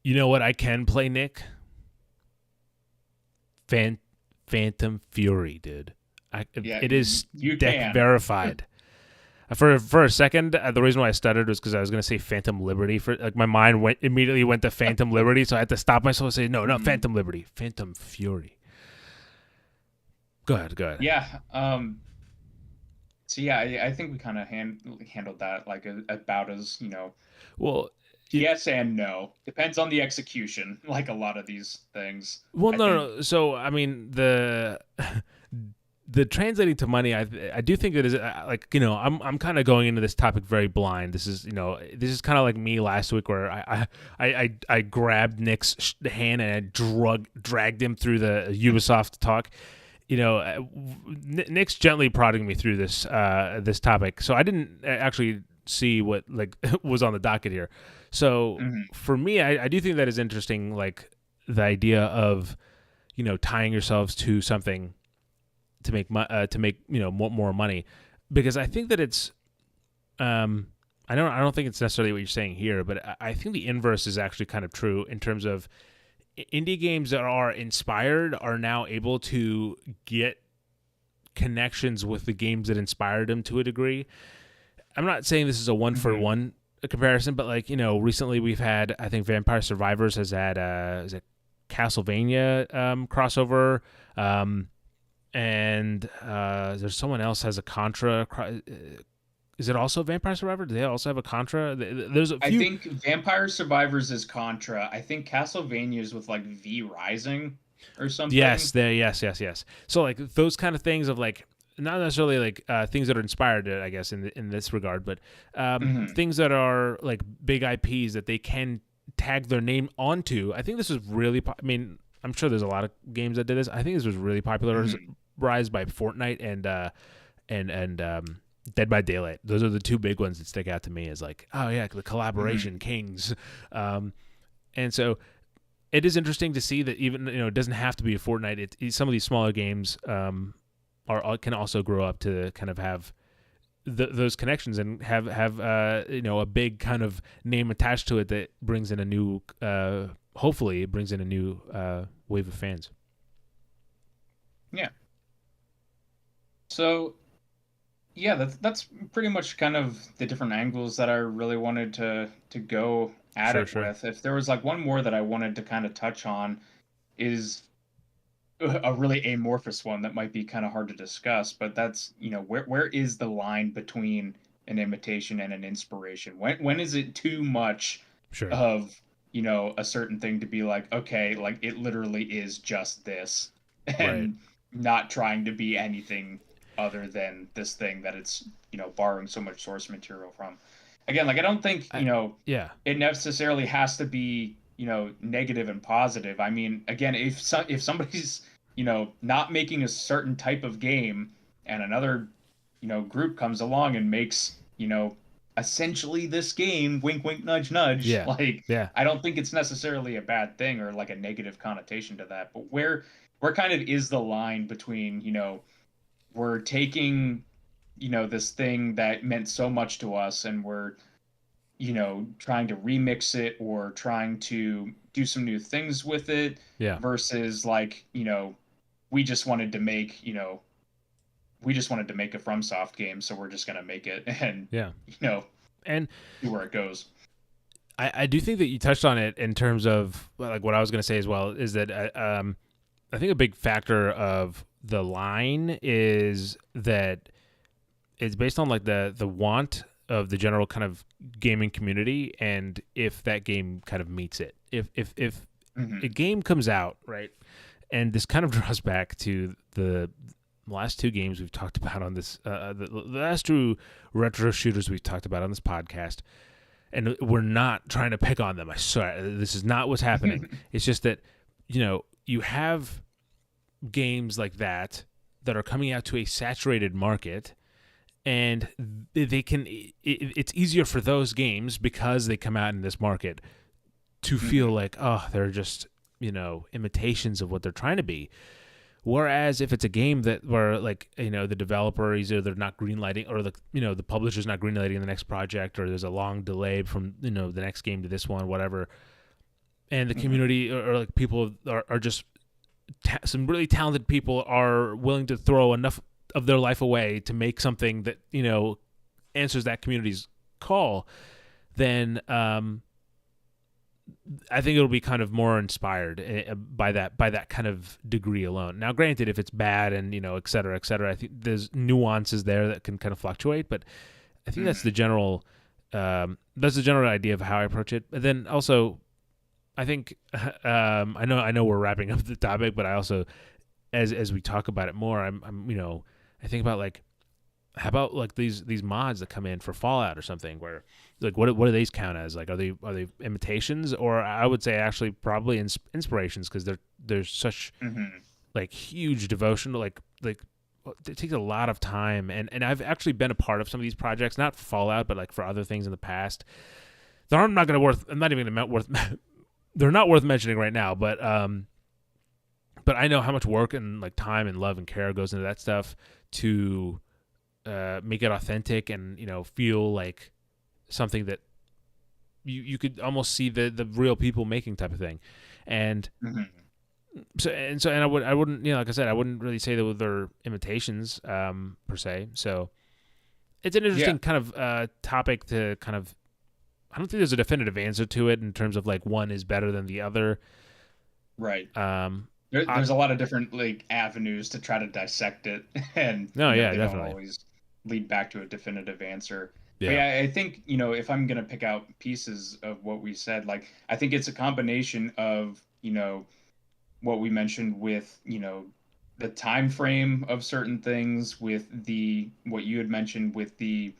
You know what I can play, Nick? Fan- Phantom Fury, dude. Yeah, It is you deck can. verified. For a second, the reason why I stuttered was because I was gonna say Phantom Liberty. For like my mind immediately went to Phantom Liberty, so I had to stop myself and say no, not Mhm. Phantom Liberty, Phantom Fury. Go ahead, go ahead. Yeah. So yeah, I think we kind of handled that like about as, Well, it, yes and no. Depends on the execution, like a lot of these things. well, I no, think. no. So I mean the translating to money, I do think that is like I'm kind of going into this topic very blind. This is kind of like me last week where I grabbed Nick's hand and I dragged him through the Ubisoft talk. Nick's gently prodding me through this topic, so I didn't actually see what like was on the docket here. So Mhm. for me, I do think that is interesting, like the idea of tying yourselves to something to make more money, because I think that it's um I don't think it's necessarily what you're saying here, but I think the inverse is actually kind of true in terms of indie games that are inspired are now able to get connections with the games that inspired them to a degree. I'm not saying this is a one for Mhm. one comparison, but like recently we've had, I think Vampire Survivors has had is it Castlevania crossover, and there's someone else has a Contra. Is it also Vampire Survivor? Do they also have a Contra? There's a I few. think Vampire Survivors is Contra. I think Castlevania is with like V Rising or Yes, something. there. Yes, yes, yes. So like those kind of things of like not necessarily like things that are inspired, I guess, in this regard, but Mhm. things that are like big IPs that they can tag their name onto. I think this was really. I mean, I'm sure there's a lot of games that did this. I think this was really popularized Mhm. by Fortnite and Dead by Daylight. Those are the two big ones that stick out to me as like, oh yeah, the Mhm. collaboration kings. Um, and so it is interesting to see that even it doesn't have to be a Fortnite. Some of these smaller games can also grow up to kind of have those connections and have a big kind of name attached to it that brings in a new hopefully it brings in a new wave of fans. Yeah. So yeah, that's pretty much kind of the different angles that I really wanted to go at Sure, it sure. with. If there was like one more that I wanted to kind of touch on, is a really amorphous one that might be kind of hard to discuss, but that's, where is the line between an imitation and an inspiration? When is it too much Sure. of, a certain thing to be like, okay, like it literally is just this Right. and not trying to be anything other than this thing that it's, borrowing so much source material from. Again, like I don't think, I, yeah. it necessarily has to be, negative and positive. I mean, again, if somebody's not making a certain type of game, and another, group comes along and makes, essentially this game, wink, wink, nudge, nudge. Yeah. Like, Yeah. I don't think it's necessarily a bad thing or like a negative connotation to that. But where kind of is the line between, we're taking, this thing that meant so much to us and we're, trying to remix it or trying to do some new things with it Yeah. versus like, we just wanted to make, we just wanted to make a FromSoft game, so we're just gonna make it and Yeah. you know And see where it goes. I do think that you touched on it in terms of like what I was going to say as well is that I think a big factor of the line is that it's based on like the want of the general kind of gaming community, and if that game kind of meets it. If a Hmm. game comes out, right, and this kind of draws back to the last two games we've talked about on this, the last two retro shooters we've talked about on this podcast, and we're not trying to pick on them. I swear, this is not what's happening. It's just that you have games like that are coming out to a saturated market, and they can. It's easier for those games because they come out in this market to feel Hmm. like, oh, they're just imitations of what they're trying to be. Whereas if it's a game that where like the developer either they're not greenlighting or the publisher's not greenlighting the next project, or there's a long delay from the next game to this one, whatever, and the Hmm. community or like people are just some really talented people are willing to throw enough of their life away to make something that answers that community's call, then I think it'll be kind of more inspired by that kind of degree alone. Now, granted, if it's bad and et cetera, I think there's nuances there that can kind of fluctuate. But I think Hmm. that's the general idea of how I approach it. But then also, I think I know we're wrapping up the topic, but I also as we talk about it more, I'm I think about like how about like these mods that come in for Fallout or something where like what do these count as, like are they imitations, or I would say actually probably inspirations because there's such Hmm. like huge devotion to like it takes a lot of time, and I've actually been a part of some of these projects, not Fallout but like for other things in the past that I'm not even gonna worth they're not worth mentioning right now, but I know how much work and like time and love and care goes into that stuff to make it authentic and feel like something that you could almost see the real people making type of thing. And Hmm. and I wouldn't like I said, I wouldn't really say that they're imitations per se. So it's an Yeah, interesting kind of topic to kind of. I don't think there's a definitive answer to it in terms of like one is better than the other. right. Um, I, There's a lot of different like avenues to try to dissect it, and no, yeah, they don't definitely, always lead back to a definitive answer. But yeah, yeah, I think if I'm gonna pick out pieces of what we said, like I think it's a combination of what we mentioned with the time frame of certain things, with the what you had mentioned with the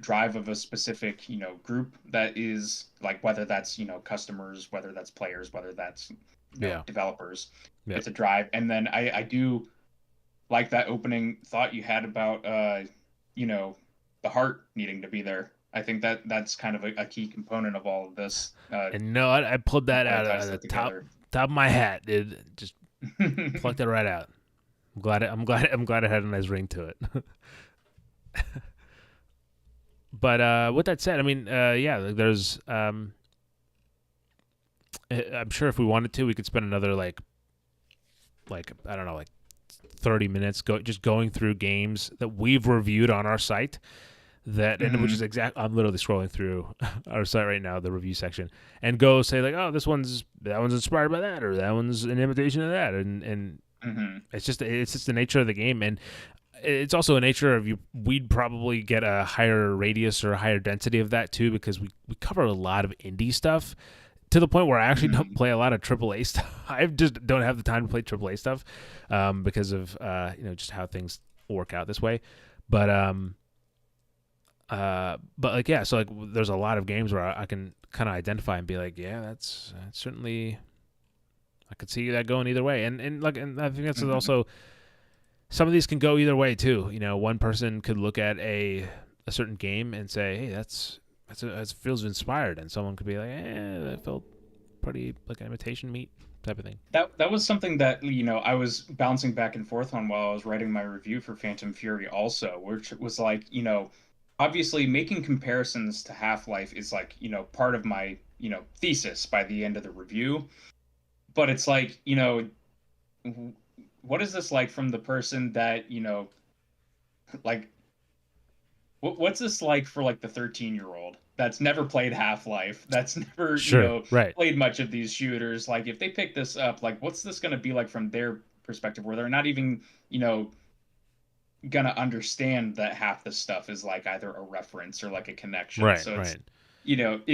drive of a specific group that is like, whether that's customers, whether that's players, whether that's yeah, developers. yeah. It's a drive. And then I do like that opening thought you had about you know the heart needing to be there. I think that that's kind of a key component of all of this, And no, I pulled that kind of out ties of the that together. top of my hat, dude. Just plucked it right out. I'm glad it had a nice ring to it. But with that said, I mean, yeah, like, there's I'm sure if we wanted to, we could spend another like I don't know, like 30 minutes just going through games that we've reviewed on our site, that and which is Hmm. exact. I'm literally scrolling through our site right now, the review section, and go say like, oh, that one's inspired by that, or that one's an imitation of that, and Hmm. it's just the nature of the game, and it's also a nature of you. We'd probably get a higher radius or a higher density of that too, because we cover a lot of indie stuff to the point where I actually don't Hmm. play a lot of AAA stuff. I just don't have the time to play AAA stuff because of just how things work out this way. But but like yeah, so like there's a lot of games where I can kind of identify and be like, yeah, that's certainly I could see that going either way. And I think that's Mm-hmm. also, some of these can go either way too. One person could look at a certain game and say, "Hey, that feels inspired," and someone could be like, that felt pretty like an imitation meat type of thing. That was something that I was bouncing back and forth on while I was writing my review for Phantom Fury also, which was like, obviously making comparisons to Half-Life is like, part of my, thesis by the end of the review. But it's like, what is this like from the person that, like what's this like for like the 13-year-old that's never played Half-Life, that's never, Sure, right, played much of these shooters? Like if they pick this up, like what's this going to be like from their perspective where they're not even, gonna understand that half the stuff is like either a reference or like a connection. right, So it's, right.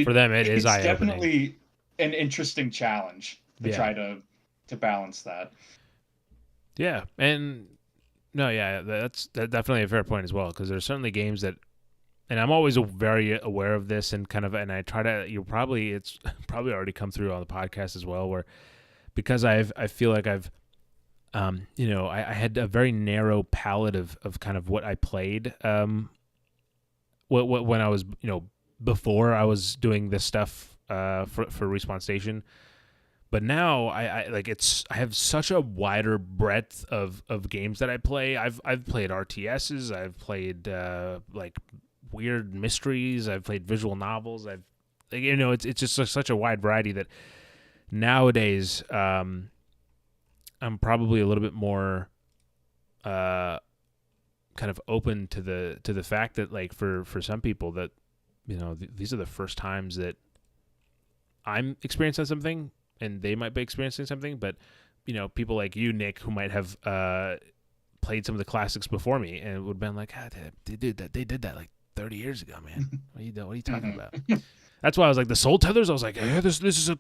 For it them, it is it's eye opening. definitely an interesting challenge to Yeah, try to balance that. yeah, and no, yeah, that's definitely a fair point as well. Because there's certainly games that, and I'm always very aware of this, and and I try to. It's probably already come through on the podcast as well, where because I feel like I've I had a very narrow palette of kind of what I played. What when I was before I was doing this stuff for Respawn Station, but now I like I have such a wider breadth of games that I play. I've played RTSs, I've played like weird mysteries, I've played visual novels. I've it's just such a wide variety that nowadays I'm probably a little bit more kind of open to the fact that like for some people that these are the first times that I'm experiencing something and they might be experiencing something, but people like you, Nick, who might have played some of the classics before me and would have been like, they did that like 30 years ago, man. What are you talking about? That's why I was like, the Soul Tethers. I was like, this is a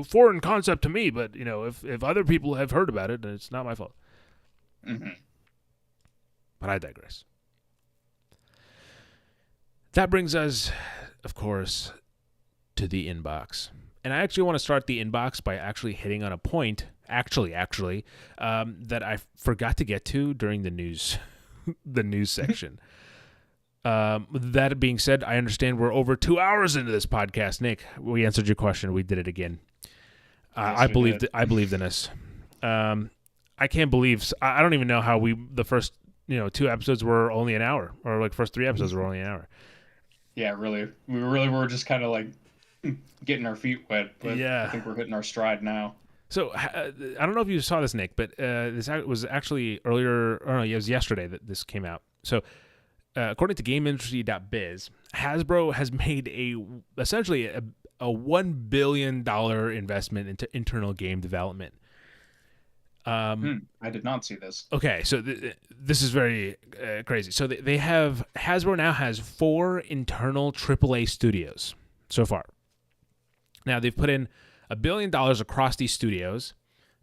foreign concept to me, but if other people have heard about it, then it's not my fault. Mm-hmm. But I digress. That brings us, of course, to the inbox, and I actually want to start the inbox by actually hitting on a point, actually, that I forgot to get to during the news, the news section. That being said, I understand we're over 2 hours into this podcast. Nick, we answered your question. We did it again. Yes, I we believed. did. I believed in us. I can't believe. I don't even know how the first 2 episodes were only an hour, or like first 3 episodes were only an hour. Yeah, really, we really were just kind of like getting our feet wet, but Yeah. I think we're hitting our stride now. So I don't know if you saw this, Nick, but this was actually earlier. Or no, it was yesterday that this came out. So. According to GameIndustry.biz, Hasbro has made essentially a $1 billion investment into internal game development. I did not see this. Okay, so this is very crazy. So Hasbro now has 4 internal AAA studios so far. Now they've put in $1 billion across these studios,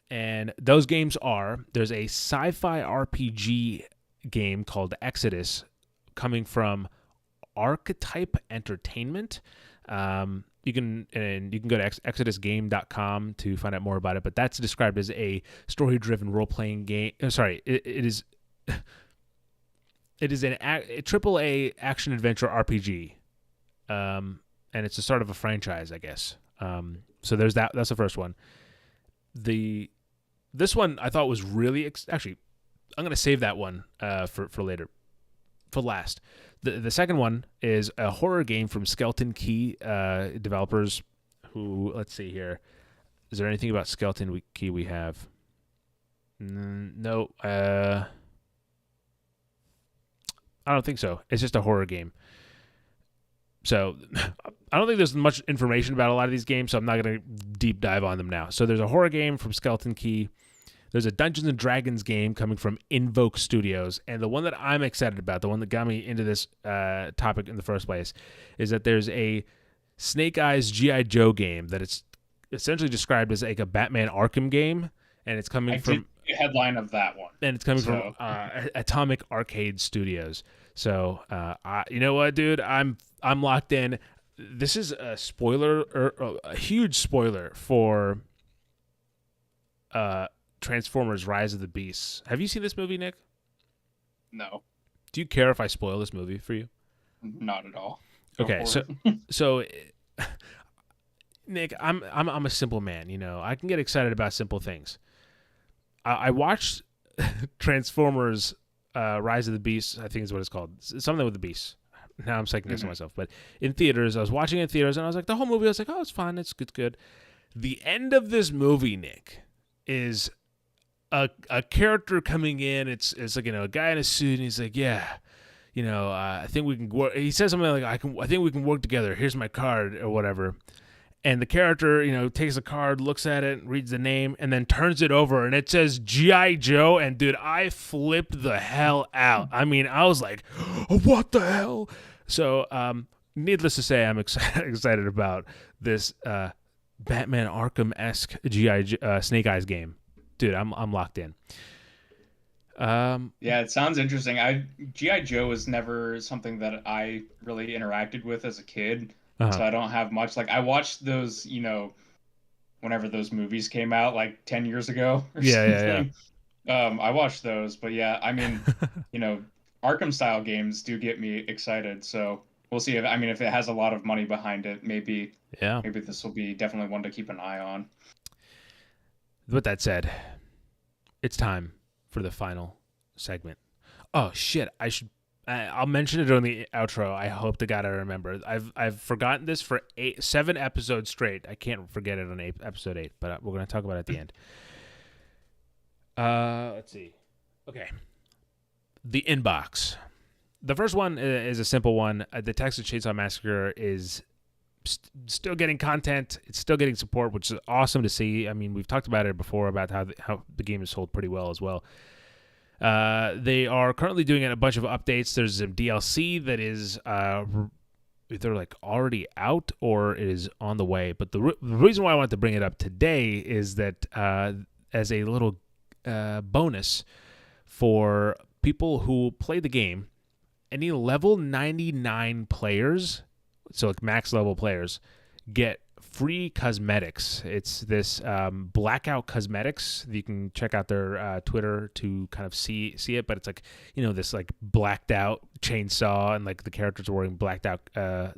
and those games there's a sci-fi RPG game called Exodus, coming from Archetype Entertainment. You can go to exodusgame.com to find out more about it, but that's described as a story-driven role-playing game. Sorry, it is a AAA action-adventure RPG, and it's the start of a franchise, I guess. So there's that. That's the first one. This one I thought was really actually. I'm gonna save that one for later. For last. The second one is a horror game from Skeleton Key developers who, let's see here. Is there anything about Skeleton Key we have? No. I don't think so. It's just a horror game. So I don't think there's much information about a lot of these games, so I'm not going to deep dive on them now. So there's a horror game from Skeleton Key. There's a Dungeons & Dragons game coming from Invoke Studios, and the one that I'm excited about, the one that got me into this topic in the first place, is that there's a Snake Eyes G.I. Joe game that it's essentially described as like a Batman Arkham game, and it's coming from the headline of that one, and it's coming from Atomic Arcade Studios. So, you know what, dude, I'm locked in. This is a spoiler, or a huge spoiler for Transformers: Rise of the Beasts. Have you seen this movie, Nick? No, Do you care if I spoil this movie for you? not at all. Go Okay, for so it. so Nick, I'm a simple man. You know, I can get excited about simple things. I watched Transformers: Rise of the Beasts. I think is what it's called. Something with the beasts. Now I'm second guessing myself, but in theaters, I was watching it in theaters, and I was like, the whole movie, I was like, oh, it's fun, it's good. The end of this movie, Nick, is a character coming in. It's like, a guy in a suit, and he's like, yeah, I think we can work. He says something like, I think we can work together. Here's my card or whatever. And the character, takes the card, looks at it, reads the name, and then turns it over, and it says G.I. Joe. And dude, I flipped the hell out. I mean, I was like, oh, what the hell? So, needless to say, I'm excited about this Batman Arkham-esque Snake Eyes game. Dude, I'm locked in. Yeah, it sounds interesting. GI Joe was never something that I really interacted with as a kid, Uh-huh. so I don't have much. Like I watched those, whenever those movies came out, like 10 years ago or Yeah. something. I watched those, but yeah, I mean, Arkham style games do get me excited. So we'll see if it has a lot of money behind it, maybe Yeah. maybe this will be definitely one to keep an eye on. With that said, it's time for the final segment. Oh shit! I'll mention it during the outro. I hope to God I remember. I've forgotten this for 7 episodes straight. I can't forget it on episode 8, but we're gonna talk about it at the end. Let's see. Okay, the inbox. The first one is a simple one. The Texas Chainsaw Massacre is still getting content. It's still getting support, which is awesome to see. I mean, we've talked about it before about how the game is sold pretty well as well. They are currently doing a bunch of updates. There's some DLC that is either like already out or it is on the way. But the reason why I wanted to bring it up today is that as a little bonus for people who play the game, any level 99 players, so like max level players, get free cosmetics. It's this Blackout Cosmetics. You can check out their Twitter to kind of see it, but it's like, this like blacked out chainsaw, and like the characters are wearing blacked out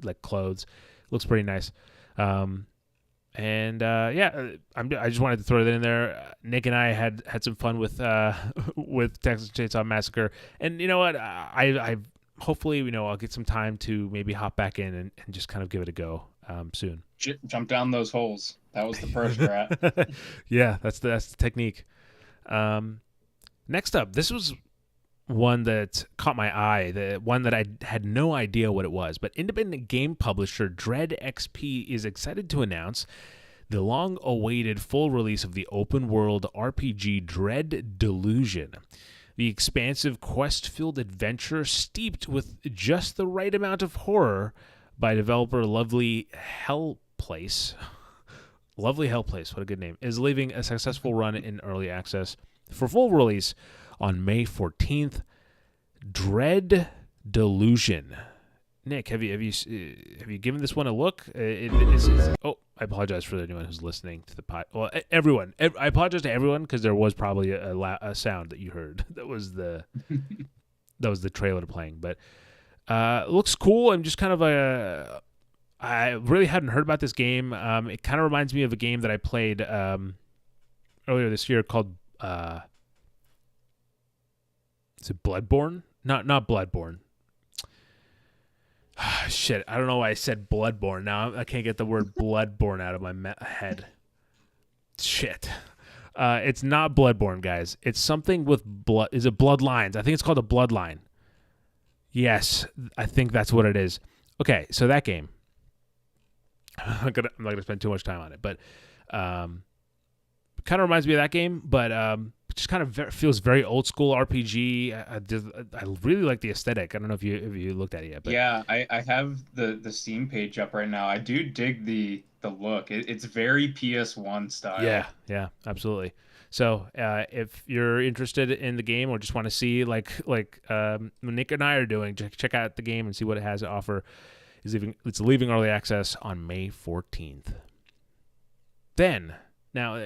like clothes. Looks pretty nice. I just wanted to throw that in there. Nick and I had some fun with Texas Chainsaw Massacre, and you know what? I hopefully I'll get some time to maybe hop back in and just kind of give it a go soon. Jump down those holes. That was the first strat. Yeah, that's the technique. Next up, this was one that caught my eye, the one that I had no idea what it was, but independent game publisher Dread XP is excited to announce the long-awaited full release of the open-world RPG Dread Delusion. The expansive quest-filled adventure steeped with just the right amount of horror by developer Lovely Hell Place. Lovely Hell Place, what a good name, is leaving a successful run in early access for full release on May 14th. Dread Delusion. Nick, have you given this one a look? I apologize for anyone who's listening to the pod. Well, everyone. I apologize to everyone because there was probably a sound that you heard. That was the trailer playing. But it looks cool. I'm just kind of I really hadn't heard about this game. It kind of reminds me of a game that I played earlier this year called is it Bloodborne? Not Bloodborne. Shit, I don't know why I said Bloodborne. Now I can't get the word Bloodborne out of my head. Shit. It's not Bloodborne, guys. It's something with blood. Is it Bloodlines? I think it's called a Bloodline. Yes, I think that's what it is. Okay, so that game. I'm not gonna spend too much time on it, but kind of reminds me of that game, but just kind of feels very old school RPG. I really like the aesthetic. I don't know if you looked at it yet. But yeah, I have the Steam page up right now. I do dig the look. It's very PS1 style. Yeah, absolutely. So if you're interested in the game or just want to see like Nick and I are doing, check out the game and see what it has to offer. It's leaving early access on May 14th. Then now.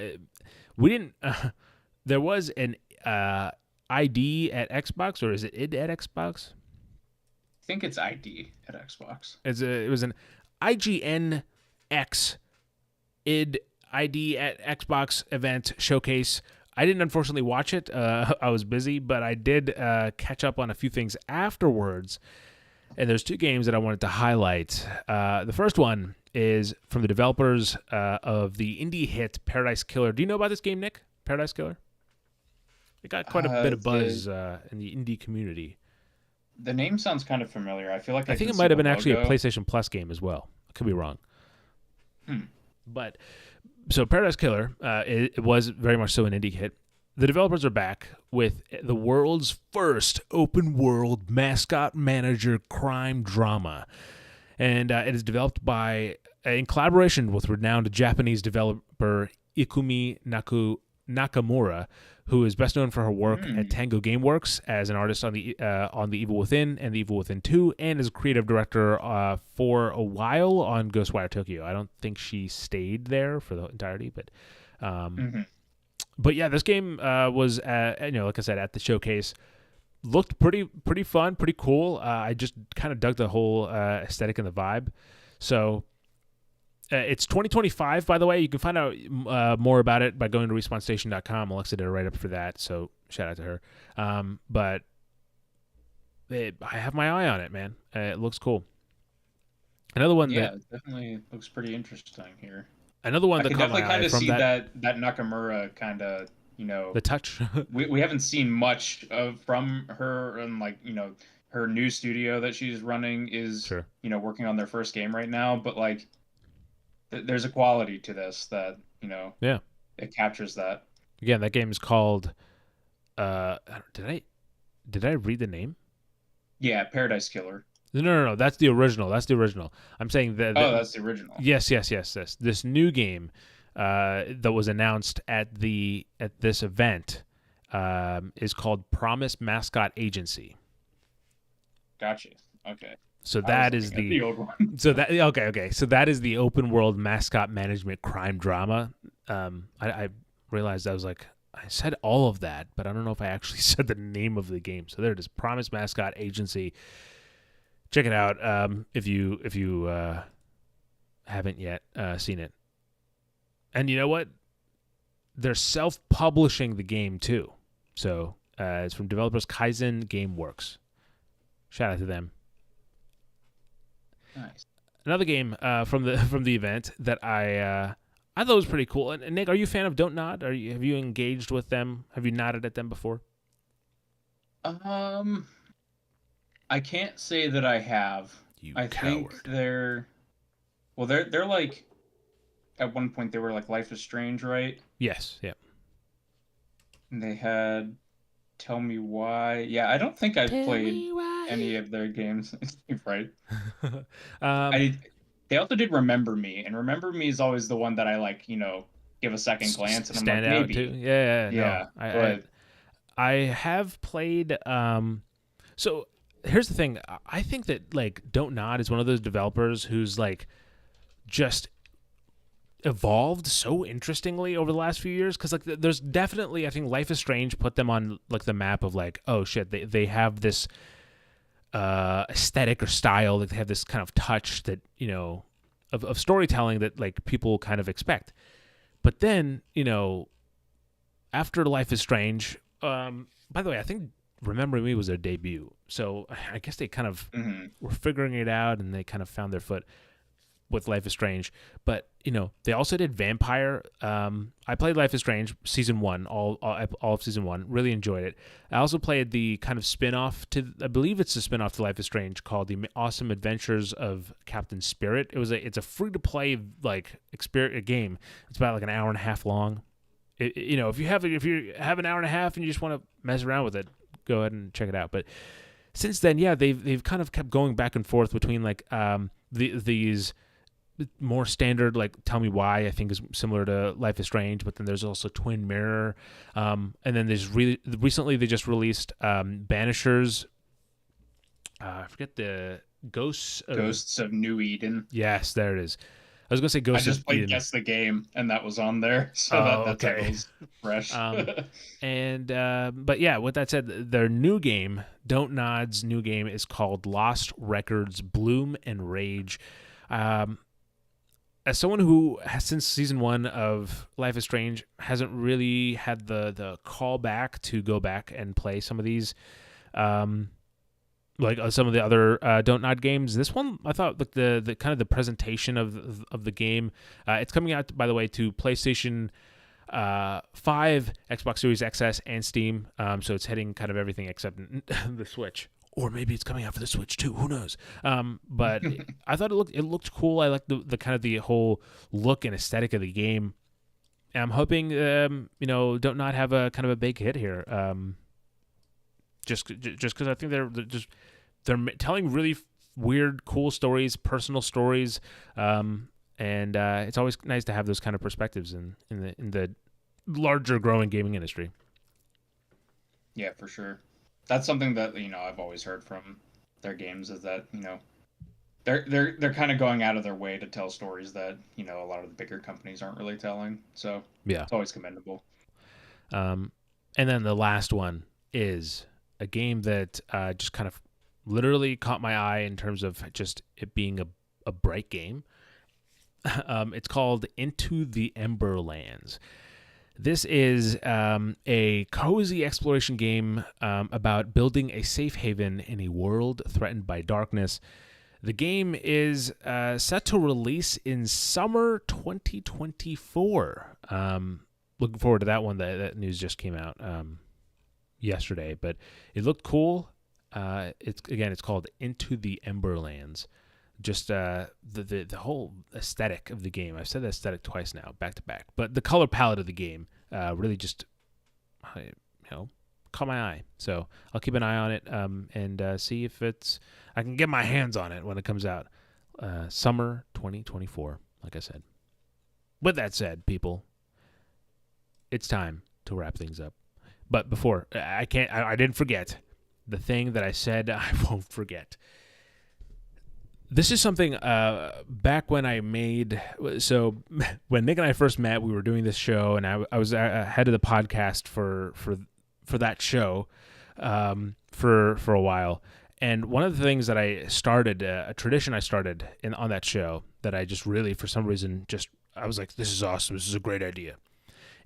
we didn't. There was an ID at Xbox, or is it id at Xbox? I think it's ID at Xbox. It was an IGN X id ID at Xbox event showcase. I didn't unfortunately watch it. I was busy, but I did catch up on a few things afterwards. And there's two games that I wanted to highlight. The first one is from the developers of the indie hit Paradise Killer. Do you know about this game, Nick? Paradise Killer? It got quite a bit of buzz in the indie community. The name sounds kind of familiar. I feel like I think it might have been actually a PlayStation Plus game as well. I could be wrong. But so Paradise Killer, it was very much so an indie hit. The developers are back with the world's first open-world mascot manager crime drama. And it is developed in collaboration with renowned Japanese developer Ikumi Nakamura, who is best known for her work at Tango Gameworks as an artist on the Evil Within and the Evil Within 2, and as creative director for a while on Ghostwire Tokyo. I don't think she stayed there for the entirety, but but yeah, this game was like I said, at the showcase. Looked pretty fun, pretty cool. I just kind of dug the whole aesthetic and the vibe. So it's 2025, by the way. You can find out more about it by going to respawnstation.com. Alexa did a write-up for that, so shout out to her. But I have my eye on it, man. It looks cool. Another one it definitely looks pretty interesting here. Another one that caught my eye kind of from see that Nakamura kind of, the touch. we haven't seen much from her, and her new studio that she's running is working on their first game right now, but there's a quality to this that it captures that. Again, that game is called did I read the name? Yeah, Paradise Killer. No, that's the original. I'm saying that. That's the original. Yes. This new game that was announced at this event is called Promise Mascot Agency. Gotcha. Okay. So that is the old one. So that is the open world mascot management crime drama. I realized I was like, I said all of that, but I don't know if I actually said the name of the game. So there it is, Promise Mascot Agency. Check it out if you haven't yet seen it. And you know what? They're self-publishing the game too. So it's from developers Kaizen Gameworks. Shout out to them. Nice. Another game from the event that I thought was pretty cool. And Nick, are you a fan of Don't Nod? Have you engaged with them? Have you nodded at them before? I can't say that I have. I think they're like, at one point they were like Life is Strange, right? Yes. Yeah. And they had Tell Me Why. Yeah, I don't think I've played any of their games. Right. They also did Remember Me, and Remember Me is always the one that I give a second glance and stand I'm like, out maybe. too. Yeah. No, I have played. So here's the thing. I think that Don't Nod is one of those developers who's just evolved so interestingly over the last few years, because there's definitely, I think Life is Strange put them on the map of oh shit, they have this aesthetic or style, they have this kind of touch that of storytelling that people kind of expect. But then after Life is Strange, by the way, I think Remember Me was their debut, so I guess they kind of were figuring it out, and they kind of found their foot with Life is Strange. But they also did Vampire. I played Life is Strange season 1, all of season 1. Really enjoyed it. I also played the kind of spin-off to, I believe it's a spin-off to Life is Strange, called The Awesome Adventures of Captain Spirit. It's a free-to-play game. It's about an hour and a half long. If you have an hour and a half and you just want to mess around with it, go ahead and check it out. But since then, yeah, they've kind of kept going back and forth between these more standard Tell Me Why, I think is similar to Life is Strange, but then there's also Twin Mirror, and then there's recently they just released Banishers. I forget the Ghosts of New Eden. Yes, there it is. I was gonna say I Ghost of just played Eden. Guess the Game, and that was on there, so Oh, that okay. title's fresh. Um, and but yeah, with that said, their new game, Don't Nod's new game, is called Lost Records: Bloom and Rage. Um, as someone who has, since season 1 of Life is Strange, hasn't really had the call back to go back and play some of these, um, like some of the other Don't Nod games. This one, I thought, like the kind of the presentation of the game. It's coming out, by the way, to PlayStation 5, Xbox Series XS, and Steam. So it's hitting kind of everything except the Switch. Or maybe it's coming out for the Switch too. Who knows? But I thought it looked cool. I like the kind of the whole look and aesthetic of the game. And I'm hoping Don't Not have a kind of a big hit here. Just because I think they're telling really weird, cool stories, personal stories. And it's always nice to have those kind of perspectives in the larger growing gaming industry. Yeah, for sure. That's something that I've always heard from their games is that they're kind of going out of their way to tell stories that a lot of the bigger companies aren't really telling. So Yeah. it's always commendable. And then the last one is a game that just kind of literally caught my eye in terms of just it being a bright game. It's called Into the Emberlands. This is a cozy exploration game about building a safe haven in a world threatened by darkness. The game is set to release in summer 2024. Looking forward to that one. That news just came out yesterday, but it looked cool. It's called Into the Emberlands. Just the whole aesthetic of the game. I've said aesthetic twice now, back to back. But the color palette of the game really just, caught my eye. So I'll keep an eye on it and see if I can get my hands on it when it comes out. Summer 2024, like I said. With that said, people, it's time to wrap things up. But before, I didn't forget the thing that I said I won't forget. This is something back when I made. So when Nick and I first met, we were doing this show, and I was head of the podcast for that show for a while. And one of the things that I started, a tradition I started on that show that I just really, for some reason, I was like, this is awesome. This is a great idea.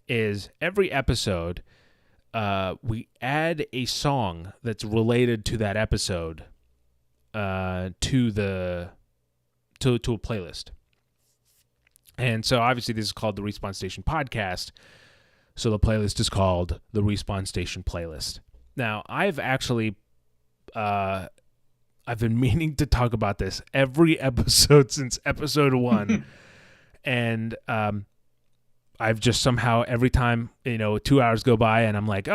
Is every episode we add a song that's related to that episode to a playlist. And so obviously this is called the Respawn Station Podcast. So the playlist is called the Respawn Station Playlist. Now, I've actually I've been meaning to talk about this every episode since episode 1. And I've just somehow every time 2 hours go by and I'm like,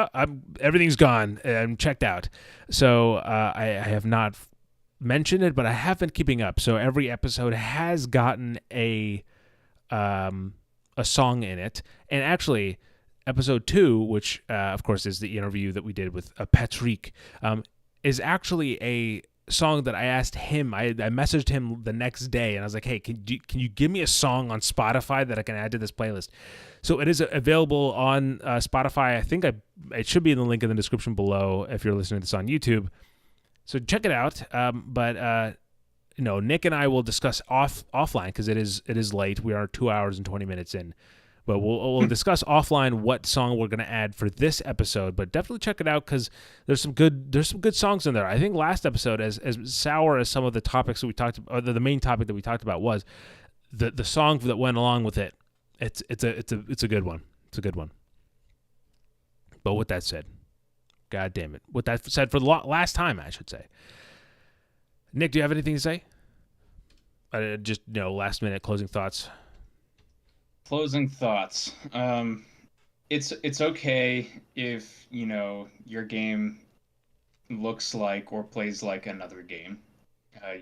everything's gone and I'm checked out. So I have not mentioned it, but I have been keeping up. So every episode has gotten a song in it, and actually, episode 2, which of course is the interview that we did with Patrick, is actually a song that I asked him. I messaged him the next day, and I was like, "Hey, can you give me a song on Spotify that I can add to this playlist?" So it is available on Spotify. I think it should be in the link in the description below if you're listening to this on YouTube. So check it out. But Nick and I will discuss offline because it is late. We are 2 hours and 20 minutes in. But we'll discuss offline what song we're going to add for this episode. But definitely check it out because there's some good songs in there. I think last episode, as sour as some of the topics that we talked about, the main topic that we talked about was the song that went along with it. It's a good one. It's a good one. But with that said, God damn it. With that said, for the last time, I should say. Nick, do you have anything to say? Just last minute closing thoughts. Closing thoughts. It's okay if your game looks like or plays like another game. I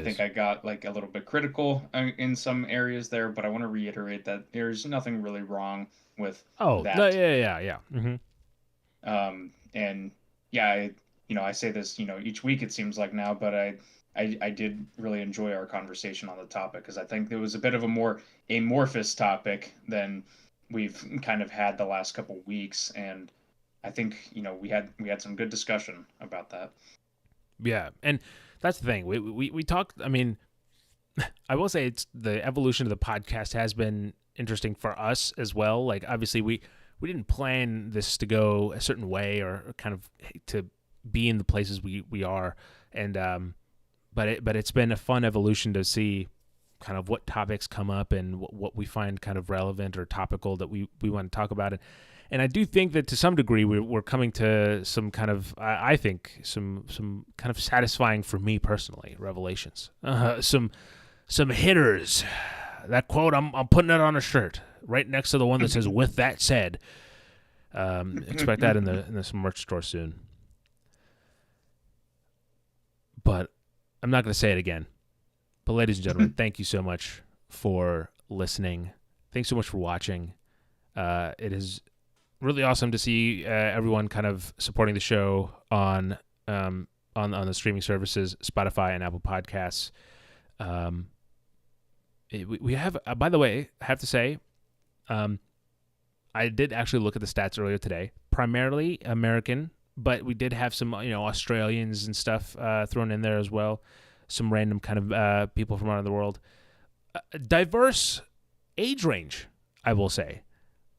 think I got like a little bit critical in some areas there, but I want to reiterate that there's nothing really wrong with Oh, that. yeah. Mm-hmm. And yeah, I say this, each week it seems like now, but I did really enjoy our conversation on the topic because I think it was a bit of a more amorphous topic than we've kind of had the last couple weeks, and I think we had some good discussion about that. Yeah, and that's the thing. We talked. I mean, I will say it's the evolution of the podcast has been interesting for us as well. Like obviously we didn't plan this to go a certain way or kind of to be in the places we are, and but it's been a fun evolution to see kind of what topics come up and what we find kind of relevant or topical that we want to talk about it. And I do think that to some degree we're coming to some kind of I think some kind of satisfying for me personally revelations. Some hitters. That quote I'm putting it on a shirt right next to the one that says "With that said." Expect that in the merch store soon. But I'm not going to say it again. But ladies and gentlemen, thank you so much for listening. Thanks so much for watching. It is really awesome to see everyone kind of supporting the show on the streaming services, Spotify and Apple Podcasts. We have, by the way, I have to say, I did actually look at the stats earlier today. Primarily American, but we did have some Australians and stuff thrown in there as well. Some random kind of people from around the world. Diverse age range, I will say.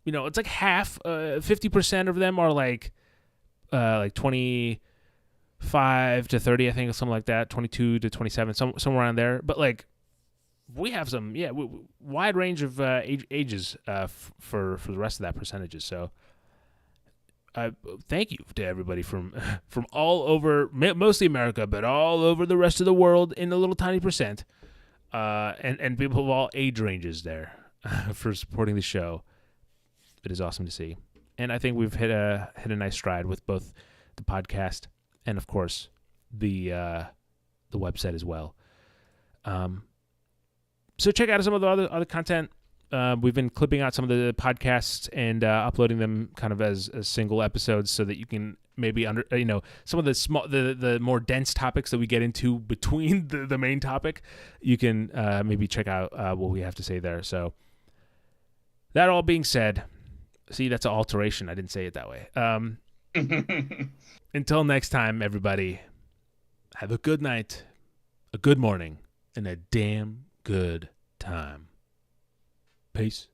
It's like half, 50% of them are like 25 to 30, I think, or something like that. 22 to 27, somewhere around there. But like, we have some, wide range of ages for the rest of that percentages. So, thank you to everybody from all over, mostly America, but all over the rest of the world in a little tiny percent, and people of all age ranges there for supporting the show. It is awesome to see, and I think we've hit a nice stride with both the podcast and, of course, the website as well. So check out some of the other content. We've been clipping out some of the podcasts and uploading them kind of as single episodes so that you can maybe some of the more dense topics that we get into between the main topic. You can maybe check out what we have to say there. So that all being said, see, that's an alteration. I didn't say it that way. Until next time, everybody, have a good night, a good morning, and a damn good time. Peace.